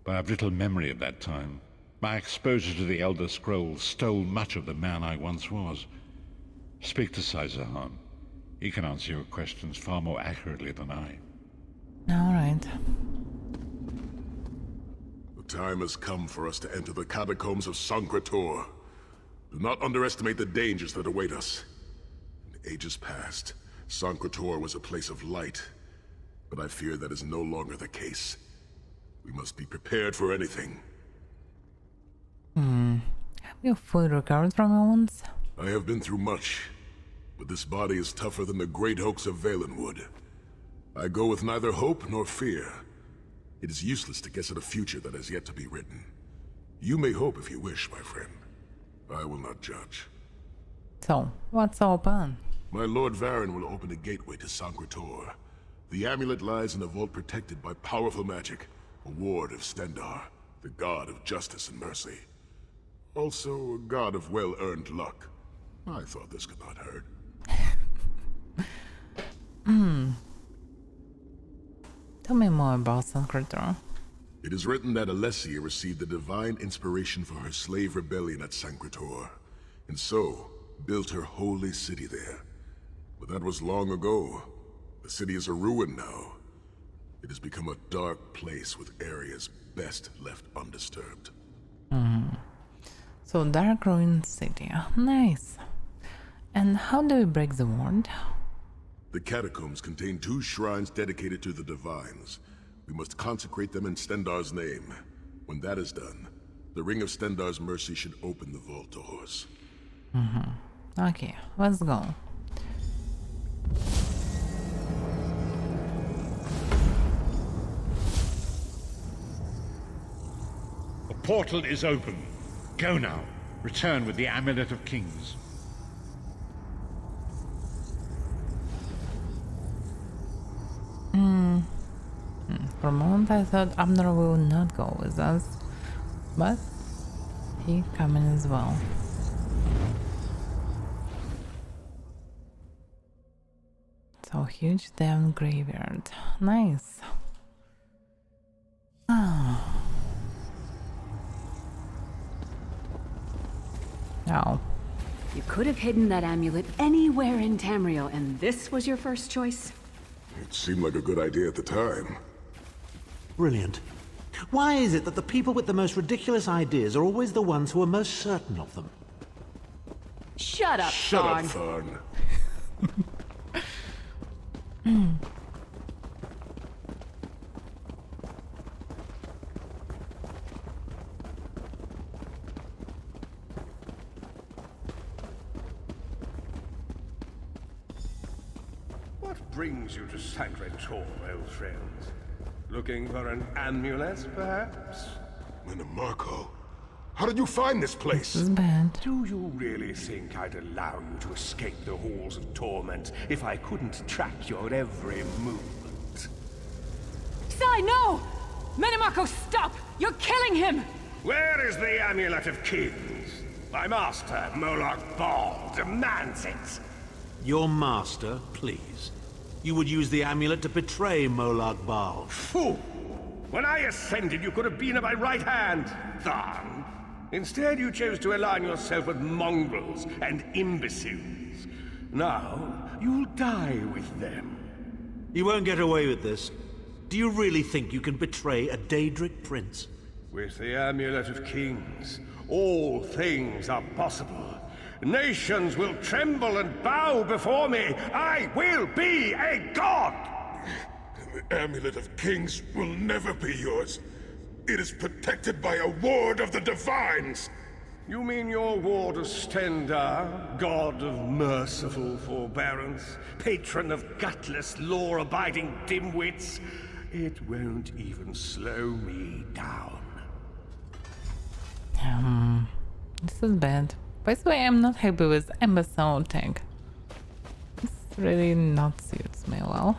But I have little memory of that time. My exposure to the Elder Scrolls stole much of the man I once was. Speak to Sahan. He can answer your questions far more accurately than I. All right. The time has come for us to enter the catacombs of Sankrator. Do not underestimate the dangers that await us. In ages past, Sankrator was a place of light, but I fear that is no longer the case. We must be prepared for anything. Have you fully recovered from your wounds? I have been through much, but this body is tougher than the great oaks of Valenwood. I go with neither hope nor fear. It is useless to guess at a future that has yet to be written. You may hope if you wish, my friend. I will not judge. So, what's our plan? My Lord Varen will open a gateway to Sankrator. The amulet lies in a vault protected by powerful magic, a ward of Stendar, the god of justice and mercy. Also, a god of well-earned luck. I thought this could not hurt. Tell me more about Sankardro. It is written that Alessia received the divine inspiration for her slave rebellion at Sankrator, and so built her holy city there. But that was long ago. The city is a ruin now. It has become a dark place with areas best left undisturbed. So, Dark Ruin City. Nice. And how do we break the ward? The catacombs contain 2 shrines dedicated to the divines. We must consecrate them in Stendar's name. When that is done, the Ring of Stendar's mercy should open the vault doors. Okay, let's go. The portal is open. Go now. Return with the Amulet of Kings. For a moment I thought Abner will not go with us, but he coming as well. So huge damn graveyard. Nice. Oh. You could have hidden that amulet anywhere in Tamriel, and this was your first choice? It seemed like a good idea at the time. Brilliant. Why is it that the people with the most ridiculous ideas are always the ones who are most certain of them? Shut up, Shut up, Thorn. What brings you to Sankrator, old friends? Looking for an amulet, perhaps? Marco, how did you find this place? This is bad. Do you really think I'd allow you to escape the halls of torment if I couldn't track your every movement? Sai, no! Menimarco, stop! You're killing him! Where is the Amulet of Kings? My master, Moloch Ball, demands it! Your master, please. You would use the amulet to betray Molag Bal. Fool! When I ascended, you could have been at my right hand, Tharn. Instead, you chose to align yourself with mongrels and imbeciles. Now, you'll die with them. You won't get away with this. Do you really think you can betray a Daedric prince? With the Amulet of Kings, all things are possible. Nations will tremble and bow before me. I will be a god! The Amulet of Kings will never be yours. It is protected by a ward of the Divines. You mean your ward of Stendar, god of merciful forbearance, patron of gutless, law-abiding dimwits? it won't even slow me down. This is bad. By the way, I'm not happy with Embassy tank. This really not suits me well.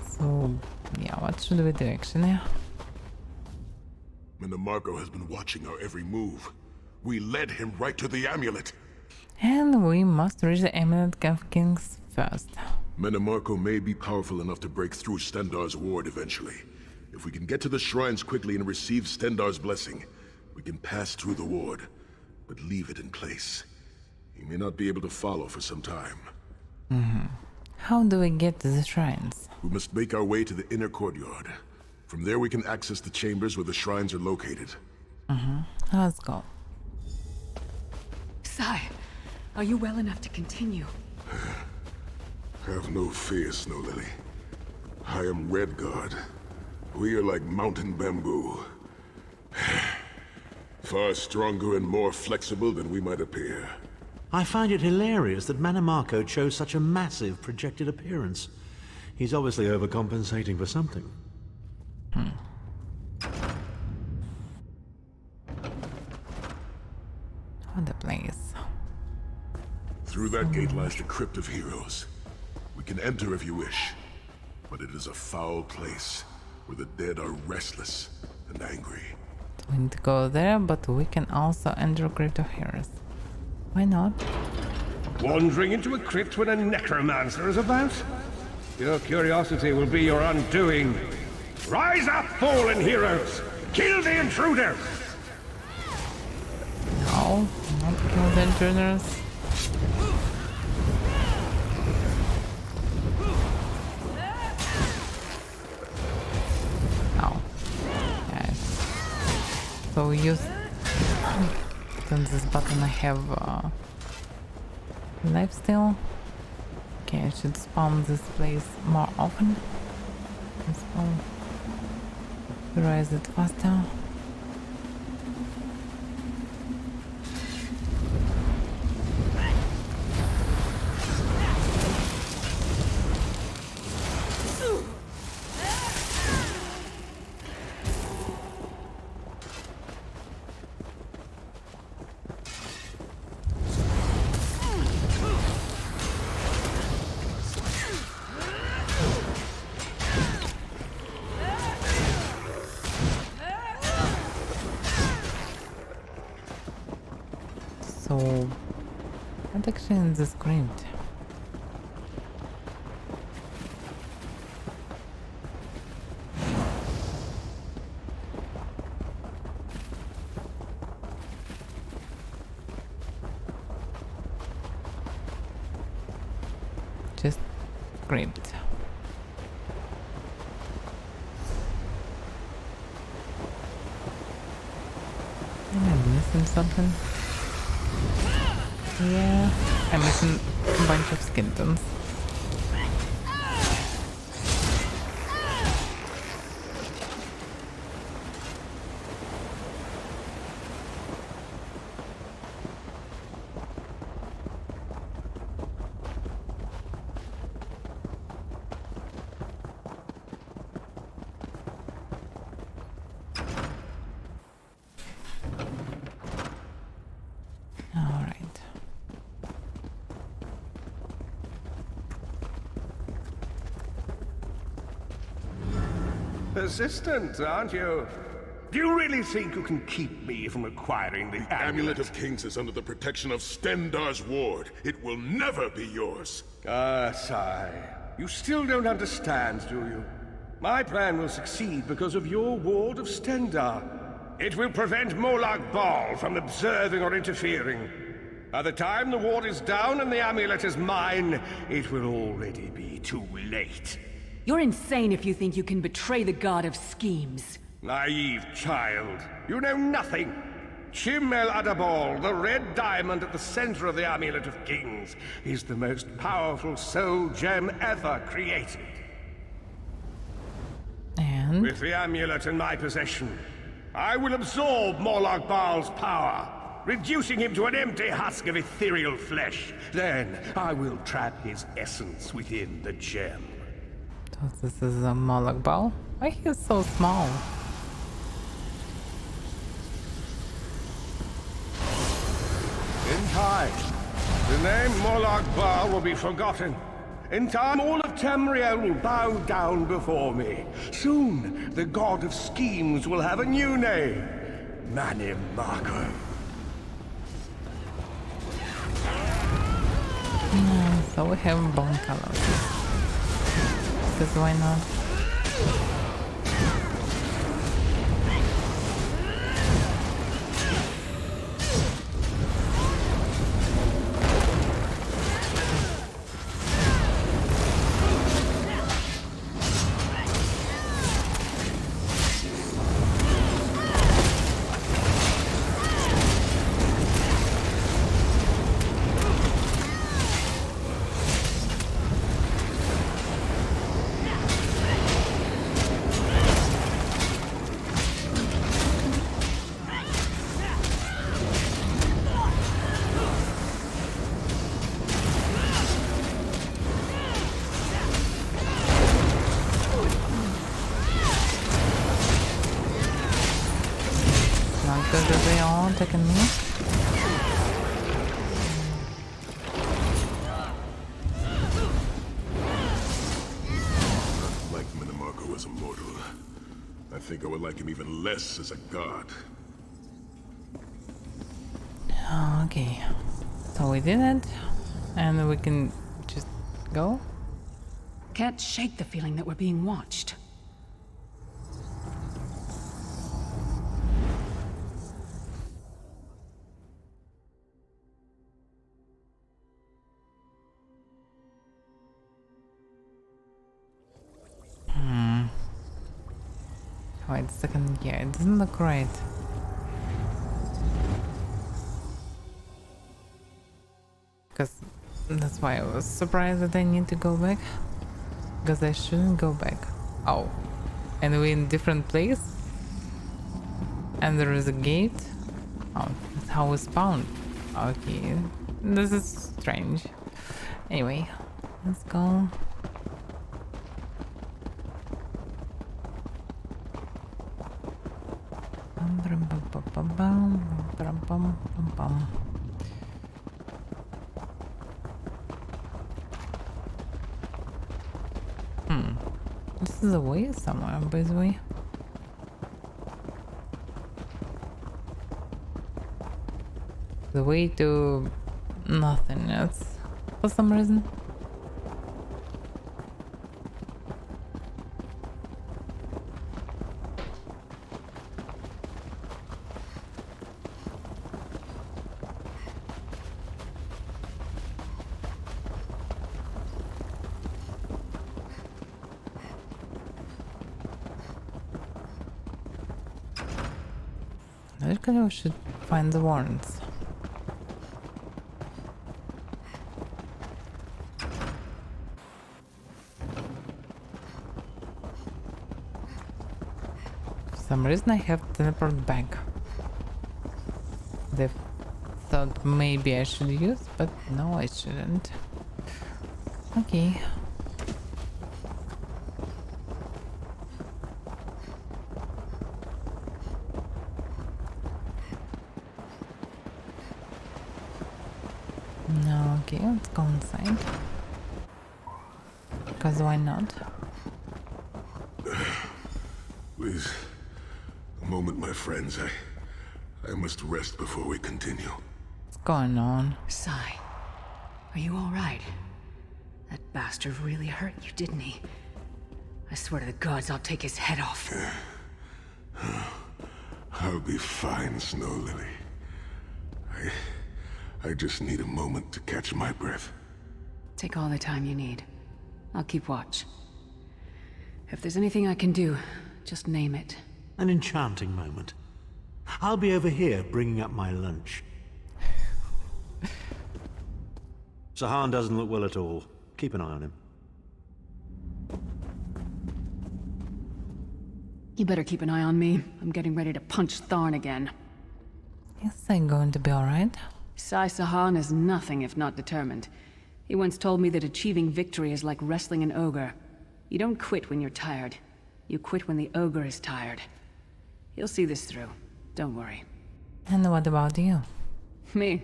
So, yeah, what should we do actually? Minimarco has been watching our every move. We led him right to the amulet. And we must reach the amulet of kings first. Minimarco may be powerful enough to break through Stendarr's ward eventually. If we can get to the shrines quickly and receive Stendarr's blessing, we can pass through the ward, but leave it in place. He may not be able to follow for some time. How do we get to the shrines? We must make our way to the inner courtyard. From there we can access the chambers where the shrines are located. Let's go. Sai, are you well enough to continue? Have no fear, Snow Lily. I am Redguard. We are like mountain bamboo. Far stronger and more flexible than we might appear. I find it hilarious that Minimarco chose such a massive projected appearance. He's obviously overcompensating for something. What a place. Through that gate lies the Crypt of Heroes. We can enter if you wish, but it is a foul place where the dead are restless and angry. We need to go there, but we can also enter Crypt of Heroes. Why not? Wandering into a crypt when a necromancer is about? Your curiosity will be your undoing. Rise up, fallen heroes! Kill the intruders! No, not kill the intruders. Oh. Yes. So we use on this button I have life still. Okay, I should spawn this place more often. Spawn. Rise it faster. So, what actually in the script? Just script. Am I missing something? Yeah, I'm missing a bunch of skeletons. Persistent, aren't you? Do you really think you can keep me from acquiring the Amulet of Kings is under the protection of Stendarr's ward. It will never be yours. Ah, Sai. You still don't understand, do you? My plan will succeed because of your ward of Stendarr. It will prevent Molag Bal from observing or interfering. By the time the ward is down and the amulet is mine, it will already be too late. You're insane if you think you can betray the god of schemes. Naive child. You know nothing. Chim El Adabal, the red diamond at the center of the Amulet of Kings, is the most powerful soul gem ever created. And? With the amulet in my possession, I will absorb Molag Bal's power. reducing him to an empty husk of ethereal flesh. Then I will trap his essence within the gem. So this is a Moloch ball? Why he is so small? In time, the name Moloch Baal will be forgotten. In time, all of Tamriel will bow down before me. Soon, the god of schemes will have a new name. Manimako. So we have bone colors. Because why not? Because they all attacking me. Not like Manimako as a mortal. I think I would like him even less as a god. Okay, so we did it, and we can just go. Can't shake the feeling that we're being watched. Wait a second, yeah, it doesn't look right. Because that's why I was surprised that I need to go back. Because I shouldn't go back. Oh, and we're in different place? And there is a gate? Oh, that's how we spawned. Okay, this is strange. Anyway, let's go. This is a way somewhere, by the way. The way to nothingness for some reason. I think we should find the warrants. For some reason I have teleport back. They thought maybe I should use, but no, I shouldn't. Okay. No, okay, let's go inside. Because why not? Please, a moment, my friends. I must rest before we continue. What's going on? Sai, are you all right? That bastard really hurt you, didn't he? I swear to the gods, I'll take his head off. I'll be fine, Snow Lily. I just need a moment to catch my breath. Take all the time you need. I'll keep watch. If there's anything I can do, just name it. An enchanting moment. I'll be over here bringing up my lunch. Sahan doesn't look well at all. Keep an eye on him. You better keep an eye on me. I'm getting ready to punch Tharn again. Is I'm going to be alright? Sai Sahan is nothing if not determined. He once told me that achieving victory is like wrestling an ogre. You don't quit when you're tired. You quit when the ogre is tired. He'll see this through. Don't worry. And what about you? Me?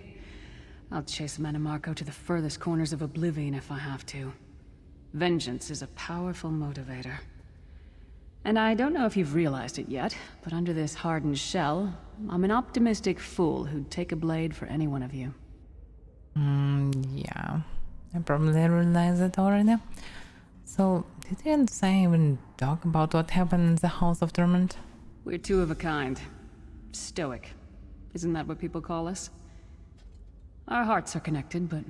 I'll chase Manamarco to the furthest corners of oblivion if I have to. Vengeance is a powerful motivator. And I don't know if you've realized it yet, but under this hardened shell, I'm an optimistic fool who'd take a blade for any one of you. Yeah. I probably realized it already. So, did you and Sai even talk about what happened in the House of Torment? We're two of a kind. Stoic. Isn't that what people call us? Our hearts are connected, but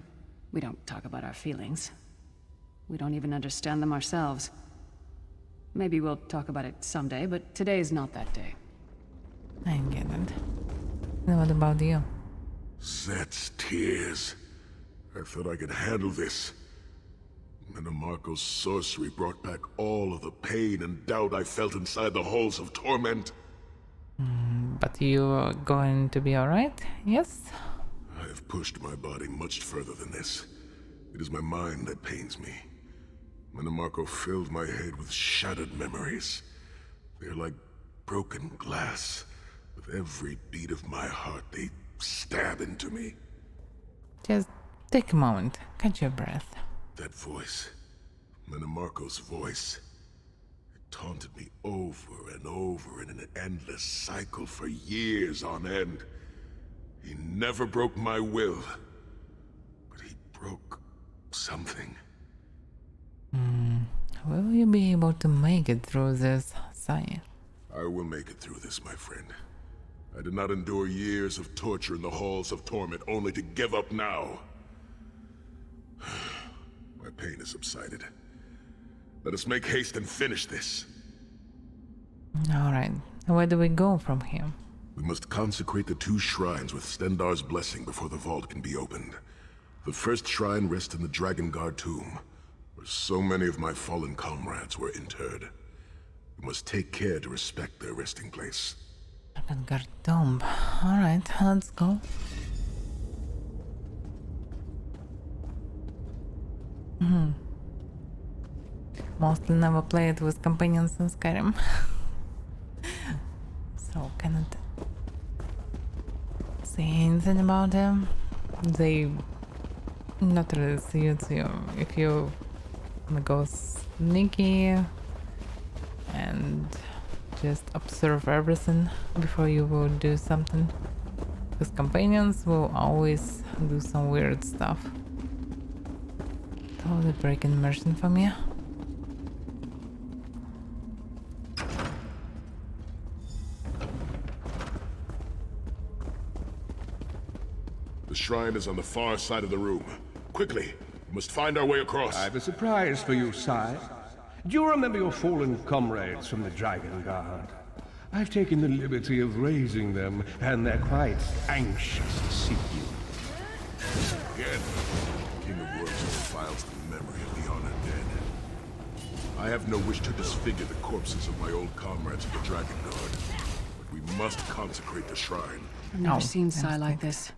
we don't talk about our feelings. We don't even understand them ourselves. Maybe we'll talk about it someday, but today's not that day. I get it. And what about you? Set's tears. I thought I could handle this. Manamarco's sorcery brought back all of the pain and doubt I felt inside the halls of torment. But you're going to be alright, yes? I have pushed my body much further than this. It is my mind that pains me. Manamarco filled my head with shattered memories. They're like broken glass. With every beat of my heart, they stab into me. Just take a moment, catch your breath. That voice, Manamarco's voice, it taunted me over and over in an endless cycle for years on end. He never broke my will, but he broke something. Will you be able to make it through this, Sai? I will make it through this, my friend. I did not endure years of torture in the halls of torment only to give up now. My pain has subsided. Let us make haste and finish this. Alright, where do we go from here? We must consecrate the 2 shrines with Stendarr's blessing before the vault can be opened. The first shrine rests in the Dragon Guard tomb, where so many of my fallen comrades were interred. We must take care to respect their resting place. Dragon Guard tomb. Alright, let's go. Mostly never played with companions in Skyrim. So cannot say anything about them. They not really suit you if you wanna go sneaky and just observe everything before you will do something. Because companions will always do some weird stuff. Totally break immersion for me. The shrine is on the far side of the room. Quickly, we must find our way across. I've a surprise for you, Sai. Do you remember your fallen comrades from the Dragon Guard? I've taken the liberty of raising them, and they're quite anxious to see you. Again, King of Worms defiles the memory of the honored dead. I have no wish to disfigure the corpses of my old comrades of the Dragon Guard, but we must consecrate the shrine. I've never seen Sai like this.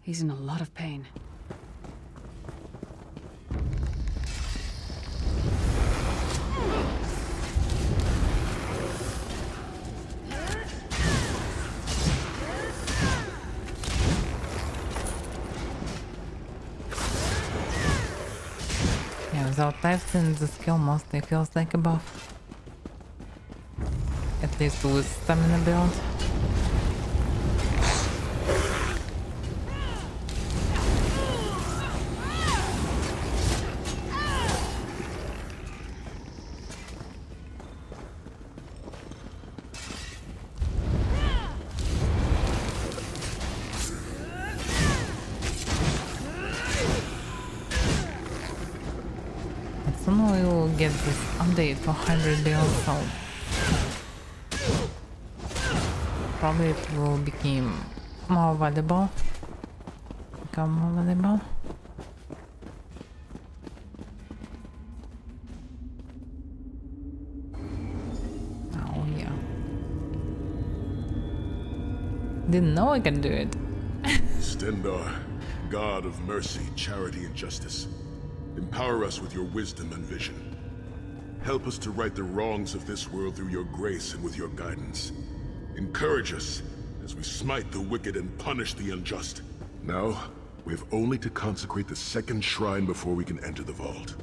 He's in a lot of pain. Yeah, without life then the skill mostly feels like a buff. At least with stamina build. Soon we will get this update for 100 build, so probably it will become more valuable. Oh yeah. Didn't know I can do it. Stendarr, God of mercy, charity, and justice, empower us with your wisdom and vision. Help us to right the wrongs of this world through your grace and with your guidance. Encourage us as we smite the wicked and punish the unjust. Now, we have only to consecrate the second shrine before we can enter the vault.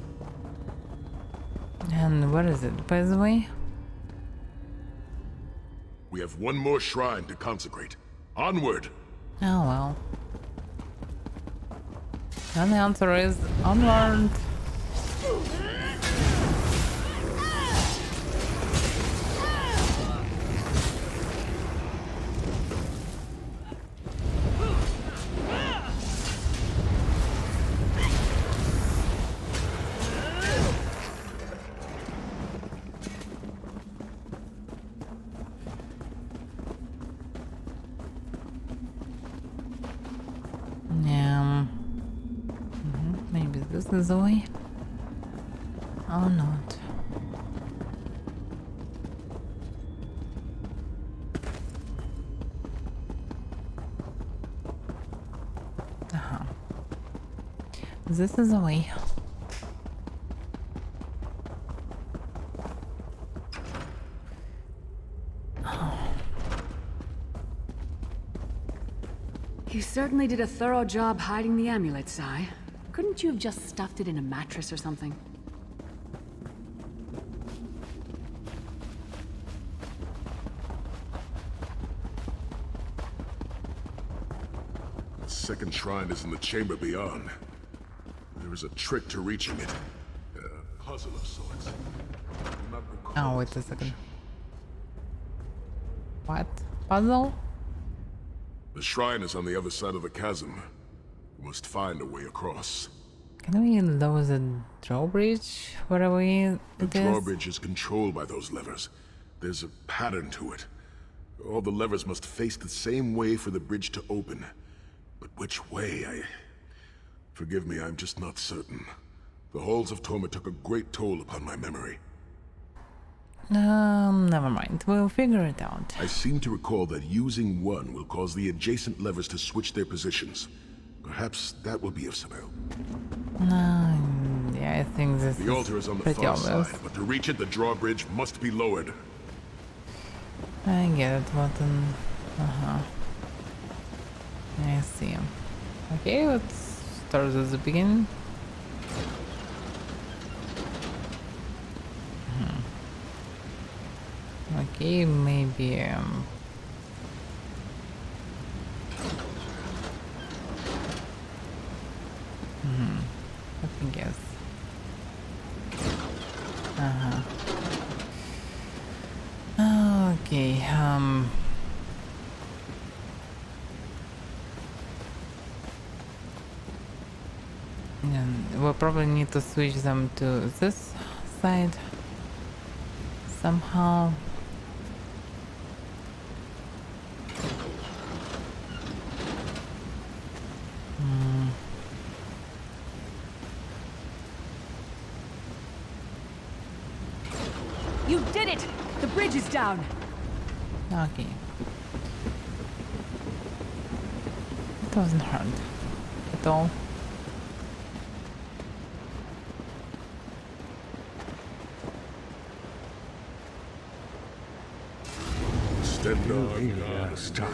And what is it, by the way? We have one more shrine to consecrate. Onward! Oh well. And the answer is onward. Maybe this is the way. Or not. This is the way. You certainly did a thorough job hiding the amulet, Sai. Couldn't you have just stuffed it in a mattress or something? The second shrine is in the chamber beyond. There is a trick to reaching it. A puzzle of sorts. Oh, wait a second. What? Puzzle? The shrine is on the other side of the chasm. We must find a way across. Can we lower the drawbridge? Whatever it The is? drawbridge is controlled by those levers. There's a pattern to it. All the levers must face the same way for the bridge to open. But which way? Forgive me, I'm just not certain. The halls of Toma took a great toll upon my memory. Never mind. We'll figure it out. I seem to recall that using one will cause the adjacent levers to switch their positions. Perhaps that will be of some help. Yeah, I think this The altar is on the pretty far obvious. side, but to reach it, the drawbridge must be lowered. I get it, button. I see. Okay, let's start at the beginning. Okay, maybe let me guess. Okay, and we'll probably need to switch them to this side somehow. You did it! The bridge is down! Okay. It wasn't hard at all.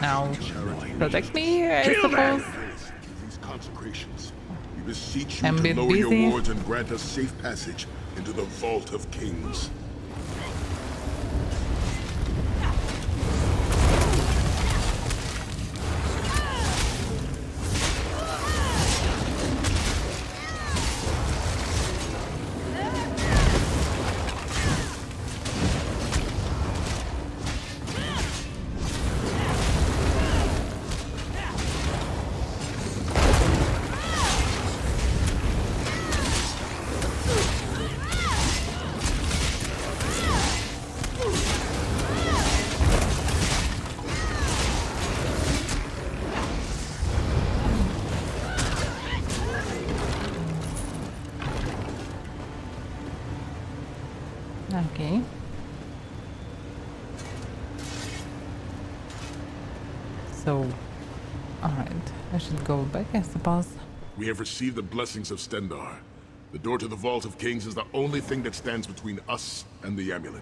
Now, protect me, I suppose. These consecrations. We beseech I'm you a to bit lower busy. your wards and grant us safe passage into the Vault of Kings. Okay. So So, alright, I should go back, I suppose. We have received the blessings of Stendar. The door to the Vault of Kings is the only thing that stands between us and the amulet.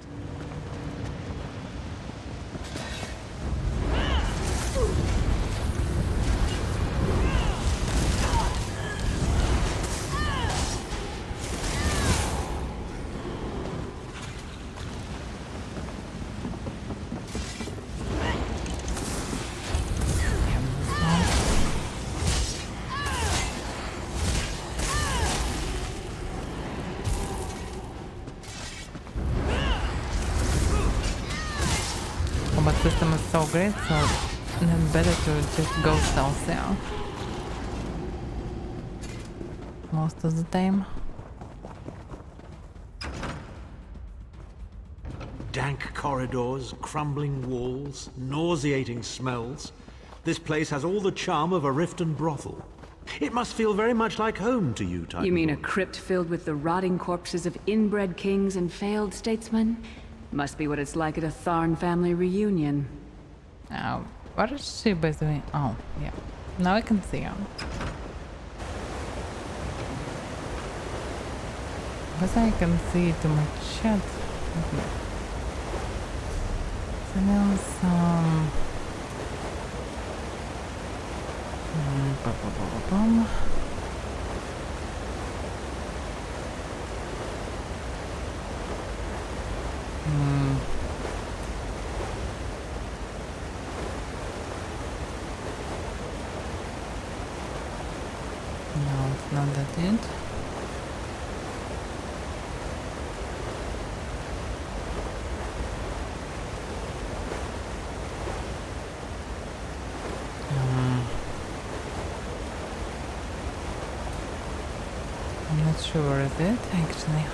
Combat system is so great, so it's better to just go stealth there. Most of the time. Dank corridors, crumbling walls, nauseating smells. This place has all the charm of a Riften brothel. It must feel very much like home to you, Titanborn. You mean a crypt filled with the rotting corpses of inbred kings and failed statesmen? Must be what it's like at a Tharn family reunion. What is she by the way? Oh, yeah. Now I can see her. Because I can see too much chat. Okay. So now some... No, it's not that it. I'm not sure where is it actually.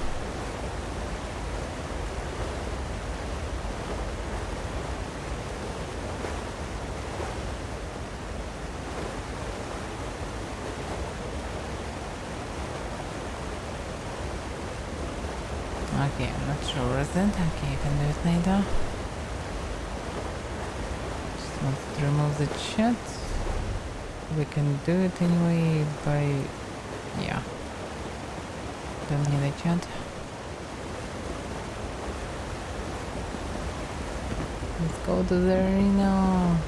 Okay, I'm not sure where is it. Okay, you can do it later. Just want to remove the chat. We can do it anyway by... yeah. Don't need a chat. Let's go to the arena.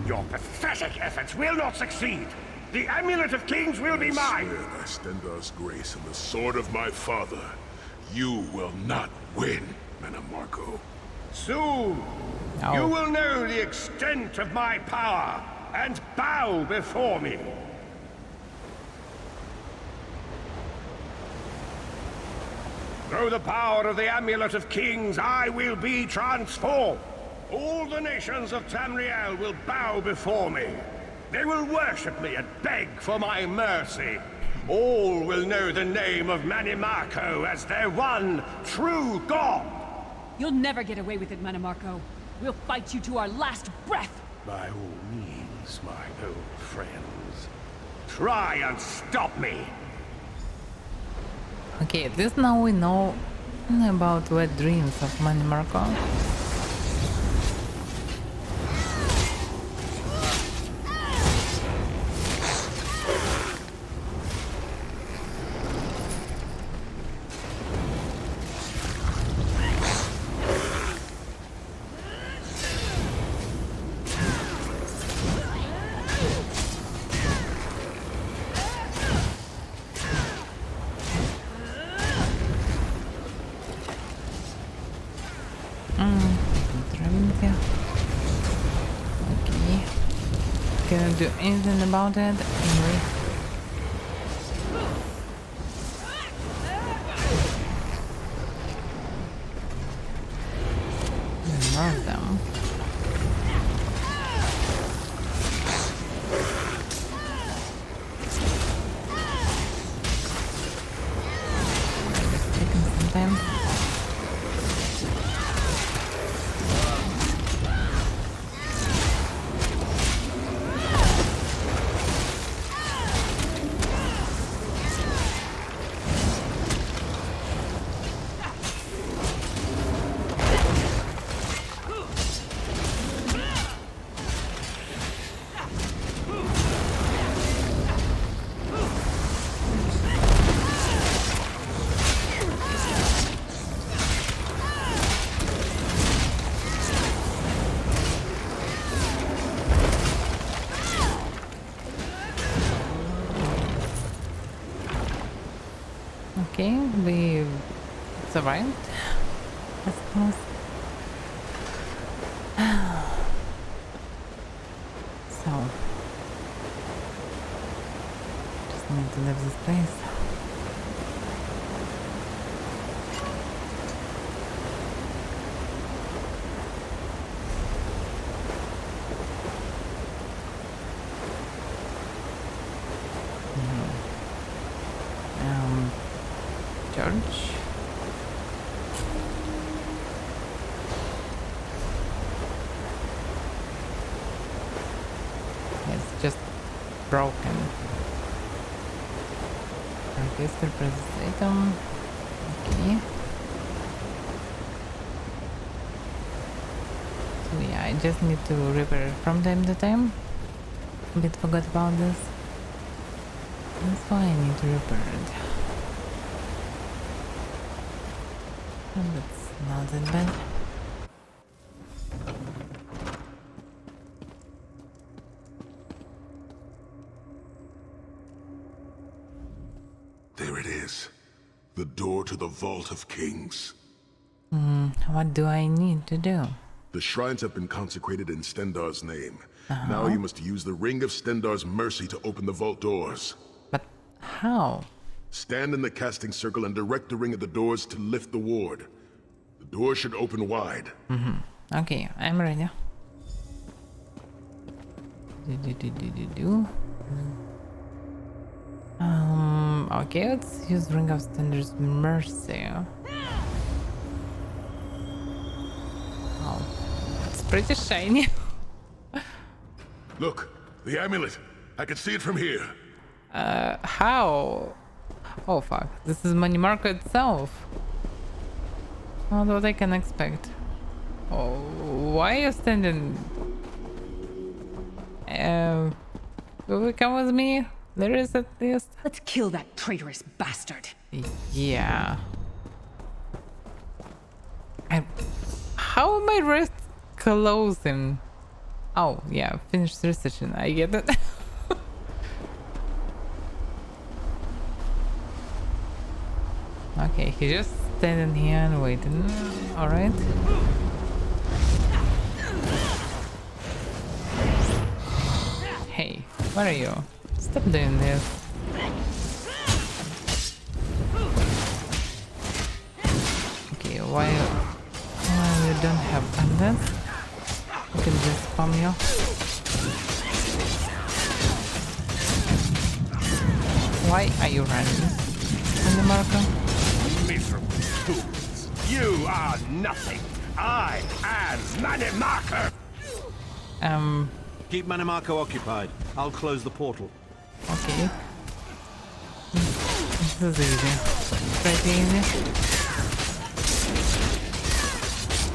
Your pathetic efforts will not succeed. The Amulet of Kings will be mine. I swear by Stendar's grace and the sword of my father, you will not win, Manamarco. Soon, you will know the extent of my power and bow before me. Through the power of the Amulet of Kings, I will be transformed. All the nations of Tamriel will bow before me. They will worship me and beg for my mercy. All will know the name of Manimarco as their one true god. You'll never get away with it, Manimarco. We'll fight you to our last breath. By all means, my old friends. Try and stop me. Okay, at least now we know about wet dreams of Manimarco. Can't do anything about it anyway. Love them. Just taking some time. Okay, we survived, I suppose. So, just need to leave this place. Church. It's just broken. Register process item. Okay. So yeah, I just need to repair from time to time. A bit forgot about this. That's why I need to repair it. That's not that bad. There it is. The door to the Vault of Kings. What do I need to do? The shrines have been consecrated in Stendarr's name. Now you must use the Ring of Stendarr's mercy to open the vault doors. But how? Stand in the casting circle and direct the ring at the doors to lift the ward. The door should open wide. Okay, I'm ready. Okay, let's use Ring of Stendarr's mercy. Oh, it's pretty shiny. Look, the amulet. I can see it from here. How? Oh fuck, this is Money Marco itself. Not what I can expect. Oh, why are you standing? Will you come with me? There is at least. Let's kill that traitorous bastard. Yeah. How am I rest closing? Oh yeah, finished researching. I get it. Okay, he's just standing here and waiting. Alright. Hey, where are you? Stop doing this. Okay, why you don't have abundance? I can just spam you. Why are you running? Money Marco? Miserable fools. You are nothing. I am Manimarco. Keep Manimarco occupied. I'll close the portal. Okay. This is easy. Pretty easy.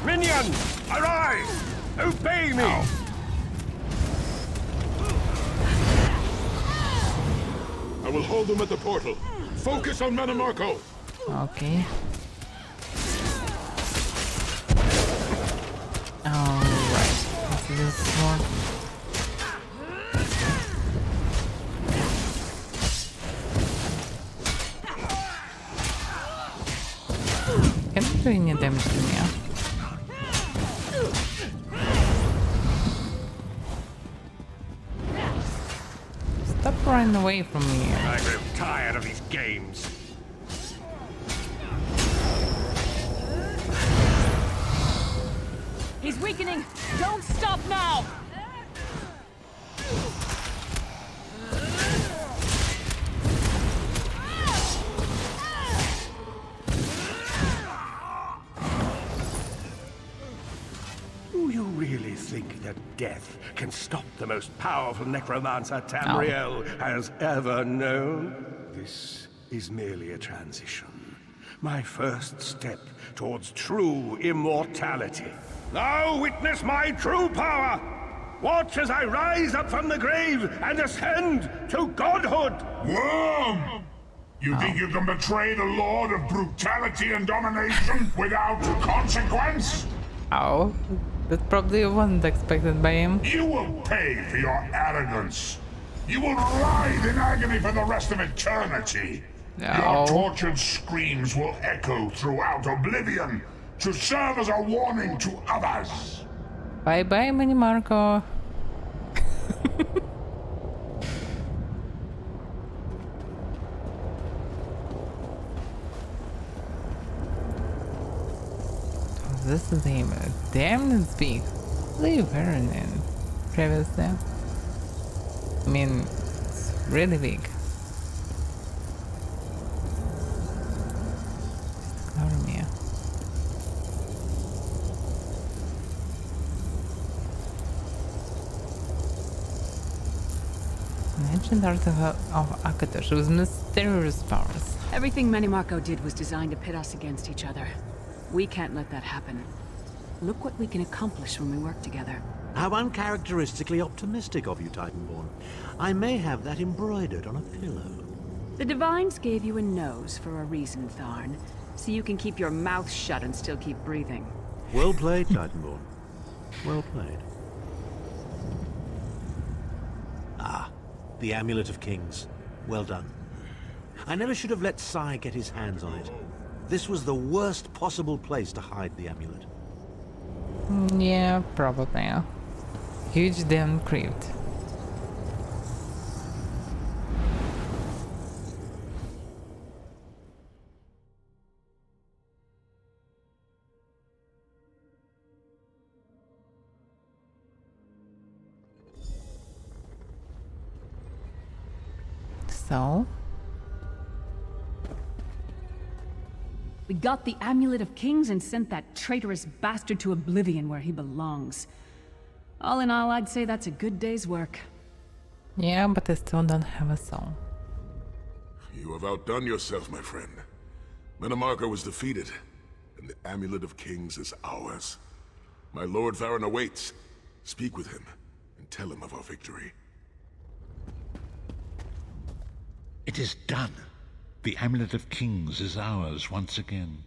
Minions, arise! Obey me! Oh. I will hold them at the portal. Focus on Manimarco. Okay. Alright. Let's do this one. Can't do any damage to me. Stop running away from me. I grow tired of these games. He's weakening! Don't stop now! Do you really think that death can stop the most powerful necromancer Tamriel has ever known? This is merely a transition. My first step towards true immortality. Now witness my true power! Watch as I rise up from the grave and ascend to godhood! Worm! You think you can betray the Lord of Brutality and Domination without consequence? Oh, that probably wasn't expected by him. You will pay for your arrogance. You will writhe in agony for the rest of eternity. Your tortured screams will echo throughout Oblivion to serve as a warning to others. Bye-bye, Mini Marco. This is the amulet. Damn, it's big. They weren't in previously. I mean, it's really big. Just ignore me. An ancient artifact of Akatosh with mysterious powers. Everything Manimarco did was designed to pit us against each other. We can't let that happen. Look what we can accomplish when we work together. How uncharacteristically optimistic of you, Titanborn. I may have that embroidered on a pillow. The Divines gave you a nose for a reason, Tharn. So you can keep your mouth shut and still keep breathing. Well played, Titanborn. Well played. Ah, the Amulet of Kings. Well done. I never should have let Sai get his hands on it. This was the worst possible place to hide the amulet. Yeah, probably. Huge damn crypt. So? We got the Amulet of Kings and sent that traitorous bastard to Oblivion where he belongs. All in all, I'd say that's a good day's work. Yeah, but I still don't have a soul. You have outdone yourself, my friend. Manimarco was defeated, and the Amulet of Kings is ours. My Lord Varan awaits. Speak with him, and tell him of our victory. It is done. The Amulet of Kings is ours once again.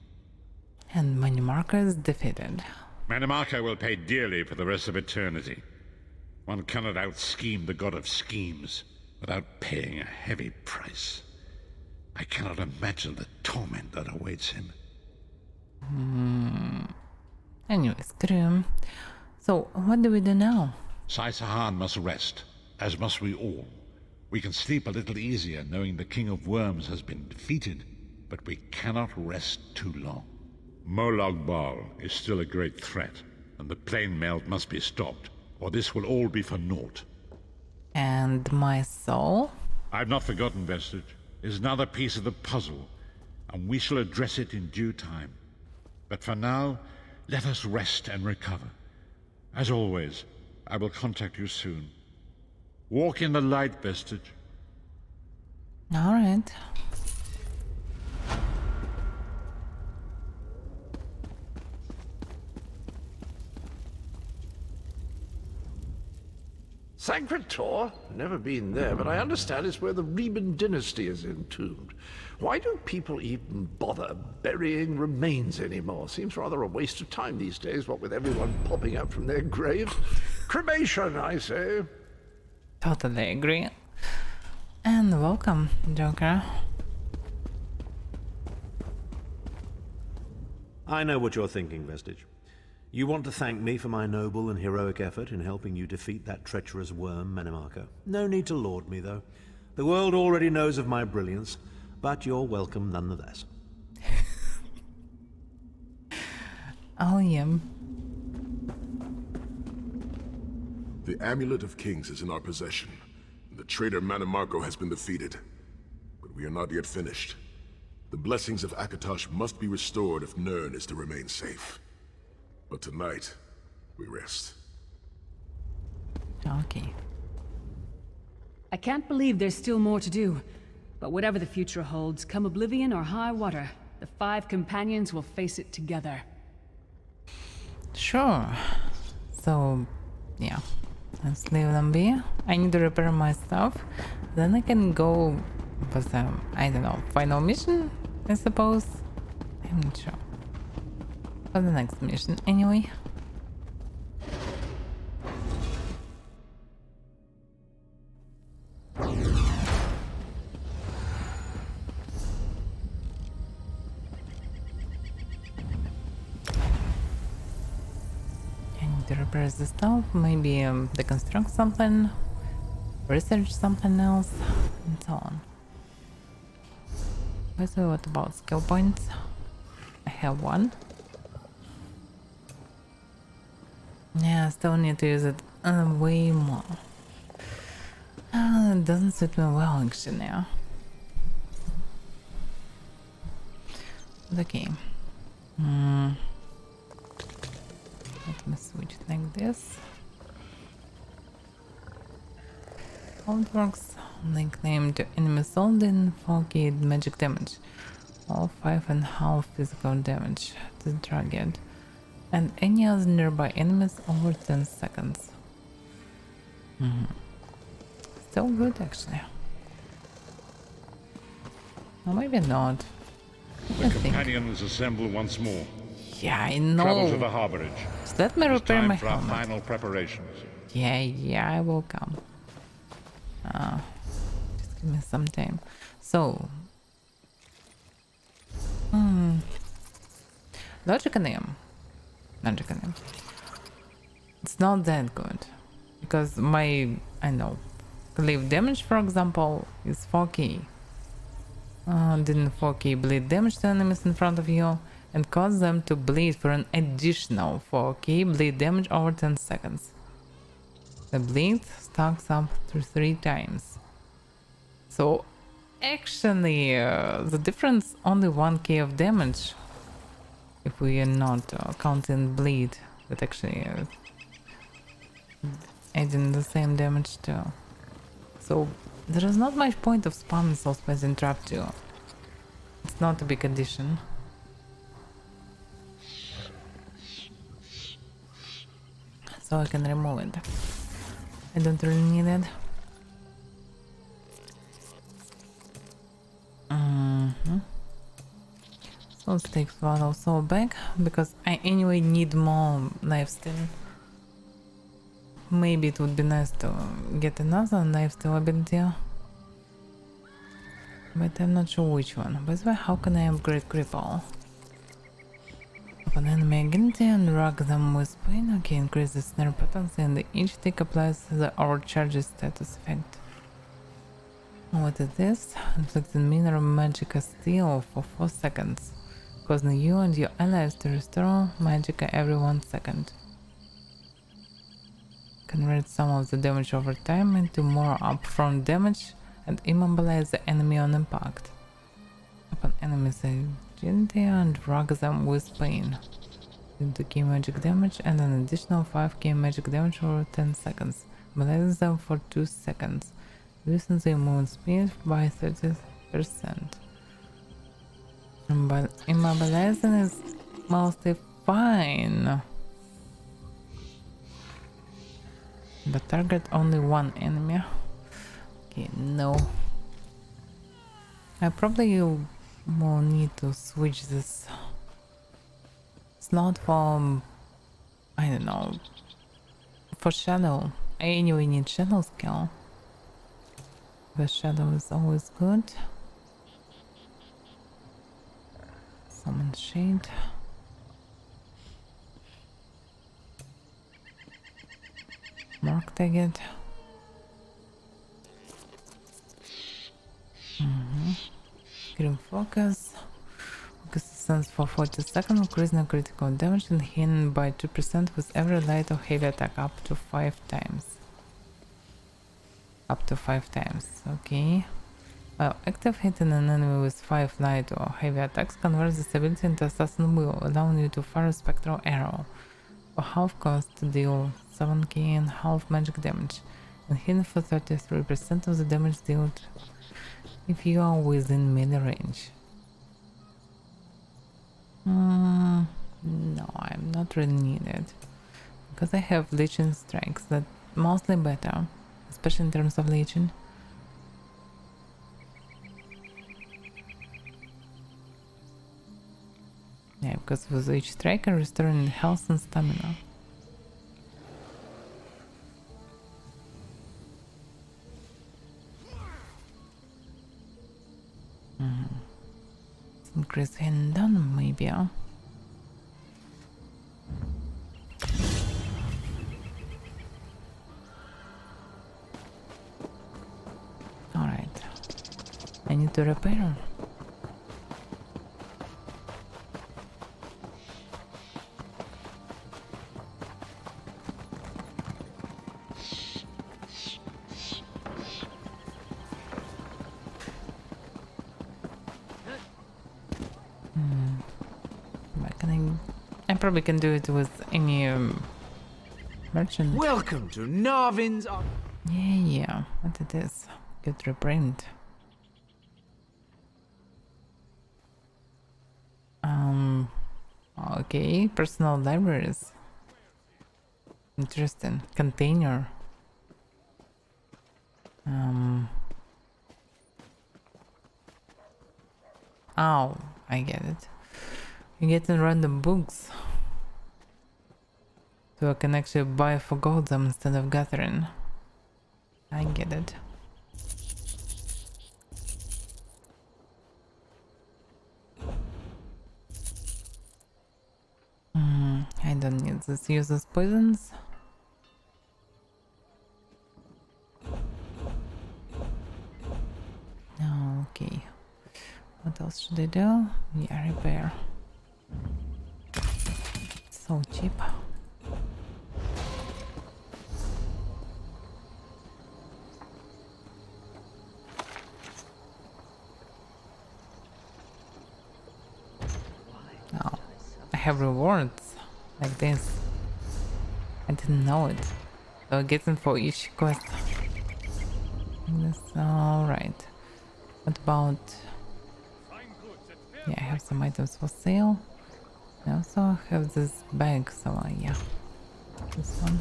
And Manimarco is defeated. Manimarco will pay dearly for the rest of eternity. One cannot out-scheme the god of schemes without paying a heavy price. I cannot imagine the torment that awaits him. Anyways, screw. So, what do we do now? Sai Sahan must rest, as must we all. We can sleep a little easier knowing the King of Worms has been defeated, but we cannot rest too long. Molag Bal is still a great threat, and the plane melt must be stopped, or this will all be for naught. And my soul? I've not forgotten, Vestige. It is another piece of the puzzle, and we shall address it in due time. But for now, let us rest and recover. As always, I will contact you soon. Walk in the light, Vestige. All right. Sacred Tor? Never been there, but I understand it's where the Reuben dynasty is entombed. Why do people even bother burying remains anymore? Seems rather a waste of time these days, what with everyone popping up from their graves. Cremation, I say. Totally agree. And welcome, Joker. I know what you're thinking, Vestige. You want to thank me for my noble and heroic effort in helping you defeat that treacherous worm, Manimarco. No need to laud me, though. The world already knows of my brilliance, but you're welcome nonetheless. Oh, yeah. The Amulet of Kings is in our possession, and the traitor Manimarco has been defeated. But we are not yet finished. The blessings of Akatosh must be restored if Nirn is to remain safe. But tonight, we rest. Okay. I can't believe there's still more to do. But whatever the future holds, come Oblivion or high water, the 5 companions will face it together. Sure. So, yeah. Let's leave them be. I need to repair my stuff. Then I can go with the, I don't know, final mission, I suppose. I'm not sure. For the next mission, anyway. to repair the stuff, maybe deconstruct something, research something else, and so on. By the way, what about skill points? I have one. Yeah, I still need to use it way more. It doesn't suit me well actually now. Okay. Let me switch it like this. How it works? Nickname to enemy solding 4k magic damage. Or 5.5 physical damage to the target. And any other nearby enemies over 10 seconds. Still good actually. Or maybe not. The companions assemble once more. Yeah, I know. Travel to the harborage. So let me repair my for our helmet. final preparations. Yeah, I will come. Just give me some time. So, logically, it's not that good because my cleave damage, for example, is 4k. Didn't 4k bleed damage to enemies in front of you and cause them to bleed for an additional 4k bleed damage over 10 seconds. The bleed stacks up to 3 times. So actually the difference only 1k of damage if we are not counting bleed, but actually adding the same damage too. So there is not much point of spamming Soul Space and Trap 2. It's not a big addition. So I can remove it. I don't really need it. So let's take Swallow Soul back, because I anyway need more lifesteal. Maybe it would be nice to get another lifesteal ability. But I'm not sure which one. By the way, how can I upgrade Cripple? Upon enemy agility and rock them with pain. Okay, increase the snare potency and each tick applies the overcharge status effect. What is this? Inflicted mineral magicka steel for 4 seconds, causing you and your allies to restore magicka every 1 second. Convert some of the damage over time into more upfront damage and immobilize the enemy on impact. Upon enemies agility and rock them with pain. 2k magic damage and an additional 5k magic damage over 10 seconds. Immobilize them for 2 seconds. Reducing the movement speed by 30%. But immobilizing is mostly fine. But target only one enemy. Okay, no. I probably will need to switch this slot for, I don't know, for Shadow. I anyway need Shadow skill. The Shadow is always good. Summon Shade. Mark target. Grim Focus. Focus stands for 40 seconds, increasing critical damage and healing by 2% with every light or heavy attack up to 5 times. Up to 5 times, okay. While active, hitting an enemy with 5 light or heavy attacks converts this ability into Assassin Wheel, allowing you to fire a spectral arrow. For half cost to deal 7k and half magic damage, and healing for 33% of the damage dealt if you are within melee range. No, I'm not really needed, because I have Legion strikes that mostly better, especially in terms of Legion. Yeah, because with each strike I restore health and stamina. Increase hand down maybe. to repair. I probably can do it with any merchant. Welcome to Narvin's. Yeah, what it is. Good reprint. Okay, personal libraries. Interesting. Container. Oh, I get it. You get random books. So I can actually buy for gold them instead of gathering. I get it. I don't need this. Uses poisons. Okay. What else should I do? Yeah, repair. So cheap. Oh, I have rewards like this. I didn't know it. So getting for each quest. That's alright. What about... Yeah, I have some items for sale. I also have this bag, so yeah. This one.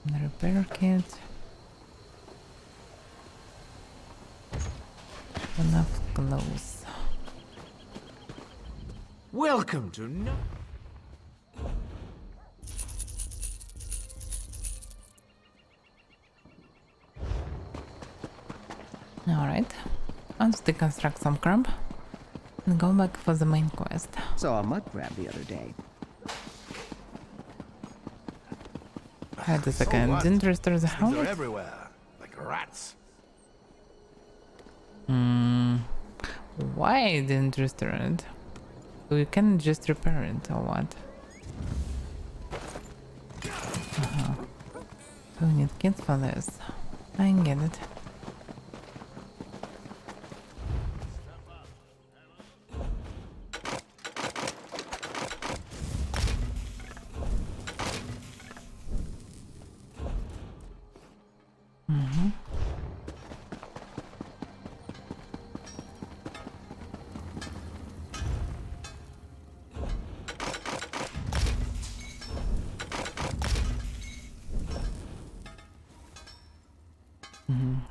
The repair kit. Enough clothes. Welcome to Alright. I'll just deconstruct some crap and go back for the main quest. Saw a mud crab the other day. Wait a second, didn't restore the helmet? They're everywhere, like rats. Why I didn't restore it? So you can just repair it or what? So we need kits for this. I get it.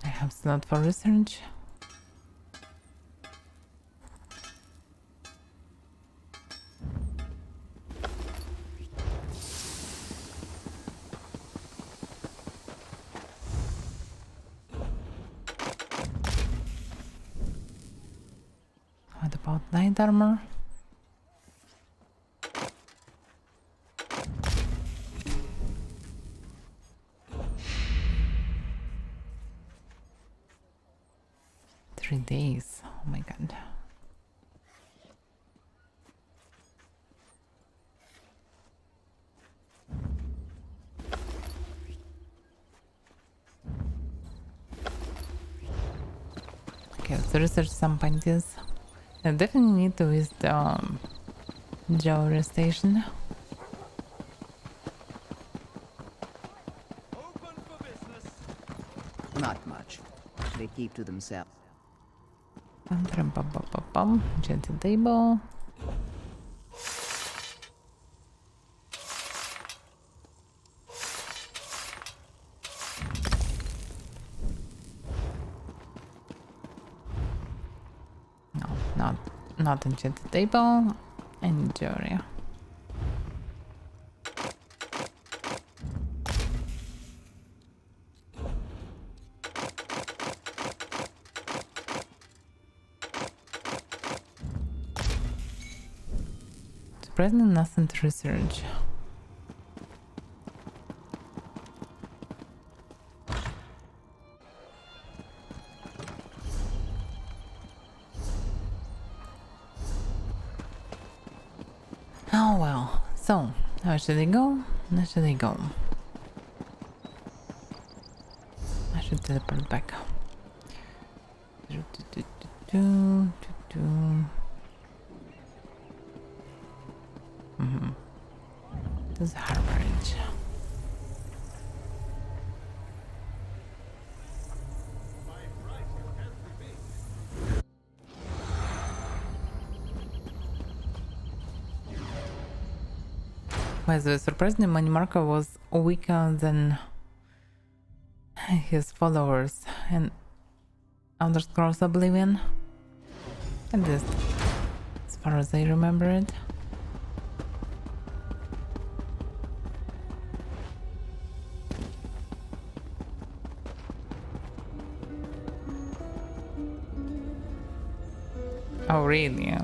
I have slot for research. What about light armor? Days. Oh my god. Okay, let's research some panties. I definitely need to visit the jewelry station. Not much. They keep to themselves. Gentle table. No, not enchanted table. And jewelry. Surprisingly nothing to research. Oh well. So, how should I go? Where should I go? I should teleport back. This is Harborage. By the way, surprisingly, Manimarca was weaker than his followers in Elder Scrolls Oblivion. At least, as far as I remember it. Oh, really?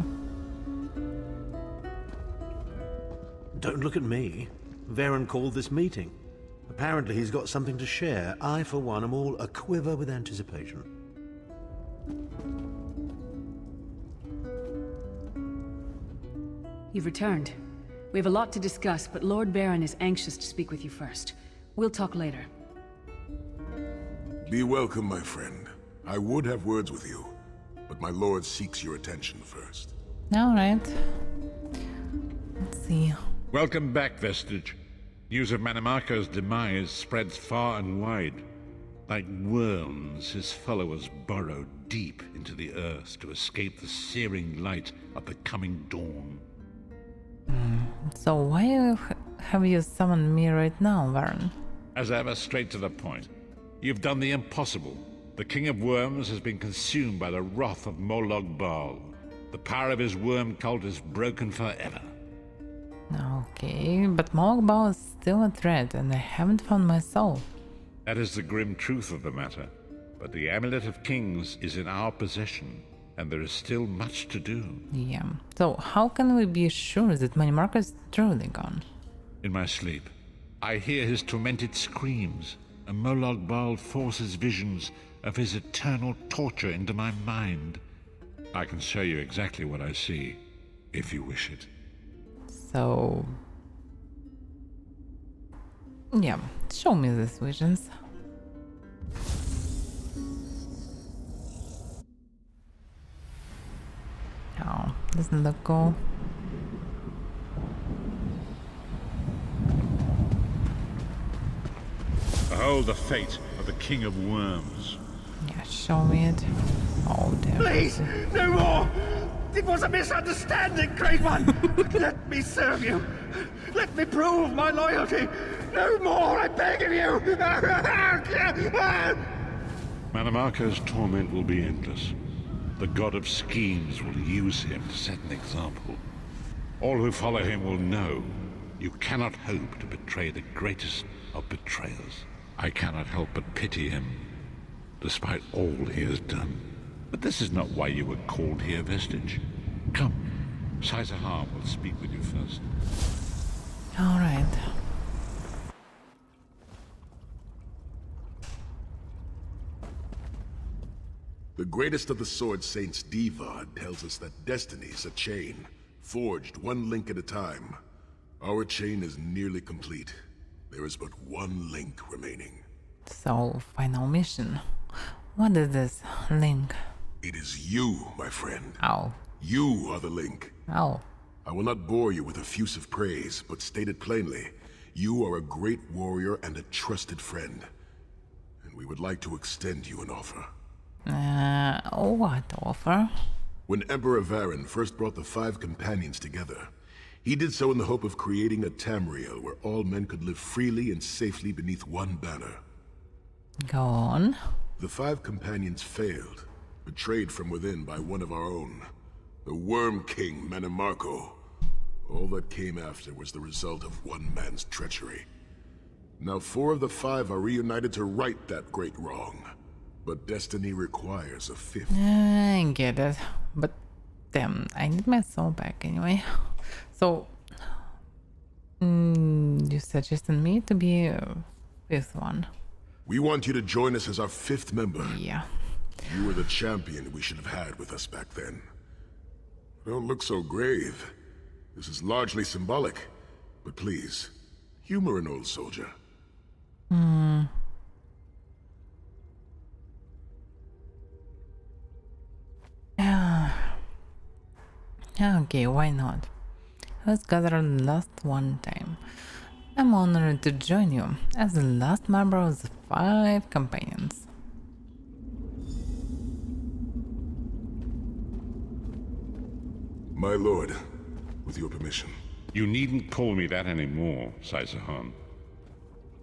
Don't look at me. Varen called this meeting. Apparently he's got something to share. I, for one, am all aquiver with anticipation. You've returned. We have a lot to discuss, but Lord Baron is anxious to speak with you first. We'll talk later. Be welcome, my friend. I would have words with you, but my lord seeks your attention first. Alright. Let's see. Welcome back, Vestige. News of Manimarca's demise spreads far and wide. Like worms, his followers burrow deep into the earth to escape the searing light of the coming dawn. So why have you summoned me right now, Varen? As ever, straight to the point. You've done the impossible. The King of Worms has been consumed by the wrath of Molag Bal. The power of his worm cult is broken forever. Okay, but Molag Bal is still a threat, and I haven't found my soul. That is the grim truth of the matter. But the Amulet of Kings is in our possession, and there is still much to do. Yeah. So how can we be sure that Manimarca is truly gone? In my sleep, I hear his tormented screams, and Molag Bal forces visions of his eternal torture into my mind. I can show you exactly what I see, if you wish it. So... yeah, show me these visions. Oh, doesn't look cool. Behold the fate of the King of Worms. Yeah, show me it. Oh, damn. Please, no more! It was a misunderstanding, Great One! Let me serve you! Let me prove my loyalty! No more, I beg of you! Manimarca's torment will be endless. The god of schemes will use him to set an example. All who follow him will know you cannot hope to betray the greatest of betrayers. I cannot help but pity him, despite all he has done. But this is not why you were called here, Vestige. Come, Saizahar will speak with you first. All right. The greatest of the Sword Saints, Divad, tells us that destiny is a chain, forged one link at a time. Our chain is nearly complete. There is but one link remaining. So, final mission. What is this link? It is you, my friend. Oh. You are the link. Oh. I will not bore you with effusive praise, but state it plainly. You are a great warrior and a trusted friend. And we would like to extend you an offer. What offer? When Emperor Varen first brought the 5 companions together, he did so in the hope of creating a Tamriel where all men could live freely and safely beneath one banner. Go on. The 5 companions failed, betrayed from within by one of our own, the Worm King Manimarco. All that came after was the result of one man's treachery. Now 4 of the 5 are reunited to right that great wrong. But destiny requires a 5th. I get it. But damn, I need my soul back anyway. So, you suggested me to be a 5th one. We want you to join us as our 5th member. Yeah. You were the champion we should have had with us back then. Don't look so grave. This is largely symbolic, but please, humor an old soldier. Yeah. Okay, why not? Let's gather last one time. I'm honored to join you as the last member of the 5 companions. My lord, with your permission. You needn't call me that anymore, Sahan.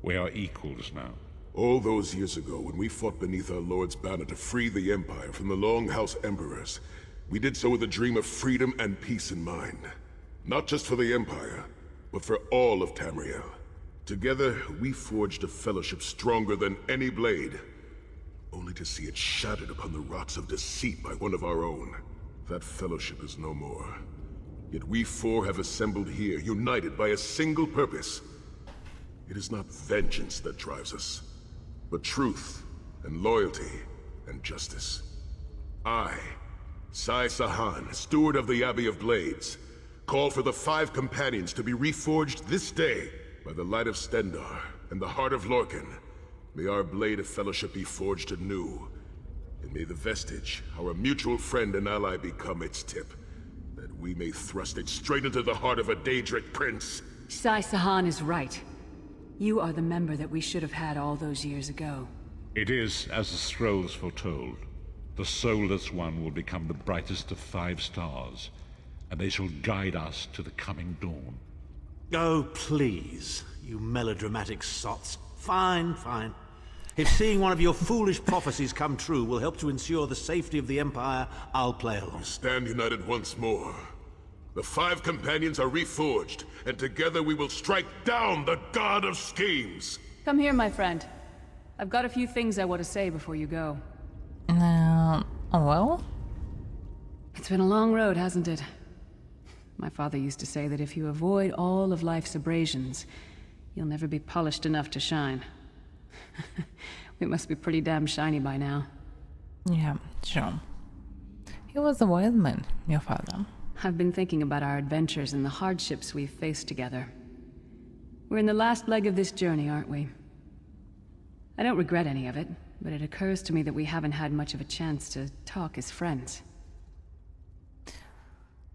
We are equals now. All those years ago, when we fought beneath our lord's banner to free the Empire from the Longhouse Emperors, we did so with a dream of freedom and peace in mind. Not just for the Empire, but for all of Tamriel. Together, we forged a fellowship stronger than any blade, only to see it shattered upon the rocks of deceit by one of our own. That fellowship is no more. Yet we 4 have assembled here, united by a single purpose. It is not vengeance that drives us, but truth and loyalty and justice. I, Sahan, steward of the Abbey of Blades, call for the 5 companions to be reforged this day by the light of Stendarr and the heart of Lorcan. May our blade of fellowship be forged anew, and may the vestige, our mutual friend and ally, become its tip, that we may thrust it straight into the heart of a Daedric prince. Sahan is right. You are the member that we should have had all those years ago. It is as the scrolls foretold. The soulless one will become the brightest of 5 stars, and they shall guide us to the coming dawn. Oh, please, you melodramatic sots. Fine, fine. If seeing one of your foolish prophecies come true will help to ensure the safety of the Empire, I'll play along. Stand united once more. The 5 companions are reforged, and together we will strike down the God of Schemes! Come here, my friend. I've got a few things I want to say before you go. Well? It's been a long road, hasn't it? My father used to say that if you avoid all of life's abrasions, you'll never be polished enough to shine. We must be pretty damn shiny by now. Yeah, sure. He was a wise man, your father. I've been thinking about our adventures and the hardships we've faced together. We're in the last leg of this journey, aren't we? I don't regret any of it, but it occurs to me that we haven't had much of a chance to talk as friends.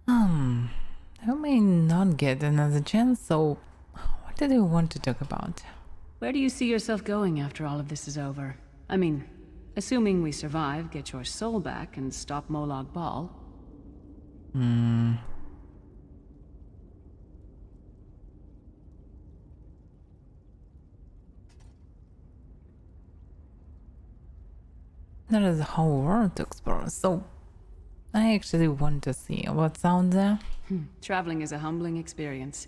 I may not get another chance, so what did you want to talk about? Where do you see yourself going after all of this is over? I mean, assuming we survive, get your soul back, and stop Molag Bal. There is a whole world to explore, so I actually want to see what's out there. Traveling is a humbling experience.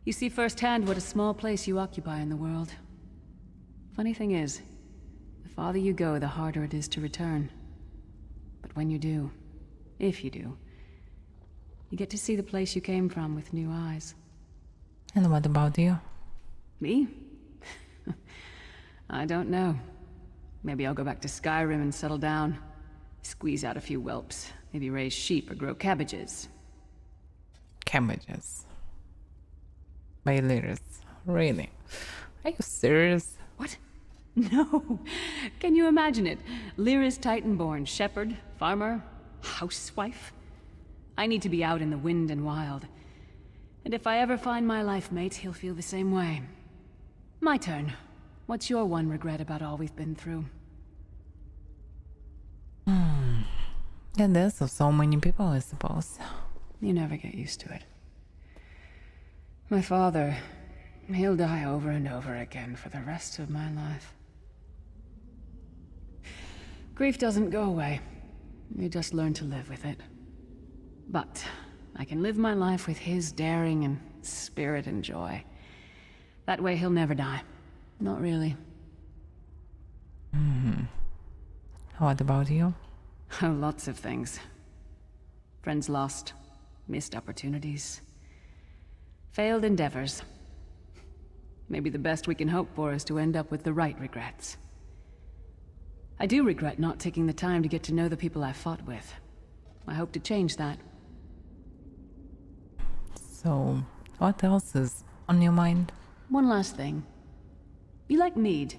You see firsthand what a small place you occupy in the world. Funny thing is, the farther you go, the harder it is to return. But when you do, if you do, you get to see the place you came from with new eyes. And what about you? Me? I don't know. Maybe I'll go back to Skyrim and settle down. Squeeze out a few whelps. Maybe raise sheep or grow cabbages. Cabbages. By Lyris. Really? Are you serious? What? No. Can you imagine it? Lyris Titanborn, shepherd, farmer, housewife. I need to be out in the wind and wild. And if I ever find my life mate, he'll feel the same way. My turn. What's your one regret about all we've been through? The deaths of so many people, I suppose. You never get used to it. My father, he'll die over and over again for the rest of my life. Grief doesn't go away. You just learn to live with it. But I can live my life with his daring and spirit and joy. That way he'll never die. Not really. What about you? Oh, lots of things. Friends lost, missed opportunities, failed endeavors. Maybe the best we can hope for is to end up with the right regrets. I do regret not taking the time to get to know the people I fought with. I hope to change that. So, what else is on your mind? One last thing. You like mead?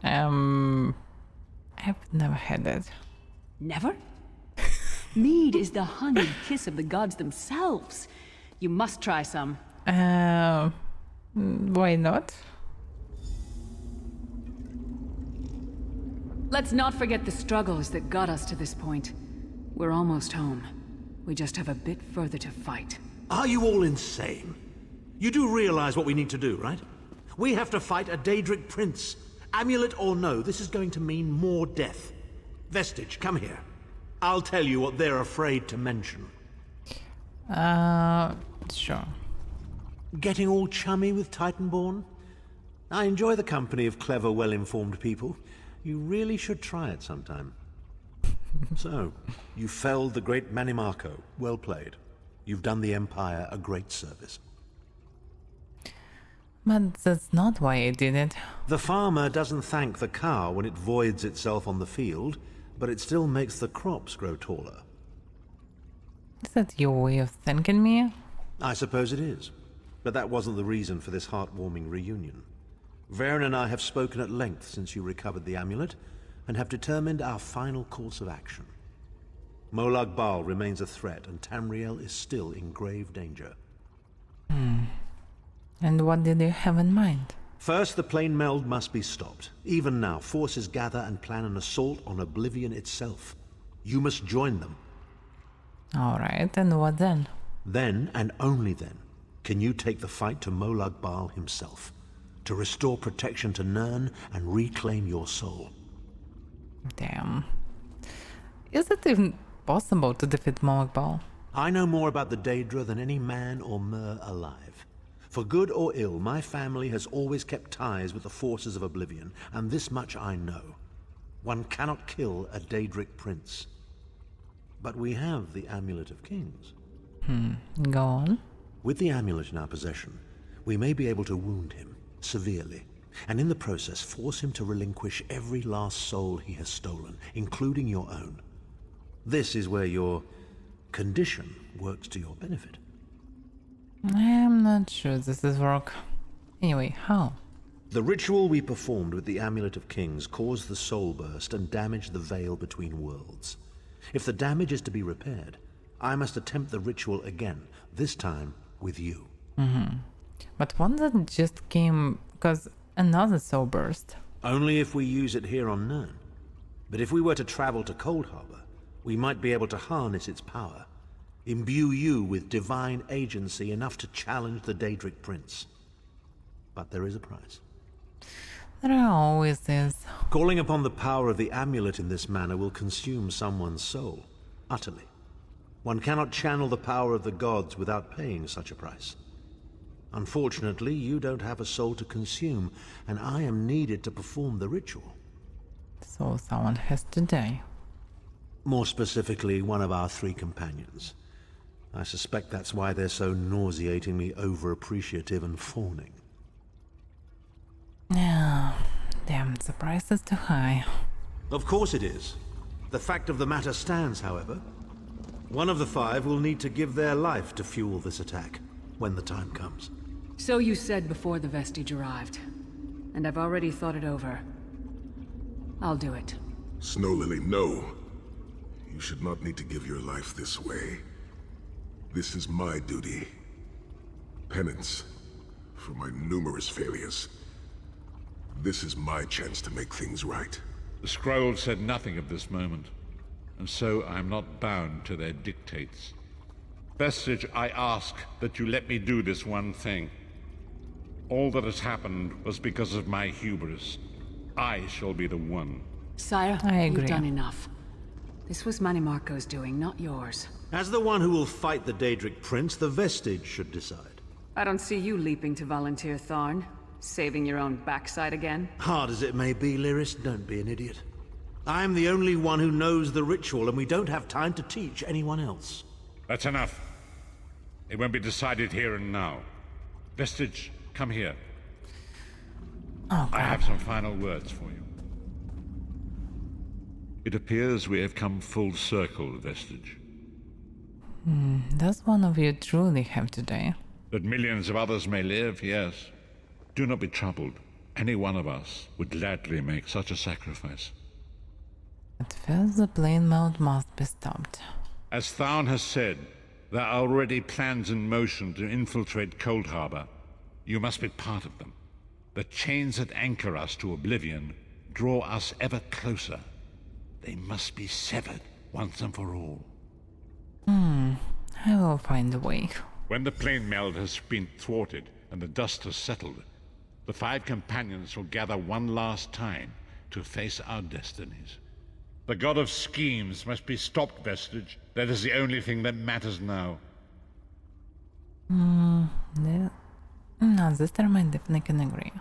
I've never had it. Never? Mead is the honeyed kiss of the gods themselves. You must try some. Why not? Let's not forget the struggles that got us to this point. We're almost home. We just have a bit further to fight. Are you all insane? You do realize what we need to do, right? We have to fight a Daedric prince. Amulet or no, this is going to mean more death. Vestige, come here. I'll tell you what they're afraid to mention. Sure. Getting all chummy with Titanborn? I enjoy the company of clever, well-informed people. You really should try it sometime. So, you felled the great Manimarco. Well played. You've done the Empire a great service. But that's not why I did it. The farmer doesn't thank the cow when it voids itself on the field, but it still makes the crops grow taller. Is that your way of thanking me? I suppose it is. But that wasn't the reason for this heartwarming reunion. Varen and I have spoken at length since you recovered the amulet, and have determined our final course of action. Molag Bal remains a threat, and Tamriel is still in grave danger. And what did you have in mind? First, the plane meld must be stopped. Even now, forces gather and plan an assault on Oblivion itself. You must join them. Alright, and what then? Then, and only then, can you take the fight to Molag Bal himself, to restore protection to Nirn and reclaim your soul. Damn. Is it even possible to defeat Molag Bal? I know more about the Daedra than any man or mer alive. For good or ill, my family has always kept ties with the forces of Oblivion, and this much I know. One cannot kill a Daedric prince. But we have the Amulet of Kings. Go on. With the amulet in our possession, we may be able to wound him severely, and in the process force him to relinquish every last soul he has stolen, including your own. This is where your condition works to your benefit. I'm not sure this is work. Anyway, how? The ritual we performed with the Amulet of Kings caused the soul burst and damaged the veil between worlds. If the damage is to be repaired, I must attempt the ritual again, this time with you. But one that just came because another soul burst. Only if we use it here on Nirn. But if we were to travel to Cold Harbor, we might be able to harness its power, imbue you with divine agency enough to challenge the Daedric Prince. But there is a price. There always is. Calling upon the power of the amulet in this manner will consume someone's soul, utterly. One cannot channel the power of the gods without paying such a price. Unfortunately, you don't have a soul to consume, and I am needed to perform the ritual. So someone has to die. More specifically, one of our 3 companions. I suspect that's why they're so nauseatingly over-appreciative and fawning. Damn, the price is too high. Of course it is. The fact of the matter stands, however. One of the 5 will need to give their life to fuel this attack, when the time comes. So you said before the Vestige arrived. And I've already thought it over. I'll do it. Snow Lily, no. You should not need to give your life this way. This is my duty. Penance for my numerous failures. This is my chance to make things right. The scroll said nothing of this moment, and so I am not bound to their dictates. Vestige, I ask that you let me do this one thing. All that has happened was because of my hubris. I shall be the one. Sire, I agree. you've done enough. This was Manimarco's doing, not yours. As the one who will fight the Daedric Prince, the Vestige should decide. I don't see you leaping to volunteer, Tharn. Saving your own backside again? Hard as it may be, Lyris, don't be an idiot. I am the only one who knows the ritual, and we don't have time to teach anyone else. That's enough. It won't be decided here and now. Vestige, come here. Oh, I have some final words for you. It appears we have come full circle, Vestige. Does one of you truly have to die? That millions of others may live, yes. Do not be troubled. Any one of us would gladly make such a sacrifice. At first, the plane melt must be stopped. As Tharn has said, there are already plans in motion to infiltrate Cold Harbor. You must be part of them. The chains that anchor us to oblivion draw us ever closer. They must be severed once and for all. I will find a way. When the plane meld has been thwarted and the dust has settled, the 5 companions will gather one last time to face our destinies. The god of schemes must be stopped, Vestige. That is the only thing that matters now. Yeah. On this term, I definitely can agree.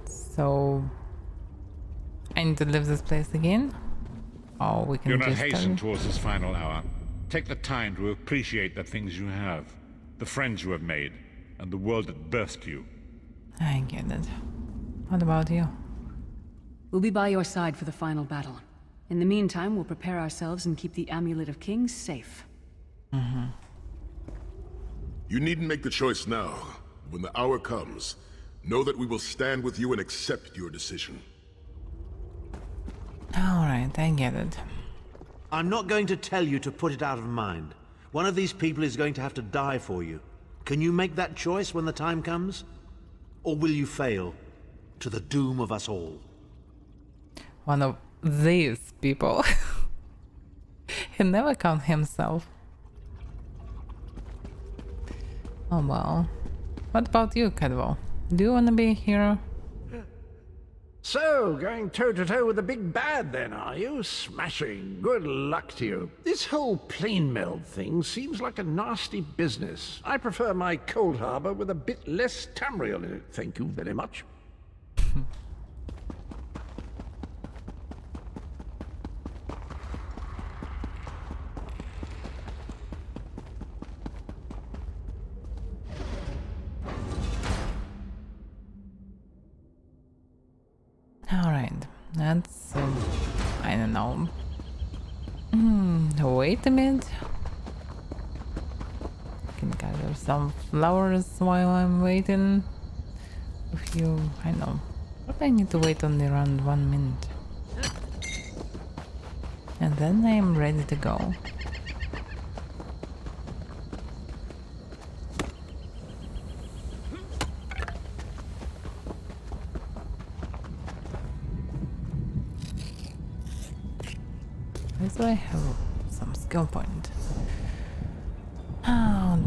So, I need to leave this place again? Or we can Do not just hasten towards this final hour. Take the time to appreciate the things you have, the friends you have made, and the world that birthed you. I get it. What about you? We'll be by your side for the final battle. In the meantime, we'll prepare ourselves and keep the Amulet of Kings safe. You needn't make the choice now. When the hour comes, know that we will stand with you and accept your decision. Alright, I get it. I'm not going to tell you to put it out of mind. One of these people is going to have to die for you. Can you make that choice when the time comes? Or will you fail, to the doom of us all? One of these people. He never count himself. Oh well. What about you, Cadwell? Do you wanna be a hero? So, going toe-to-toe with the big bad then, are you? Smashing. Good luck to you. This whole plane meld thing seems like a nasty business. I prefer my Cold Harbor with a bit less Tamriel in it, thank you very much. Alright, that's, I don't know. Wait a minute. I can gather some flowers while I'm waiting. If you, I know. But I need to wait only around 1 minute. And then I am ready to go. So I have some skill point. Oh,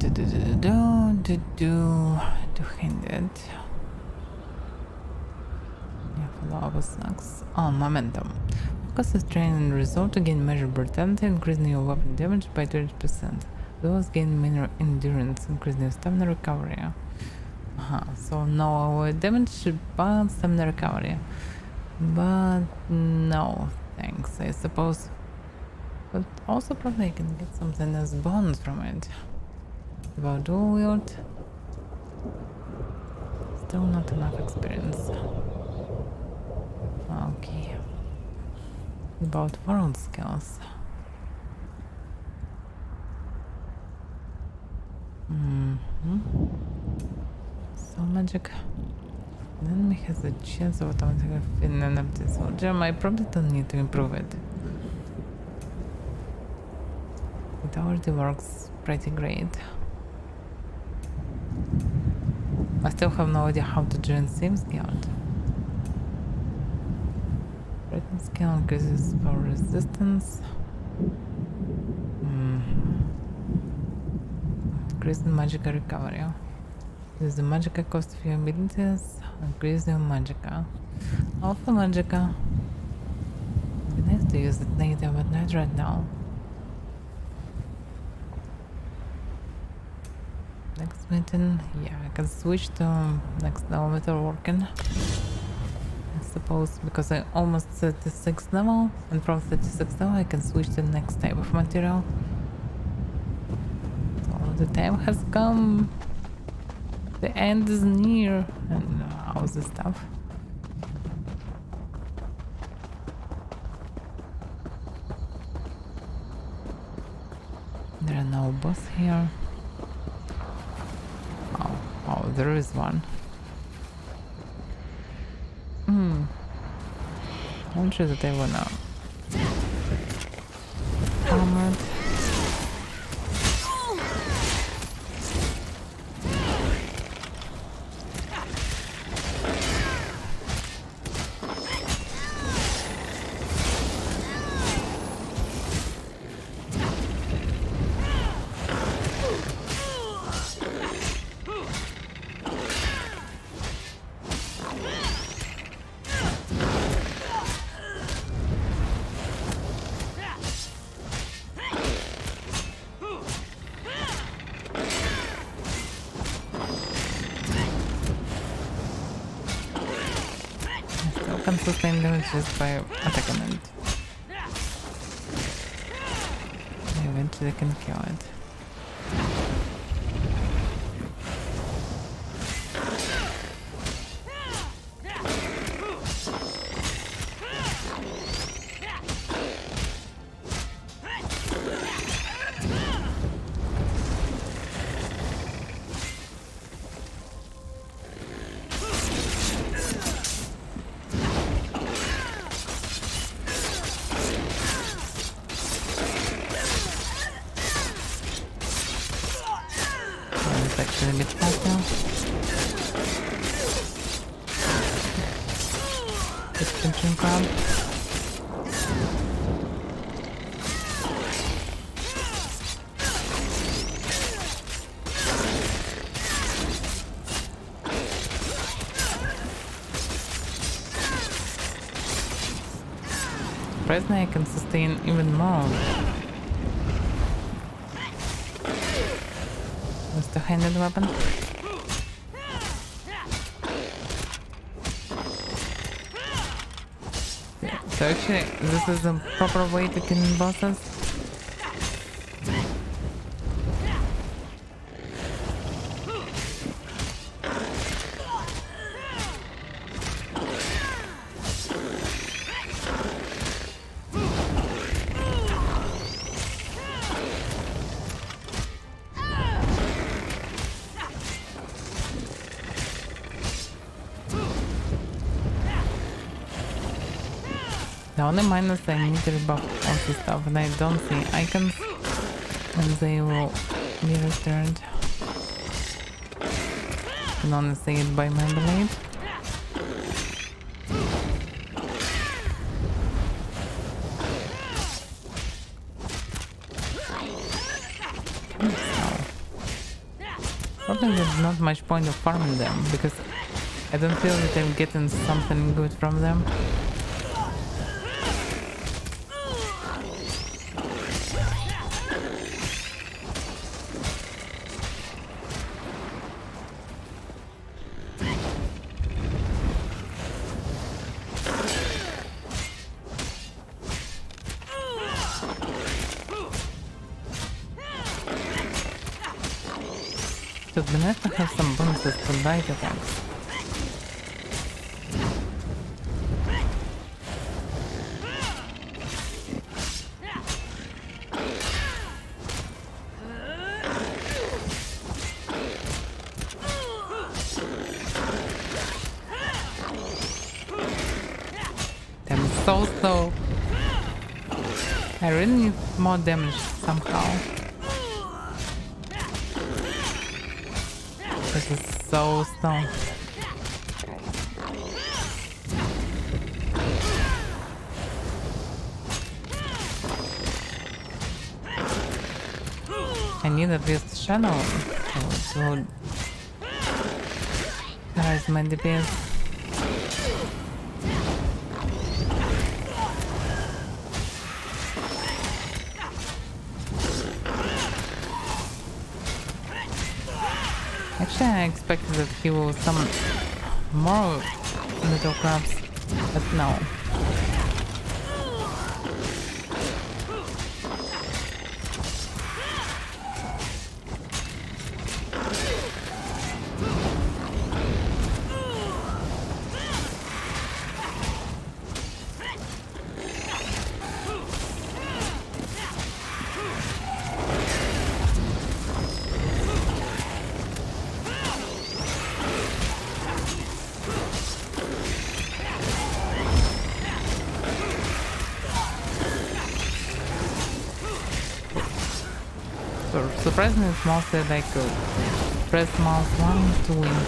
two-handed. Yeah, follow sucks. Oh, momentum. Focus is training result to gain measured brutality, increasing your weapon damage by 30%. Those gain minor endurance, increasing your stamina recovery. So no damage, but stamina recovery. But no, thanks, I suppose. But also probably I can get something as bonus from it. About dual wield. Still not enough experience. Okay. About world skills. So magic. Then we have the chance of automatically filling an empty soldier. I probably don't need to improve it. It already works pretty great. I still have no idea how to join Sims Guild. Written skill increases power resistance. Increasing magic recovery. Use the magicka cost of your abilities. Increase your magicka. Alpha magicka. It'd be nice to use it later, but not right now. Next meeting, yeah, I can switch to next level metalworking. I suppose because I almost 36 level, and from 36 level I can switch to the next type of material. So the time has come. The end is near, and all this stuff. There are no boss here. Oh, there is one. I'm sure that they wanna armored. Can sustain damage just by attacking it. Eventually can kill it. A bit faster. Extension crab. Surprisingly, I can sustain even more. The handed weapon. So actually, this is the proper way to kill bosses. The only minus I need to rebuff all this stuff, and I don't see icons, and they will be returned. I can only see it by my blade. Probably there's not much point of farming them, because I don't feel that I'm getting something good from them. It would be nice to have some bonuses for light attacks. I'm so slow. I really need more damage somehow. This is so slow. I need at least shadow to raise my DPS. Actually, I expected that he will summon more little crabs, but no. surprisingly, it's mostly like press mouse 1 to win.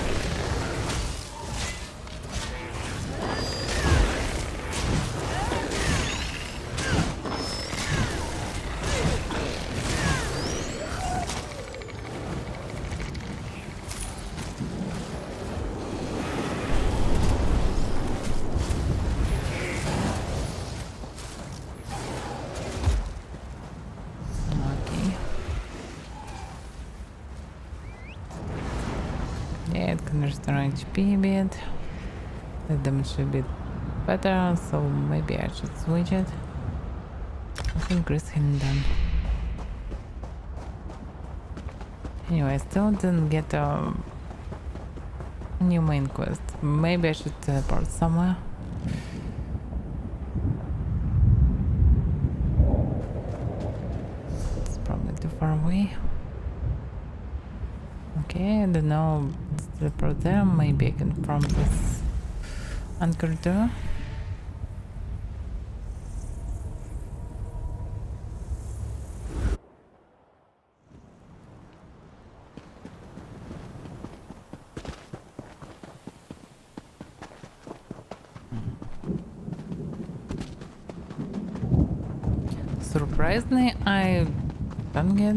Yeah, it can restore HP a bit. The damage should be better, so maybe I should switch it. Let's increase him then. Anyway, I still didn't get a new main quest. Maybe I should teleport somewhere. It's probably too far away. Okay, I don't know. Let's teleport there. Maybe I can farm this anchor door. Surprisingly, I don't get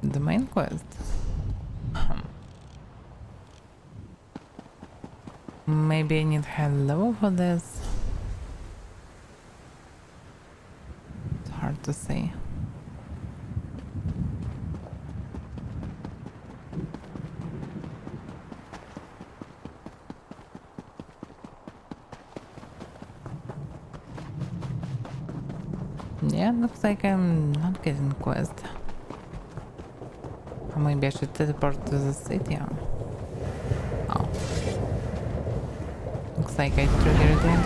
the main quest. Maybe I need high level for this. It's hard to say. Yeah, looks like I'm not getting quest. Or maybe I should teleport to the city. Oh. Looks like I triggered it.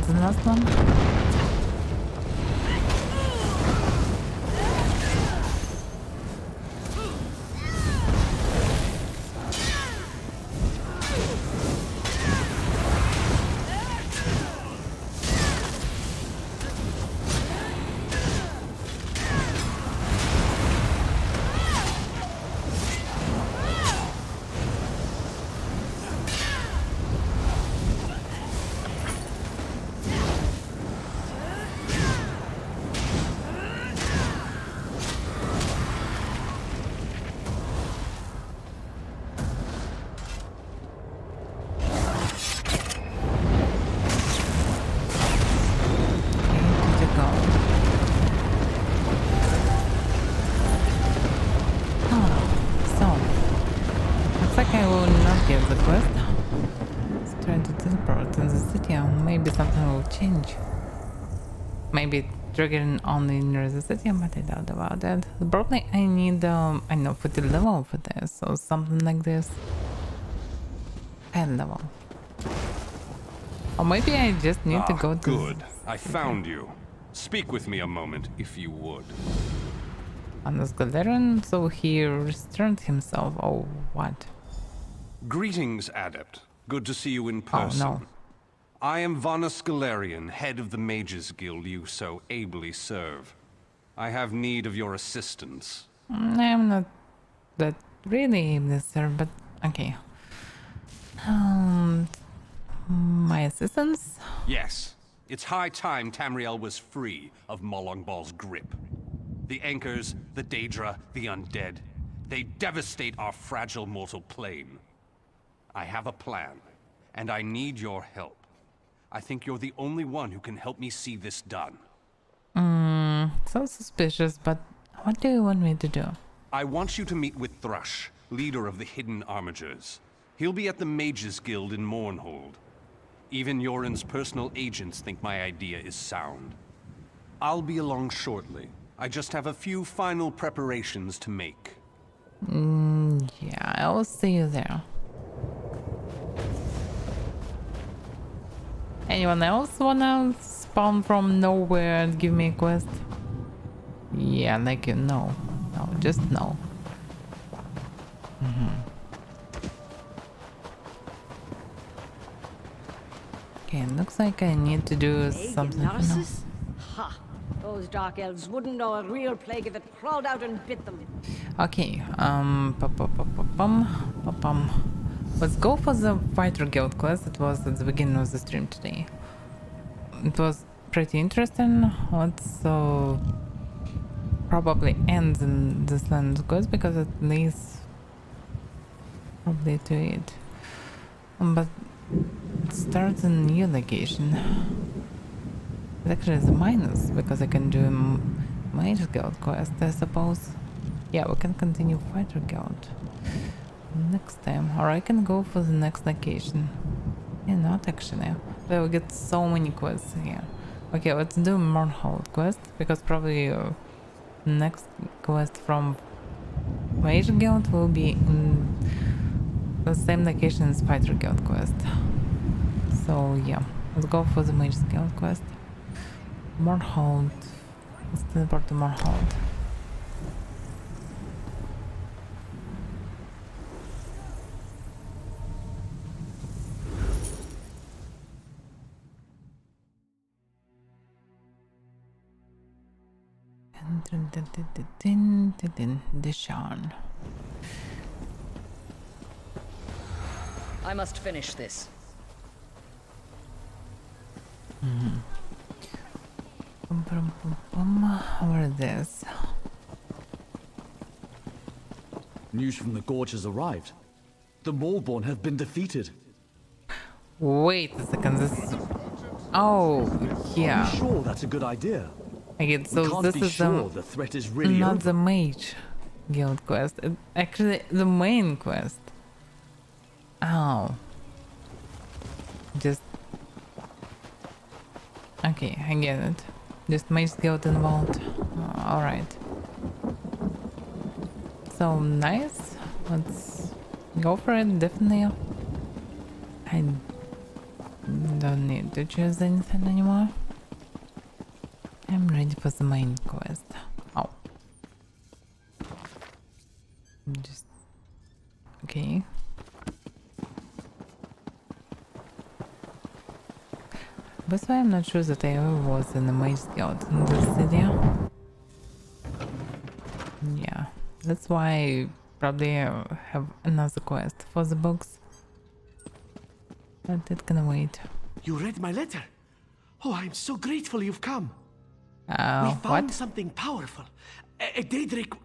The last one. looks like I will not get the quest. Let's try to teleport in the city. Maybe something will change. Maybe triggering only near the city, but I doubt about that. Probably I need, I know, 40 level for this, or something like this. 10 level. Or maybe I just need to go to... Good. I found you. Speak with me a moment, if you would. Anders Galerian, so he restrained himself, or what? Greetings, Adept. Good to see you in person. Oh, no. I am Vanus Galerian, head of the Mages Guild you so ably serve. I have need of your assistance. I'm not that really able, sir, but okay. My assistance? Yes. It's high time Tamriel was free of Molongbal's grip. The Anchors, the Daedra, the Undead, they devastate our fragile mortal plane. I have a plan, and I need your help. I think you're the only one who can help me see this done. So suspicious, but what do you want me to do? I want you to meet with Thrush, leader of the Hidden Armigers. He'll be at the Mages Guild in Mournhold. Even Yoren's personal agents think my idea is sound. I'll be along shortly. I just have a few final preparations to make. Yeah, I'll see you there. Anyone else wanna spawn from nowhere and give me a quest? Yeah, like you know. No, just no. Okay, looks like I need to do something for now. Ha! Those dark elves wouldn't know a real plague if it crawled out and bit them. Okay, let's go for the Fighter Guild quest. It was at the beginning of the stream today. It was pretty interesting. Let's probably end this land quest because it leads probably to it. But it starts a new location. It actually is a minus because I can do Mage Guild quest, I suppose. Yeah, we can continue Fighter Guild next time, or I can go for the next location. Yeah, not actually. But we get so many quests here. Okay, let's do Mournhold quest because probably next quest from Mage Guild will be in the same location as Fighter Guild quest. So yeah, let's go for the Mage Guild quest. Mournhold. Let's teleport to Mournhold. Deshawn. I must finish this. Where is this? News from the Gorge has arrived. The Maulborn have been defeated. Wait a second, this... Oh, yeah. Are you sure that's a good idea? Okay, so we can't this be is sure the threat is really not over. the Mage Guild quest. Actually, the main quest. Oh. Just... Okay, I get it. Just Mage Guild involved. Alright. So, nice. Let's go for it, definitely. I don't need to choose anything anymore. I'm ready for the main quest. Oh. Just... Okay. That's why I'm not sure that I ever was in the Mage Guild in this city. Yeah. That's why I probably have another quest for the books. But it can wait. You read my letter? Oh, I'm so grateful you've come. We found What? something powerful. A Daedric...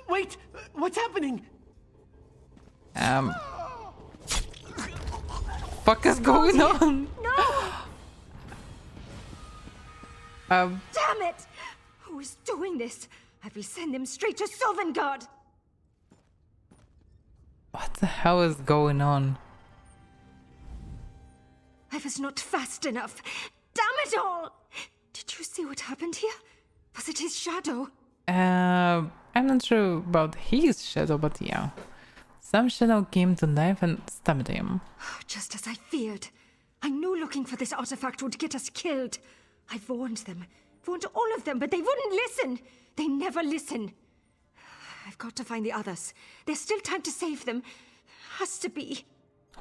Wait, what's happening? Fuck is going on? No! Um... Damn it! Who is doing this? I will send him straight to Sovngarde. What? the hell is going on? I was not fast enough. Damn it all! Did you see what happened here? Was it his shadow? I'm not sure about his shadow, but yeah. Some shadow came to life and stabbed him. Just as I feared. I knew looking for this artifact would get us killed. I warned them. Warned all of them, but they wouldn't listen. They never listen. I've got to find the others. There's still time to save them. Has to be.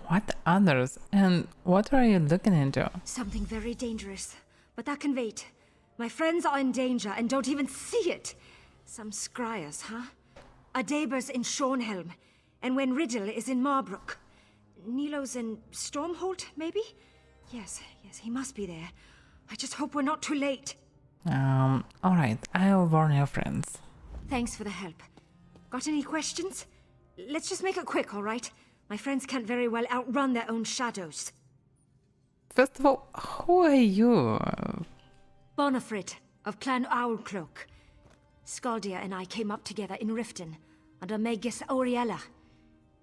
What others? And what are you looking into? Something very dangerous. But that can wait. My friends are in danger and don't even see it. Some scryers, huh? Adaber's in Shornhelm. And when Riddle is in Marbrook. Nilo's in Stormhold, maybe? Yes, he must be there. I just hope we're not too late. Alright, I'll warn your friends. Thanks for the help. Got any questions? Let's just make it quick, alright? My friends can't very well outrun their own shadows. First of all, who are you? Bonifred, of Clan Owlcloak. Skaldia and I came up together in Riften, under Magus Auriella.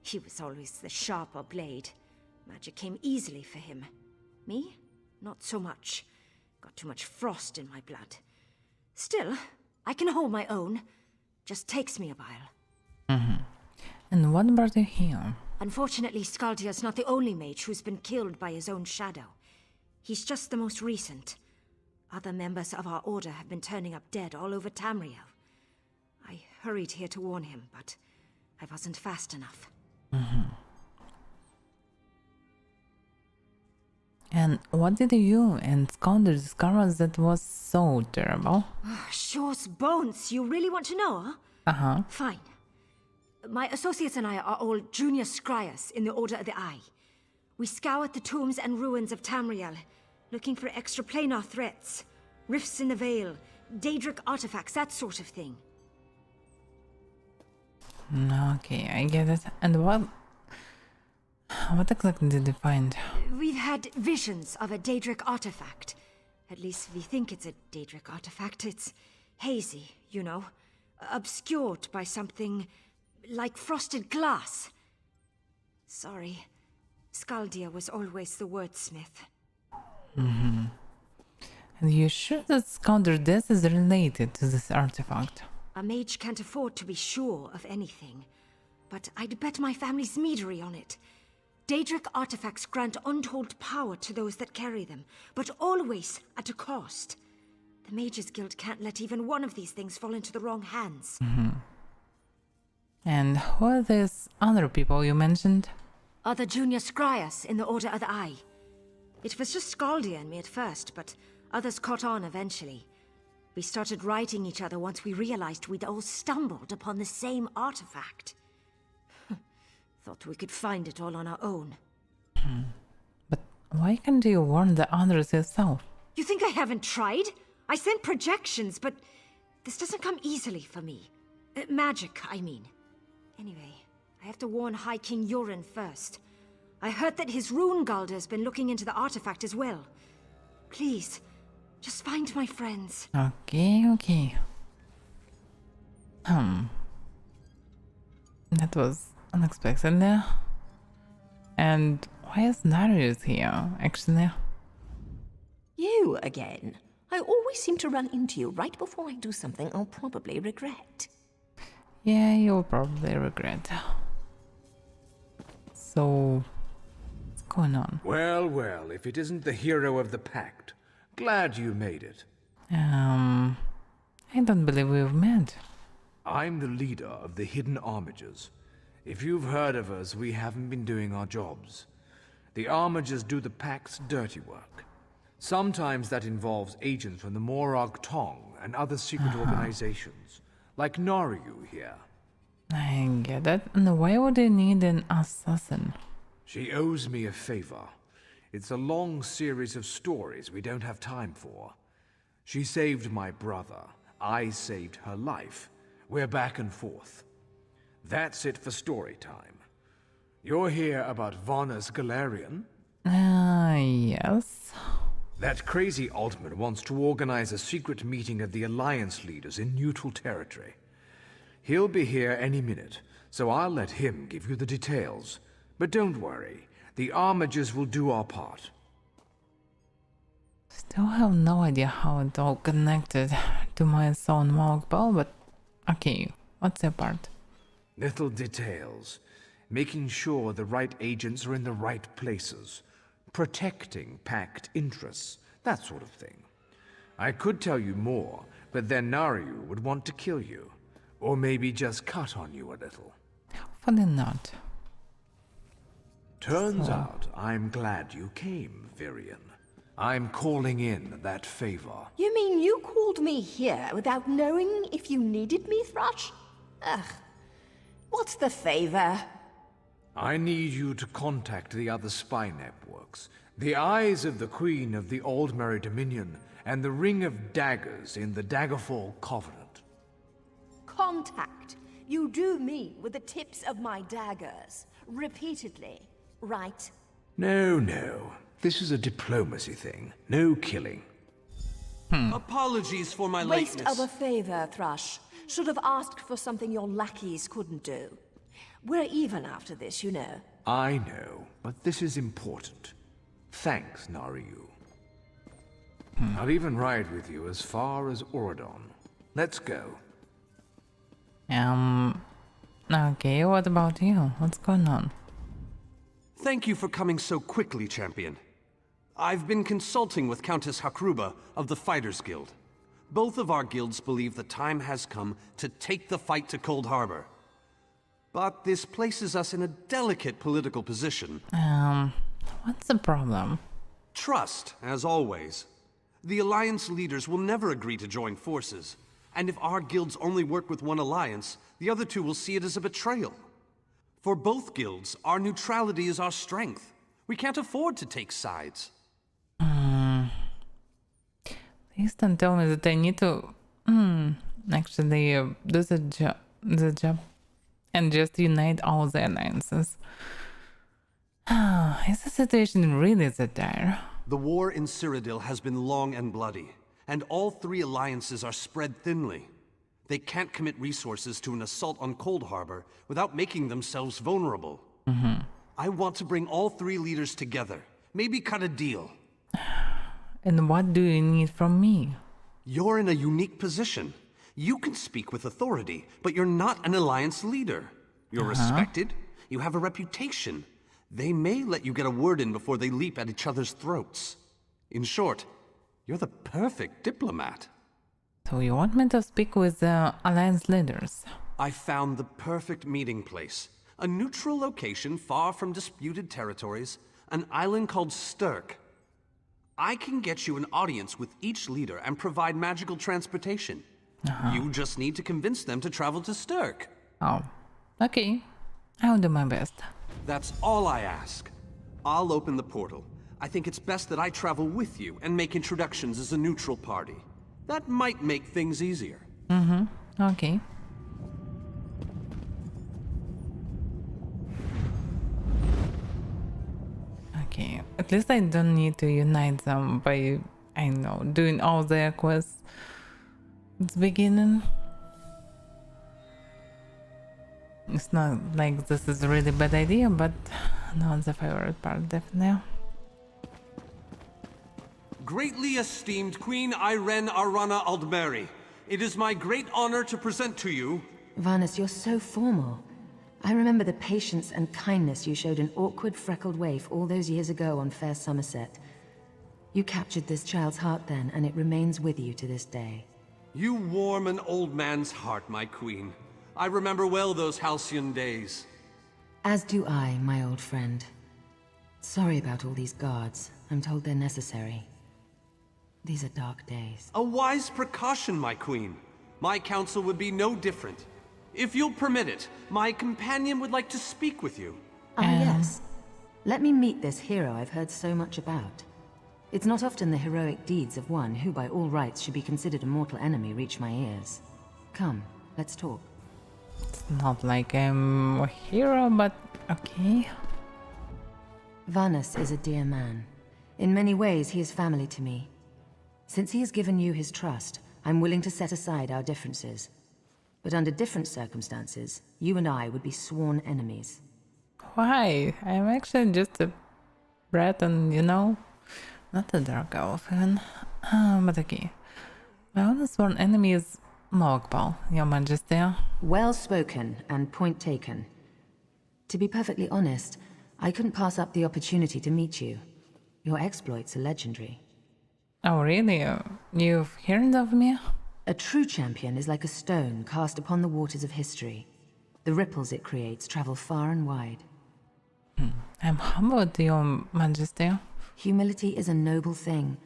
He was always the sharper blade. Magic came easily for him. Me? Not so much. Got too much frost in my blood. Still, I can hold my own. Just takes me a while. And what brought you here? Unfortunately, Skaldia's not the only mage who's been killed by his own shadow. He's just the most recent. Other members of our order have been turning up dead all over Tamriel. I hurried here to warn him, but I wasn't fast enough. And what did you and Skaldir discover that was so terrible? Shore's bones, you really want to know, huh? Fine. My associates and I are all junior scryers in the Order of the Eye. We scoured the tombs and ruins of Tamriel, looking for extraplanar threats, rifts in the Veil, Daedric artifacts, that sort of thing. Okay, I get it. And what exactly did you find? We've had visions of a Daedric artifact. At least we think it's a Daedric artifact. It's hazy, you know, obscured by something like frosted glass. Sorry, Skaldia was always the wordsmith. And you sure that Skaldir death is related to this artifact? A mage can't afford to be sure of anything, but I'd bet my family's meadery on it. Daedric artifacts grant untold power to those that carry them, but always at a cost. The Mages Guild can't let even one of these things fall into the wrong hands. And who are these other people you mentioned? Other junior scryers in the Order of the Eye. It was just Skaldia and me at first, but others caught on eventually. We started writing each other once we realized we'd all stumbled upon the same artifact. Thought we could find it all on our own. But why can't you warn the others yourself? You think I haven't tried? I sent projections, but this doesn't come easily for me. Magic, I mean. Anyway, I have to warn High King Yoren first. I heard that his rune Galder's been looking into the artifact as well. Please, just find my friends. Okay. That was unexpected there. And why is Darius here, actually? You again. I always seem to run into you right before I do something I'll probably regret. Yeah, you'll probably regret. So, what's going on? Well, if it isn't the hero of the pact. Glad you made it. I don't believe we've met. I'm the leader of the Hidden Armigers. If you've heard of us, we haven't been doing our jobs. The Armigers do the Pact's dirty work. Sometimes that involves agents from the Morag Tong and other secret organizations, like Naryu here. I get it. And why would they need an assassin? She owes me a favor. It's a long series of stories we don't have time for. She saved my brother. I saved her life. We're back and forth. That's it for story time. You're here about Varna's Galarian? Yes. That crazy Altman wants to organize a secret meeting of the Alliance leaders in neutral territory. He'll be here any minute, so I'll let him give you the details. But don't worry, the Armigers will do our part. Still have no idea how it all connected to my son Mark Ball, but okay, what's the part? Little details. Making sure the right agents are in the right places. Protecting pact interests. That sort of thing. I could tell you more, but then Naryu would want to kill you. Or maybe just cut on you a little. Hopefully not. Turns out I'm glad you came, Virion. I'm calling in that favor. You mean you called me here without knowing if you needed me, Thrush? Ugh. What's the favor? I need you to contact the other spy networks. The Eyes of the Queen of the Aldmeri Dominion and the Ring of Daggers in the Daggerfall Covenant. Contact. You do me with the tips of my daggers. Repeatedly, right? No. This is a diplomacy thing. No killing. Apologies for my Waste lateness. of a favor, Thrush. Should have asked for something your lackeys couldn't do. We're even after this, you know. I know, but this is important. Thanks, Naryu. I'll even ride with you as far as Auradon. Let's go. Okay, what about you? What's going on? Thank you for coming so quickly, Champion. I've been consulting with Countess Hakruba of the Fighters Guild. Both of our guilds believe the time has come to take the fight to Cold Harbor. But this places us in a delicate political position. What's the problem? Trust, as always. The Alliance leaders will never agree to join forces. And if our guilds only work with one alliance, the other two will see it as a betrayal. For both guilds, our neutrality is our strength. We can't afford to take sides. Please don't tell me that I need to actually do the job and just unite all the alliances. Is the situation really that dire? The war in Cyrodiil has been long and bloody, and all three alliances are spread thinly. They can't commit resources to an assault on Cold Harbor without making themselves vulnerable. I want to bring all three leaders together, maybe cut a deal. And what do you need from me? You're in a unique position. You can speak with authority, but you're not an alliance leader. You're respected, you have a reputation. They may let you get a word in before they leap at each other's throats. In short, you're the perfect diplomat. So you want me to speak with the alliance leaders? I found the perfect meeting place. A neutral location far from disputed territories, an island called Stirk. I can get you an audience with each leader and provide magical transportation. You just need to convince them to travel to Stirk. Oh, okay. I'll do my best. That's all I ask. I'll open the portal. I think it's best that I travel with you and make introductions as a neutral party. That might make things easier. Okay. Okay, at least I don't need to unite them by, I know, doing all their quests at the beginning. It's not like this is a really bad idea, but not the favorite part, definitely. Greatly esteemed Queen Irene Arana Aldmeri, it is my great honor to present to you... Varnus, you're so formal. I remember the patience and kindness you showed an awkward, freckled waif all those years ago on fair Somerset. You captured this child's heart then, and it remains with you to this day. You warm an old man's heart, my queen. I remember well those halcyon days. As do I, my old friend. Sorry about all these guards. I'm told they're necessary. These are dark days. A wise precaution, my queen. My counsel would be no different. If you'll permit it, my companion would like to speak with you. Yes. Let me meet this hero I've heard so much about. It's not often the heroic deeds of one who by all rights should be considered a mortal enemy reach my ears. Come, let's talk. It's not like I'm a hero, but okay. Varnus is a dear man. In many ways, he is family to me. Since he has given you his trust, I'm willing to set aside our differences. But under different circumstances, you and I would be sworn enemies. Why? I'm actually just a Breton, you know? Not a dark elf even. But okay. My only sworn enemy is Mogbal, Your Majesty. Well spoken and point taken. To be perfectly honest, I couldn't pass up the opportunity to meet you. Your exploits are legendary. Oh really? You've heard of me? A true champion is like a stone cast upon the waters of history. The ripples it creates travel far and wide. I'm humbled, Your Majesty. Humility is a noble thing,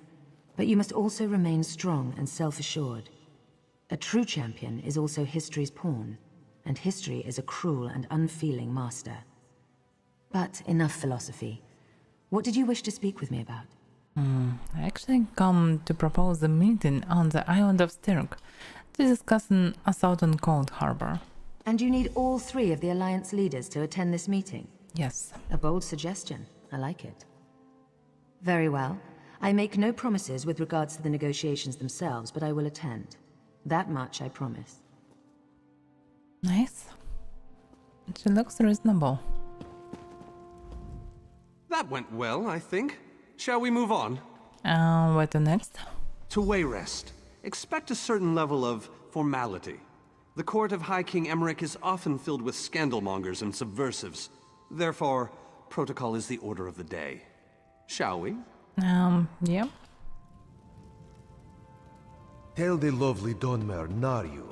but you must also remain strong and self-assured. A true champion is also history's pawn, and history is a cruel and unfeeling master. But enough philosophy. What did you wish to speak with me about? I actually come to propose a meeting on the island of Stirk to discuss an assault on Cold Harbor. And you need all 3 of the Alliance leaders to attend this meeting? Yes. A bold suggestion. I like it. Very well. I make no promises with regards to the negotiations themselves, but I will attend. That much I promise. Nice. She looks reasonable. That went well, I think. Shall we move on? What next? To Wayrest. Expect a certain level of formality. The court of High King Emmerich is often filled with scandalmongers and subversives. Therefore, protocol is the order of the day. Shall we? Yeah. Tell the lovely Donmer Naryu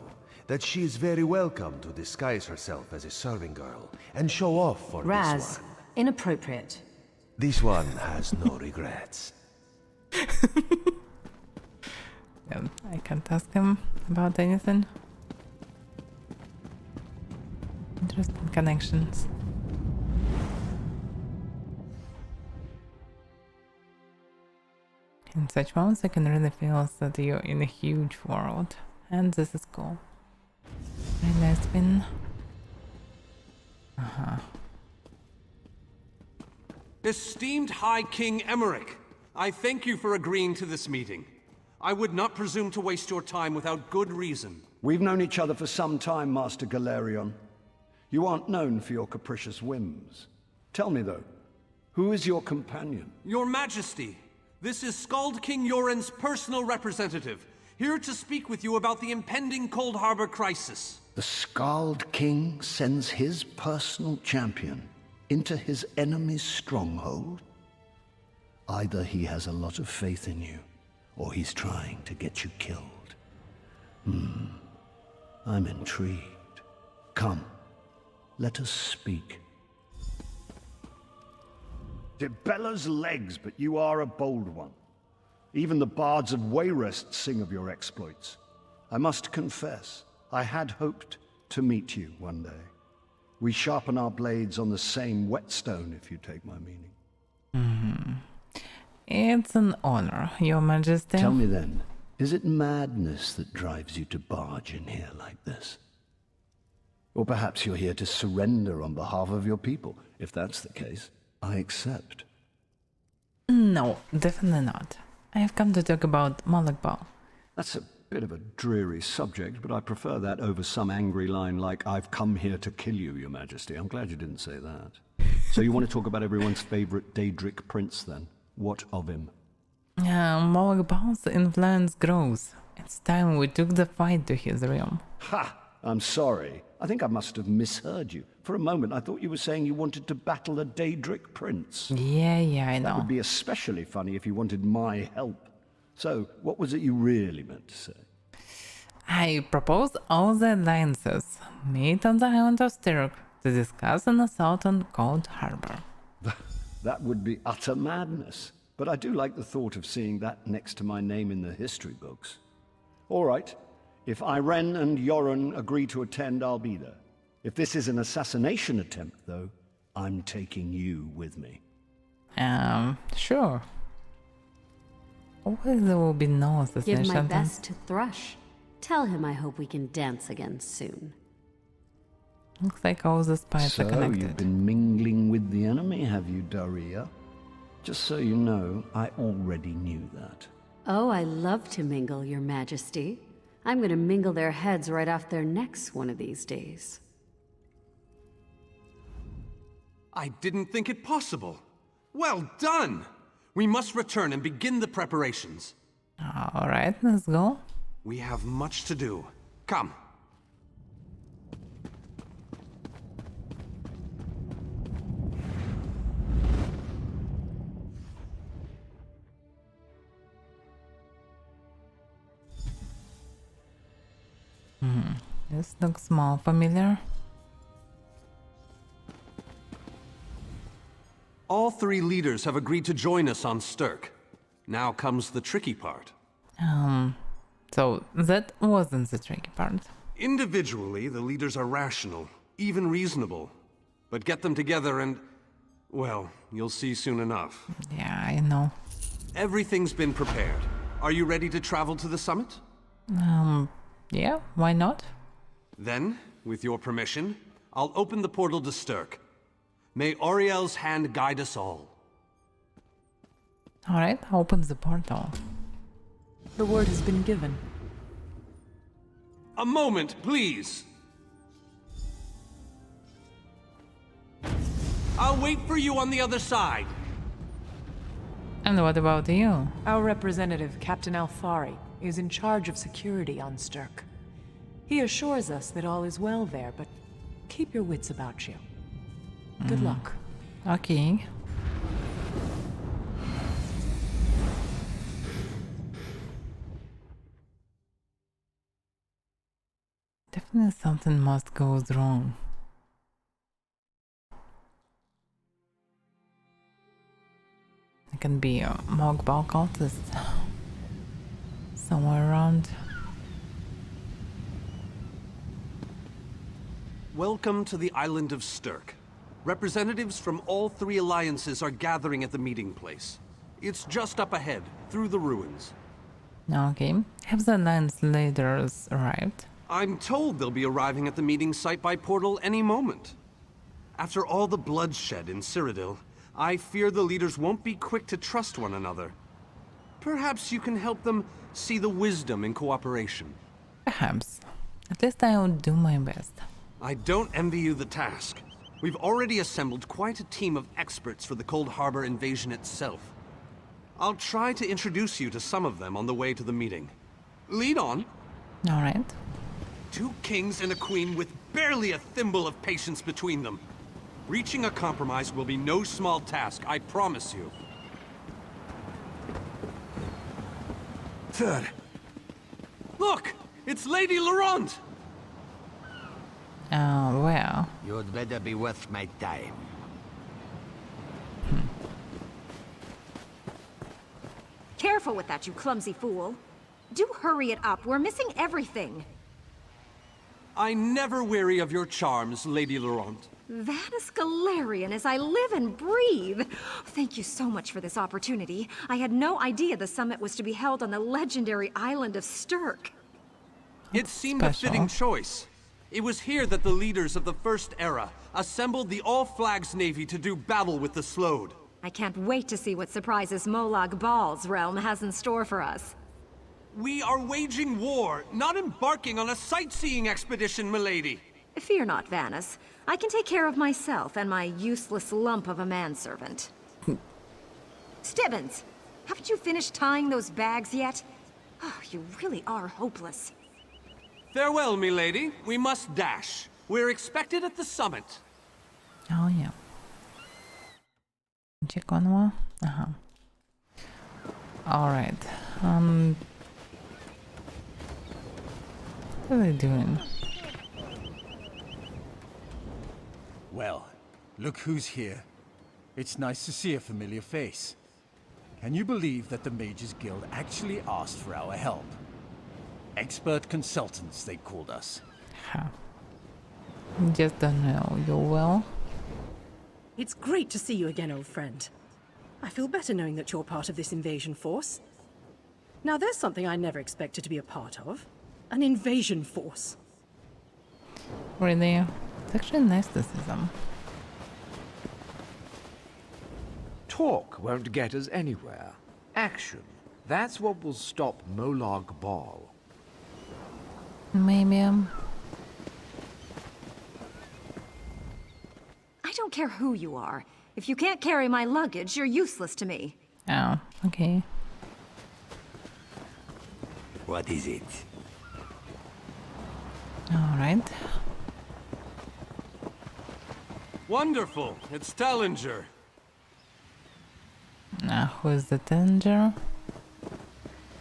that she is very welcome to disguise herself as a serving girl and show off for Raz, this one. inappropriate. This one has no regrets. Yeah, I can't ask him about anything. Interesting connections. In such moments, I can really feel that you're in a huge world, and this is cool. Very nice win. Esteemed High King Emmerich, I thank you for agreeing to this meeting. I would not presume to waste your time without good reason. We've known each other for some time, Master Galerion. You aren't known for your capricious whims. Tell me, though, who is your companion? Your Majesty, this is Skald King Yoren's personal representative, here to speak with you about the impending Cold Harbor crisis. The Skald King sends his personal champion into his enemy's stronghold? Either he has a lot of faith in you, or he's trying to get you killed. I'm intrigued. Come, let us speak. Debella's legs, but you are a bold one. Even the bards of Wayrest sing of your exploits. I must confess, I had hoped to meet you one day. We sharpen our blades on the same whetstone, if you take my meaning. It's an honor, Your Majesty. Tell me then, is it madness that drives you to barge in here like this? Or perhaps you're here to surrender on behalf of your people. If that's the case, I accept. No, definitely not. I have come to talk about Mogbal. That's a bit of a dreary subject, but I prefer that over some angry line like, "I've come here to kill you, Your Majesty." I'm glad you didn't say that. So you want to talk about everyone's favorite Daedric prince, then? What of him? Mogbal's influence grows. It's time we took the fight to his realm. Ha! I'm sorry. I think I must have misheard you. For a moment, I thought you were saying you wanted to battle a Daedric prince. Yeah, I know. That would be especially funny if you wanted my help. So, what was it you really meant to say? I propose all the alliances meet on the island of Stirk to discuss an assault on Cold Harbor. That would be utter madness. But I do like the thought of seeing that next to my name in the history books. All right. If Irene and Yoren agree to attend, I'll be there. If this is an assassination attempt, though, I'm taking you with me. Sure. Always there will be no assassination. Give my best to Thrush. Tell him I hope we can dance again soon. Looks like all the spies are connected. So, you've been mingling with the enemy, have you, Daria? Just so you know, I already knew that. Oh, I love to mingle, Your Majesty. I'm gonna mingle their heads right off their necks one of these days. I didn't think it possible. Well done! We must return and begin the preparations. Alright, let's go. We have much to do. Come. This looks more familiar. All three leaders have agreed to join us on Stirk. Now comes the tricky part. So that wasn't the tricky part. Individually, the leaders are rational, even reasonable. But get them together and, well, you'll see soon enough. Yeah, I know. Everything's been prepared. Are you ready to travel to the summit? Yeah, why not? Then, with your permission, I'll open the portal to Stirk. May Auriel's hand guide us all. Alright, open the portal. The word has been given. A moment, please. I'll wait for you on the other side. And what about you? Our representative, Captain Alfari, is in charge of security on Stirk. He assures us that all is well there, but keep your wits about you. Good luck. Okay. Definitely something must go wrong. It can be a Mogbal cultist somewhere around. Welcome to the island of Stirk. Representatives from all three alliances are gathering at the meeting place. It's just up ahead, through the ruins. Okay. Have the alliance leaders arrived? I'm told they'll be arriving at the meeting site by portal any moment. After all the bloodshed in Cyrodiil, I fear the leaders won't be quick to trust one another. Perhaps you can help them see the wisdom in cooperation. Perhaps. At least I will do my best. I don't envy you the task. We've already assembled quite a team of experts for the Cold Harbor invasion itself. I'll try to introduce you to some of them on the way to the meeting. Lead on. All right. 2 kings and a queen with barely a thimble of patience between them. Reaching a compromise will be no small task, I promise you. Third. Look! It's Lady Laurent! Well. You'd better be worth my time. Careful with that, you clumsy fool. Do hurry it up. We're missing everything. I never weary of your charms, Lady Laurent. That is Galarian as I live and breathe. Thank you so much for this opportunity. I had no idea the summit was to be held on the legendary island of Stirk. It seemed a fitting choice. It was here that the leaders of the First Era assembled the All-Flags Navy to do battle with the Slode. I can't wait to see what surprises Molag Bal's realm has in store for us. We are waging war, not embarking on a sightseeing expedition, milady. Fear not, Vanus. I can take care of myself and my useless lump of a manservant. Stibbins, haven't you finished tying those bags yet? Oh, you really are hopeless. Farewell, milady. We must dash. We're expected at the summit. Oh, yeah. Check on one. Alright. What are they doing? Well, look who's here. It's nice to see a familiar face. Can you believe that the Mages Guild actually asked for our help? Expert consultants, they called us. Just don't know you well. It's great to see you again, old friend. I feel better knowing that you're part of this invasion force. Now there's something I never expected to be a part of. An invasion force. Really? It's actually nice to see them. Talk won't get us anywhere. Action. That's what will stop Molag Bal. Maybe. I don't care who you are. If you can't carry my luggage, you're useless to me. Oh, okay. What is it? Alright. Wonderful. It's Tellinger. Now, who's the Tellinger?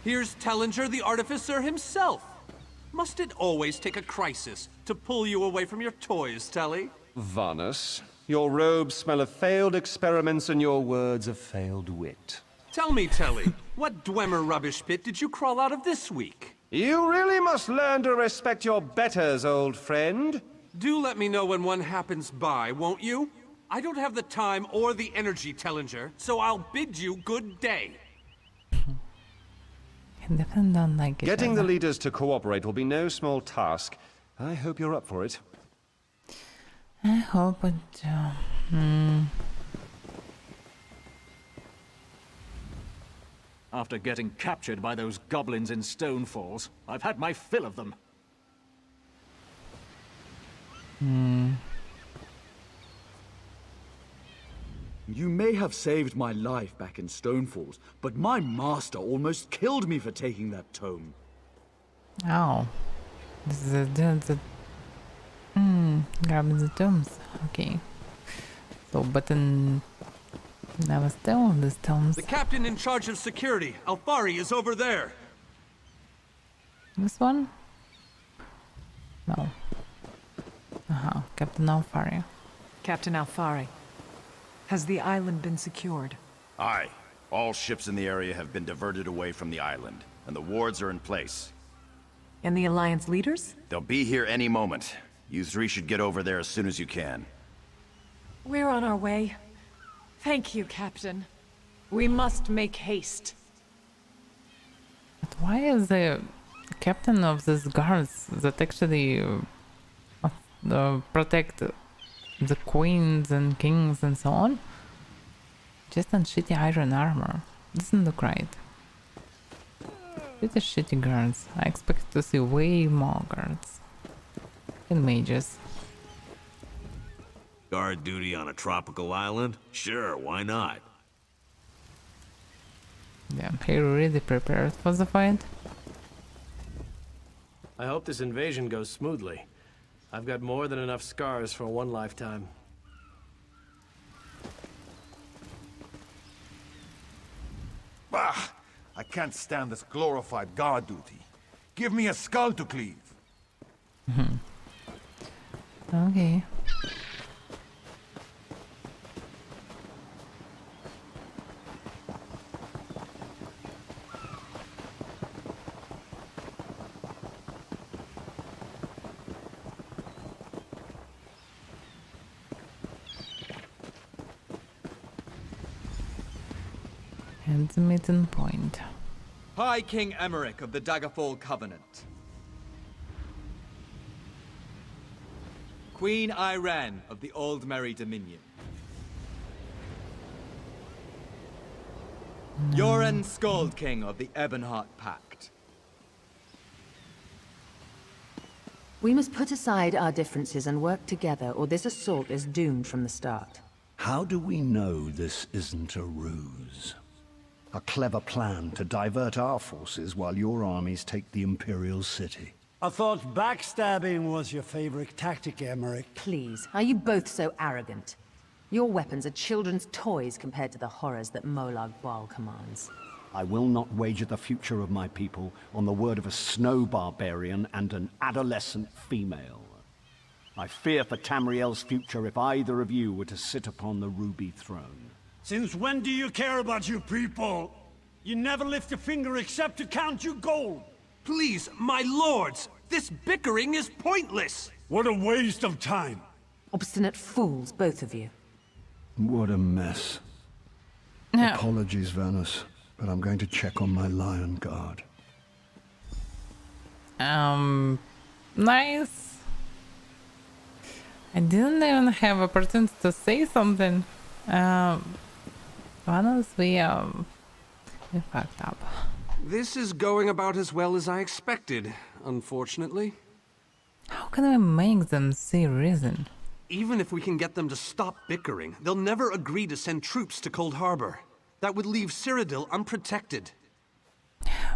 Here's Tellinger the Artificer himself. Must it always take a crisis to pull you away from your toys, Telly? Vanus, your robes smell of failed experiments and your words of failed wit. Tell me, Telly, what Dwemer rubbish pit did you crawl out of this week? You really must learn to respect your betters, old friend. Do let me know when one happens by, won't you? I don't have the time or the energy, Tellinger, so I'll bid you good day. Getting the leaders to cooperate will be no small task. I hope you're up for it. I hope it... After getting captured by those goblins in Stonefalls, I've had my fill of them. You may have saved my life back in Stonefalls, but my master almost killed me for taking that tome. Oh. Grabbing the tomes. Okay. So, button... Never still these tomes. The captain in charge of security, Alfari, is over there. This one? No. Captain Alfari. Captain Alfari, has the island been secured? Aye. All ships in the area have been diverted away from the island, and the wards are in place. And the Alliance leaders? They'll be here any moment. You three should get over there as soon as you can. We're on our way. Thank you, Captain. We must make haste. But why is the captain of these guards that actually protect the queens and kings and so on just in shitty iron armor? Doesn't look right. Pretty shitty guards. I expect to see way more guards and mages. Guard duty on a tropical island? Sure, why not? Damn, he really prepared for the fight. I hope this invasion goes smoothly. I've got more than enough scars for one lifetime. Bah! I can't stand this glorified guard duty. Give me a skull to cleave. Okay. And the meeting point. High King Emmerich of the Daggerfall Covenant. Queen Irene of the Old Merry Dominion. Yoren Skald King of the Ebonheart Pact. We must put aside our differences and work together, or this assault is doomed from the start. How do we know this isn't a ruse? A clever plan to divert our forces while your armies take the Imperial City. I thought backstabbing was your favorite tactic, Emmerich. Please, are you both so arrogant? Your weapons are children's toys compared to the horrors that Molag Bal commands. I will not wager the future of my people on the word of a snow barbarian and an adolescent female. I fear for Tamriel's future if either of you were to sit upon the Ruby Throne. Since when do you care about your people? You never lift a finger except to count your gold. Please, my lords, this bickering is pointless. What a waste of time. Obstinate fools, both of you. What a mess. No. Apologies, Vanus, but I'm going to check on my lion guard. Nice. I didn't even have opportunity to say something. Vanus, we fucked up. This is going about as well as I expected, unfortunately. How can we make them see reason? Even if we can get them to stop bickering, they'll never agree to send troops to Cold Harbor. That would leave Cyrodiil unprotected.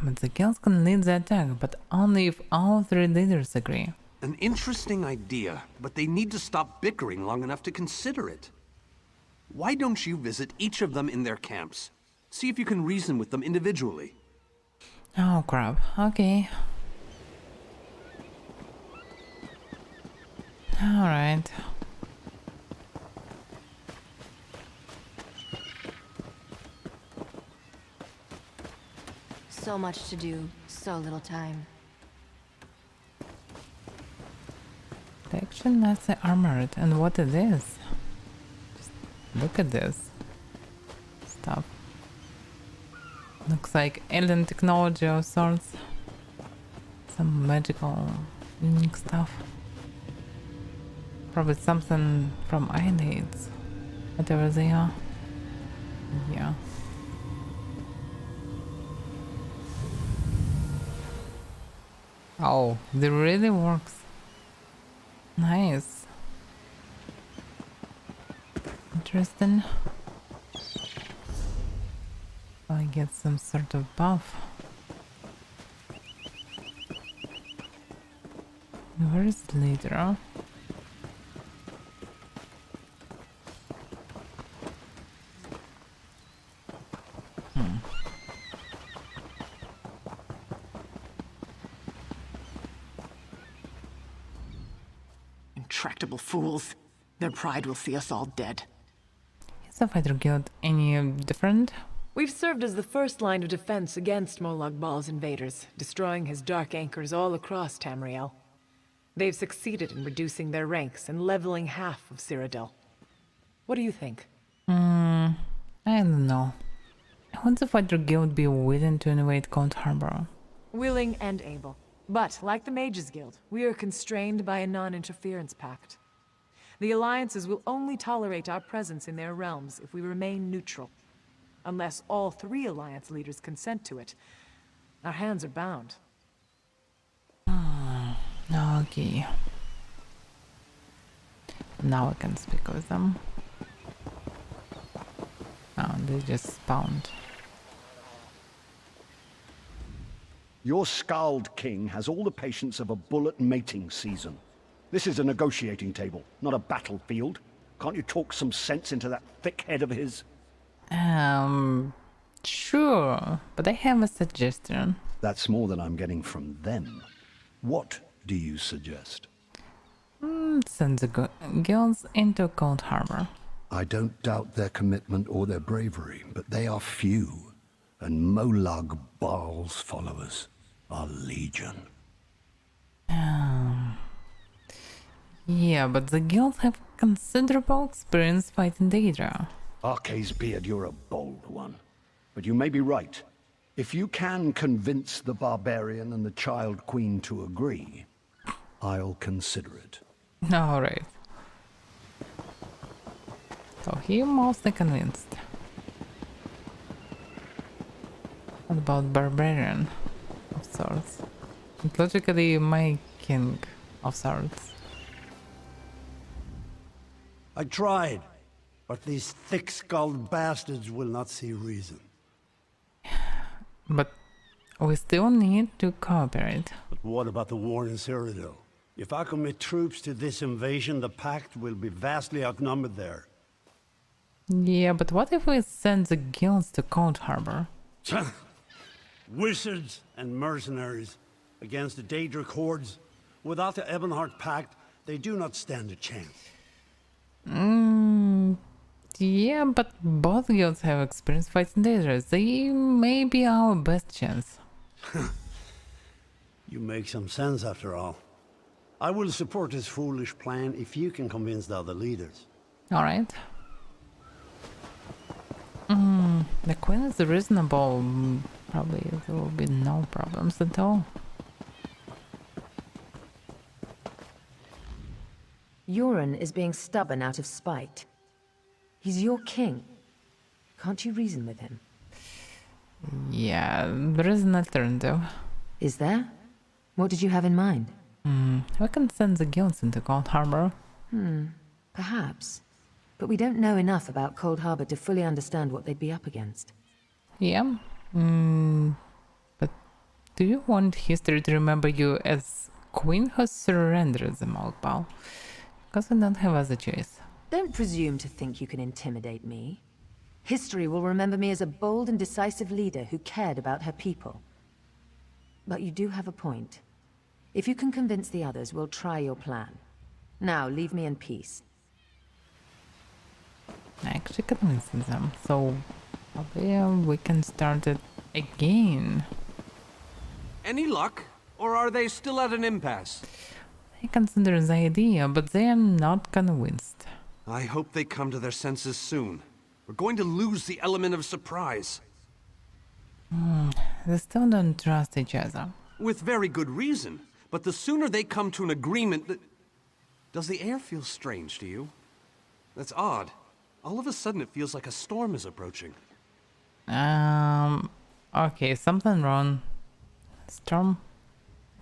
But the guilds can lead the attack, but only if all three leaders agree. An interesting idea, but they need to stop bickering long enough to consider it. Why don't you visit each of them in their camps? See if you can reason with them individually. Oh crap, okay. Alright. So much to do, so little time. Protection, let's say armored. And what it is? Just look at this stuff. Looks like alien technology of sorts. Some magical unique stuff. Probably something from Eyelids. Whatever they are. Yeah. Oh, it really works. Nice. Interesting. I get some sort of buff. Where is the leader? Intractable fools. Their pride will see us all dead. Is the fighter guild any different? We've served as the first line of defense against Molag Bal's invaders, destroying his dark anchors all across Tamriel. They've succeeded in reducing their ranks and leveling half of Cyrodiil. What do you think? I don't know. Would the fighter guild be willing to invade Cold Harbor? Willing and able. But, like the Mages Guild, we are constrained by a non-interference pact. The alliances will only tolerate our presence in their realms if we remain neutral. Unless all three alliance leaders consent to it, our hands are bound. Okay. Now I can speak with them. Oh, they just spawned. Your Scald King has all the patience of a bullet mating season. This is a negotiating table, not a battlefield. Can't you talk some sense into that thick head of his? Sure, but I have a suggestion. That's more than I'm getting from them. What do you suggest? Send the guilds into Cold Harbor. I don't doubt their commitment or their bravery, but they are few, and Molag Bal's followers are legion. Yeah, but the guilds have considerable experience fighting Daedra. Arce's beard, you're a bold one. But you may be right. If you can convince the barbarian and the child queen to agree, I'll consider it. Alright. So he mostly convinced. What about barbarian of sorts? And logically my king of sorts. I tried, but these thick-skulled bastards will not see reason. But we still need to cooperate. But what about the war in Cyrodiil? If I commit troops to this invasion, the Pact will be vastly outnumbered there. Yeah, but what if we send the guilds to Cold Harbor? Wizards and mercenaries against the Daedric hordes. Without the Ebonheart Pact, they do not stand a chance. Yeah, but both guilds have experience fighting Daedra. They may be our best chance. You make some sense after all. I will support this foolish plan if you can convince the other leaders. Alright. The queen is reasonable. Probably there will be no problems at all. Euron is being stubborn out of spite. He's your king. Can't you reason with him? Yeah, there is an alternative. Is there? What did you have in mind? We can send the guilds into Cold Harbor. Perhaps. But we don't know enough about Cold Harbor to fully understand what they'd be up against. Yeah. But do you want history to remember you as queen who surrendered the Malkbal? Because we don't have other choice. Don't presume to think you can intimidate me. History will remember me as a bold and decisive leader who cared about her people. But you do have a point. If you can convince the others, we'll try your plan. Now, leave me in peace. I actually convinced them, so probably we can start it again. Any luck? Or are they still at an impasse? I consider the idea, but they are not convinced. I hope they come to their senses soon. We're going to lose the element of surprise. They still don't trust each other. With very good reason. But the sooner they come to an agreement that... Does the air feel strange to you? That's odd. All of a sudden it feels like a storm is approaching. Okay, something wrong. Storm?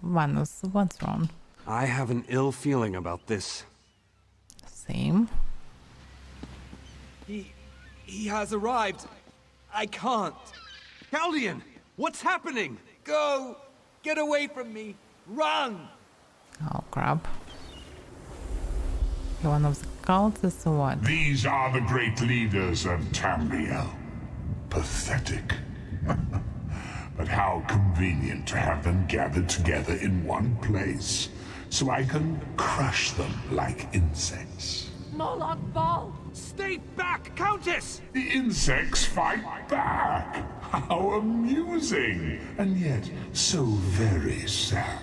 Vanus, what's wrong? I have an ill feeling about this. Same. He has arrived. I can't. Chaldean! What's happening? Go! Get away from me! Run! Oh crap. You're one of the cultists or what? These are the great leaders of Tamriel. Pathetic. But how convenient to have them gathered together in one place, so I can crush them like insects. Molag Bal! Stay back, Countess! The insects fight back! How amusing! And yet so very sad.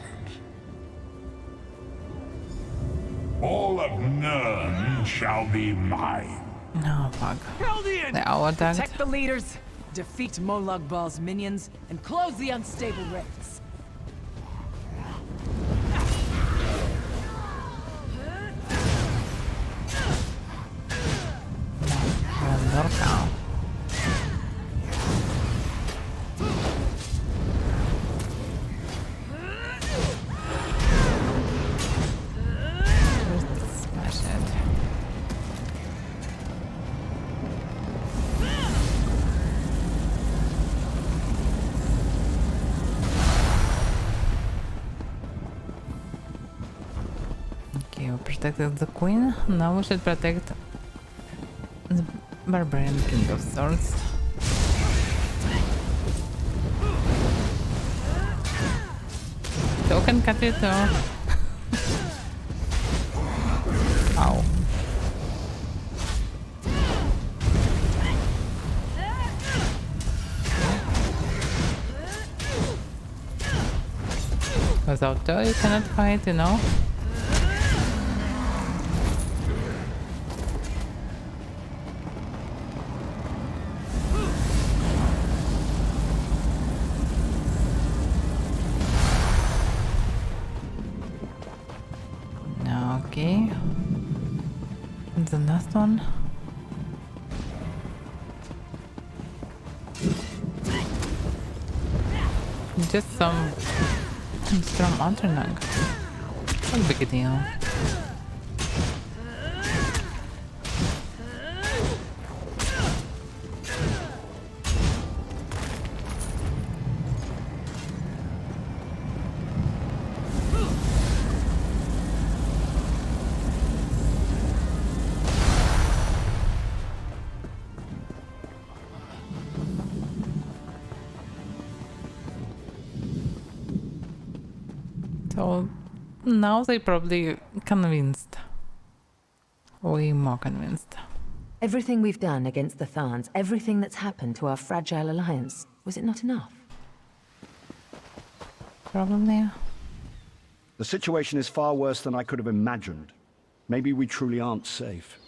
All of Nirn shall be mine. No, fuck. Chaldean! The hour attacked. Protect the leaders, defeat Molag Bal's minions, and close the unstable rifts. Norcal. Smash it. Okay, we protected the queen. Now we should protect the Barbarian King of Swords. Token Capito. Ow. Without toe you cannot fight, you know? Okay. And the last one. Just some strong Unternag. No big deal. So now they probably convinced. Way more convinced. Everything we've done against the Tharns, everything that's happened to our fragile alliance, was it not enough? Probably. The situation is far worse than I could have imagined. Maybe we truly aren't safe.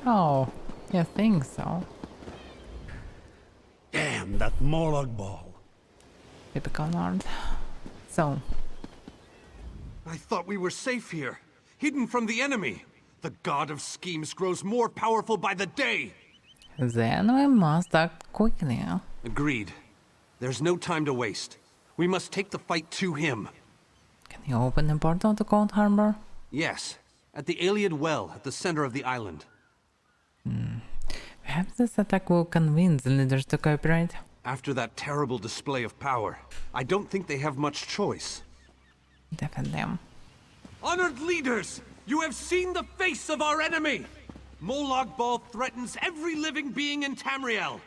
Oh, you think so? Damn that Molag Bal. Typical Nord. So. I thought we were safe here, hidden from the enemy. The god of schemes grows more powerful by the day. Then we must act quickly. Agreed. There's no time to waste. We must take the fight to him. Can you open the portal to Cold Harbor? Yes, at the Iliad Well at the center of the island. Perhaps this attack will convince the leaders to cooperate. After that terrible display of power, I don't think they have much choice. Definitely. Honored leaders, you have seen the face of our enemy! Molag Bal threatens every living being in Tamriel.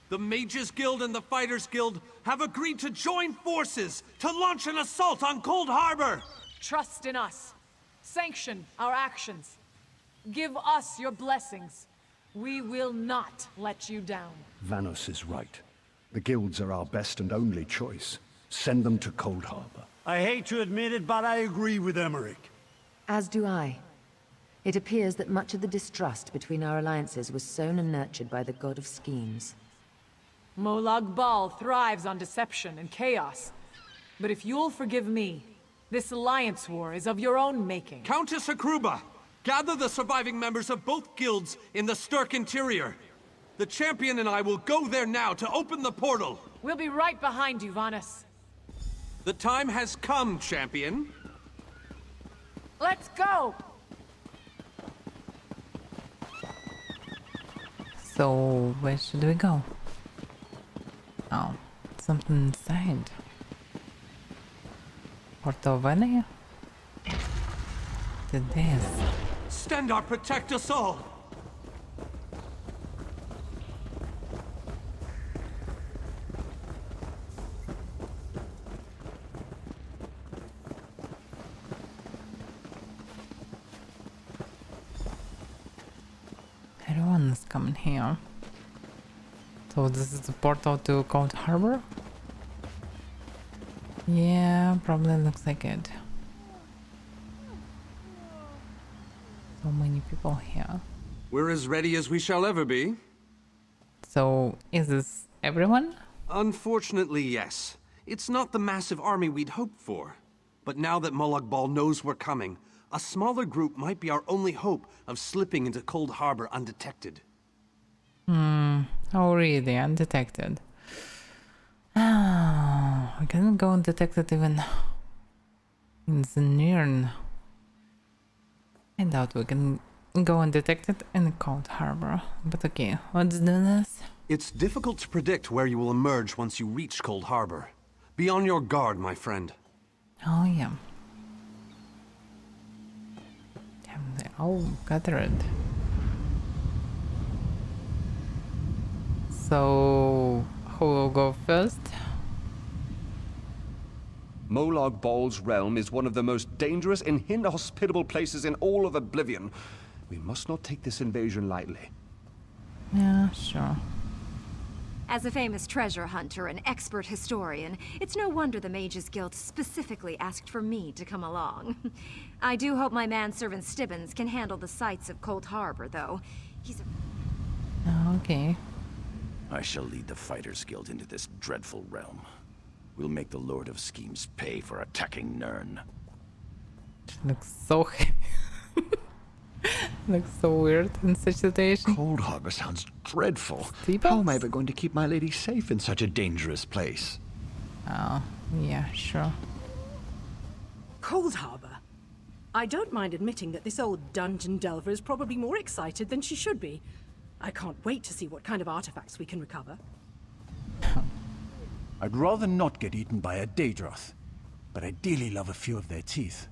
The Mages Guild and the Fighters Guild have agreed to join forces to launch an assault on Cold Harbor! Trust in us. Sanction our actions. Give us your blessings. We will not let you down. Vanos is right. The guilds are our best and only choice. Send them to Cold Harbor. I hate to admit it, but I agree with Emmerich. As do I. It appears that much of the distrust between our alliances was sown and nurtured by the god of schemes. Molag Bal thrives on deception and chaos. But if you'll forgive me, this alliance war is of your own making. Countess Hakruba, gather the surviving members of both guilds in the Sturk interior. The champion and I will go there now to open the portal. We'll be right behind you, Vanas. The time has come, champion. Let's go! So, where should we go? Oh, something inside. Porto Valley? Did this? Stendarr, protect us all! Everyone's coming here. So this is the portal to Cold Harbor? Yeah, probably looks like it. So many people here. We're as ready as we shall ever be. So, is this everyone? Unfortunately, yes. It's not the massive army we'd hoped for. But now that Molag Bal knows we're coming, a smaller group might be our only hope of slipping into Cold Harbor undetected. Oh really, undetected. Oh, we can go undetected even in the Nirn. I doubt we can go undetected in the Cold Harbor. But okay, let's do this. It's difficult to predict where you will emerge once you reach Cold Harbor. Be on your guard, my friend. Oh yeah. Damn, they all gathered. So, who will go first? Molag Bal's realm is one of the most dangerous and inhospitable places in all of Oblivion. We must not take this invasion lightly. Yeah, sure. As a famous treasure hunter and expert historian, it's no wonder the Mages Guild specifically asked for me to come along. I do hope my manservant Stibbons can handle the sights of Cold Harbor, though. He's a... Okay. I shall lead the Fighters Guild into this dreadful realm. We'll make the Lord of Schemes pay for attacking Nirn. Looks so looks so weird in such a situation. Cold Harbor sounds dreadful. Steep How ups? am I ever going to keep my lady safe in such a dangerous place? Oh, yeah, sure. Cold Harbor? I don't mind admitting that this old dungeon delver is probably more excited than she should be. I can't wait to see what kind of artifacts we can recover. I'd rather not get eaten by a Daedroth, but I dearly love a few of their teeth.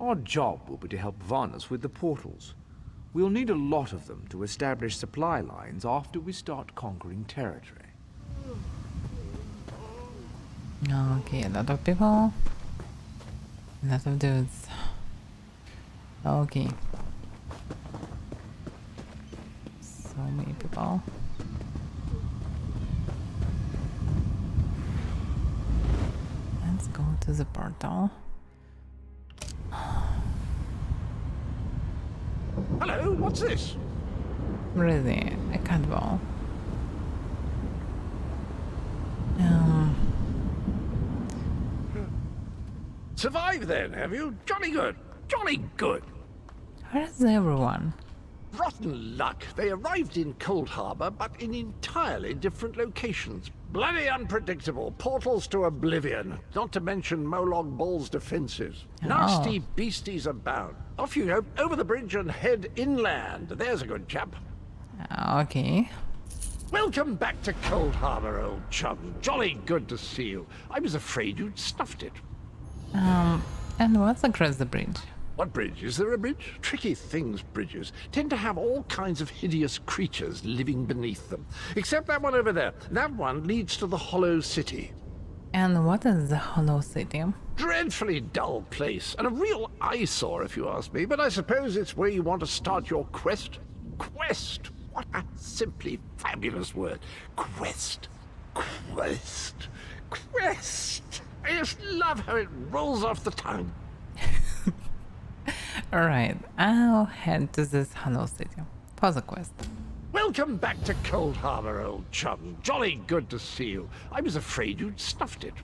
Our job will be to help Vanas with the portals. We'll need a lot of them to establish supply lines after we start conquering territory. Okay, a lot of people. A lot of dudes. Okay. So many people. Let's go to the portal. Hello, what's this? Really, I can't go. Survived then, have you? Jolly good. Jolly good. Where's everyone? rotten luck. They arrived in Cold Harbor, but in entirely different locations. Bloody unpredictable. Portals to oblivion. Not to mention Molong Ball's defenses. Nasty beasties abound. Off you go, over the bridge and head inland. There's a good chap. Okay. Welcome back to Cold Harbor, old chum. Jolly good to see you. I was afraid you'd snuffed it. And what's across the bridge? What bridge? Is there a bridge? Tricky things, bridges. Tend to have all kinds of hideous creatures living beneath them. Except that one over there. That one leads to the Hollow City. And what is the Hollow City? Dreadfully dull place, and a real eyesore if you ask me, but I suppose it's where you want to start your quest. Quest! What a simply fabulous word. Quest. Quest. Quest. I just love how it rolls off the tongue. Alright, I'll head to this Hollow City for the quest. Welcome back to Cold Harbor, old chum. Jolly good to see you. I was afraid you'd snuffed it.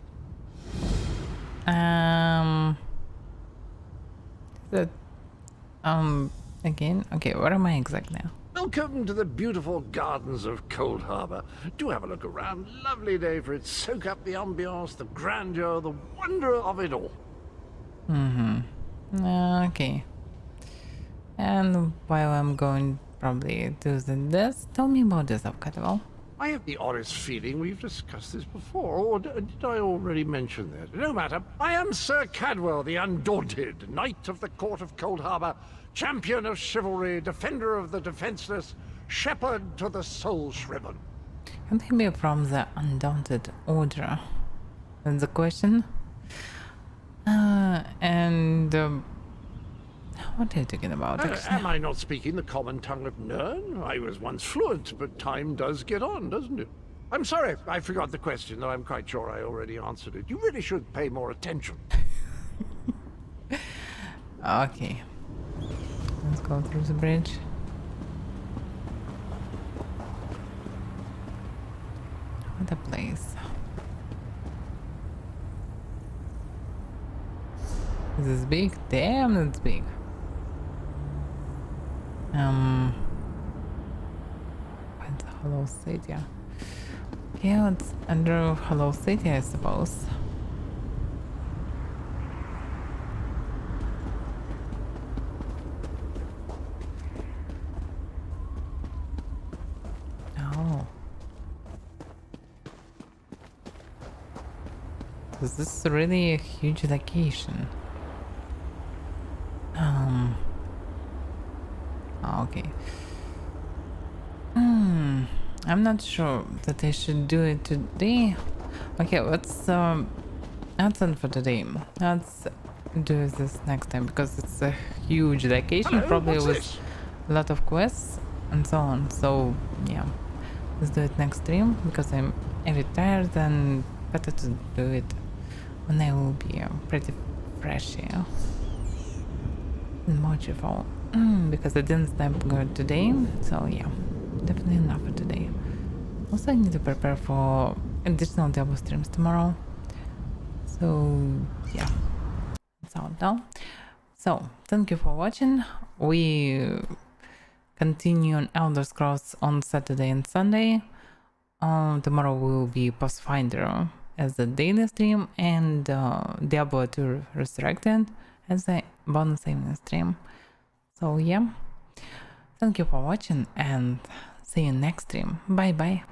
Again? Okay, where am I exactly now? Welcome to the beautiful gardens of Cold Harbor. Do have a look around. Lovely day for it. Soak up the ambiance, the grandeur, the wonder of it all. Okay. And while I'm going probably to this, tell me about this festival. I have the oddest feeling we've discussed this before, or did I already mention that? No matter. I am Sir Cadwell, the Undaunted, Knight of the Court of Cold Harbor, champion of chivalry, defender of the defenseless, shepherd to the soul-shriven. Can they be from the Undaunted Order? That's the question. What are you talking about? Am I not speaking the common tongue of Nern? I was once fluent, but time does get on, doesn't it? I'm sorry, I forgot the question, though I'm quite sure I already answered it. You really should pay more attention. Okay. Let's go through the bridge. What a place. Is this big? Damn, that's big. What's Hollow City? Yeah, it's under Hollow City, I suppose. Oh. Is this really a huge location? Okay. I'm not sure that I should do it today. Okay, let's that's it for today. Let's do this next time because it's a huge location. Hello, probably with this? a lot of quests and so on. So yeah, let's do it next stream because I'm a bit tired and better to do it when I will be pretty fresh here. And more cheerful. Because I didn't sleep good today, so yeah, definitely enough for today. Also, I need to prepare for additional Diablo streams tomorrow. So yeah, that's all now. So thank you for watching. We continue on Elder Scrolls on Saturday and Sunday. Tomorrow will be Pathfinder as the daily stream and Diablo 2 Resurrected as a bonus evening stream. So yeah, thank you for watching and see you next stream. Bye bye.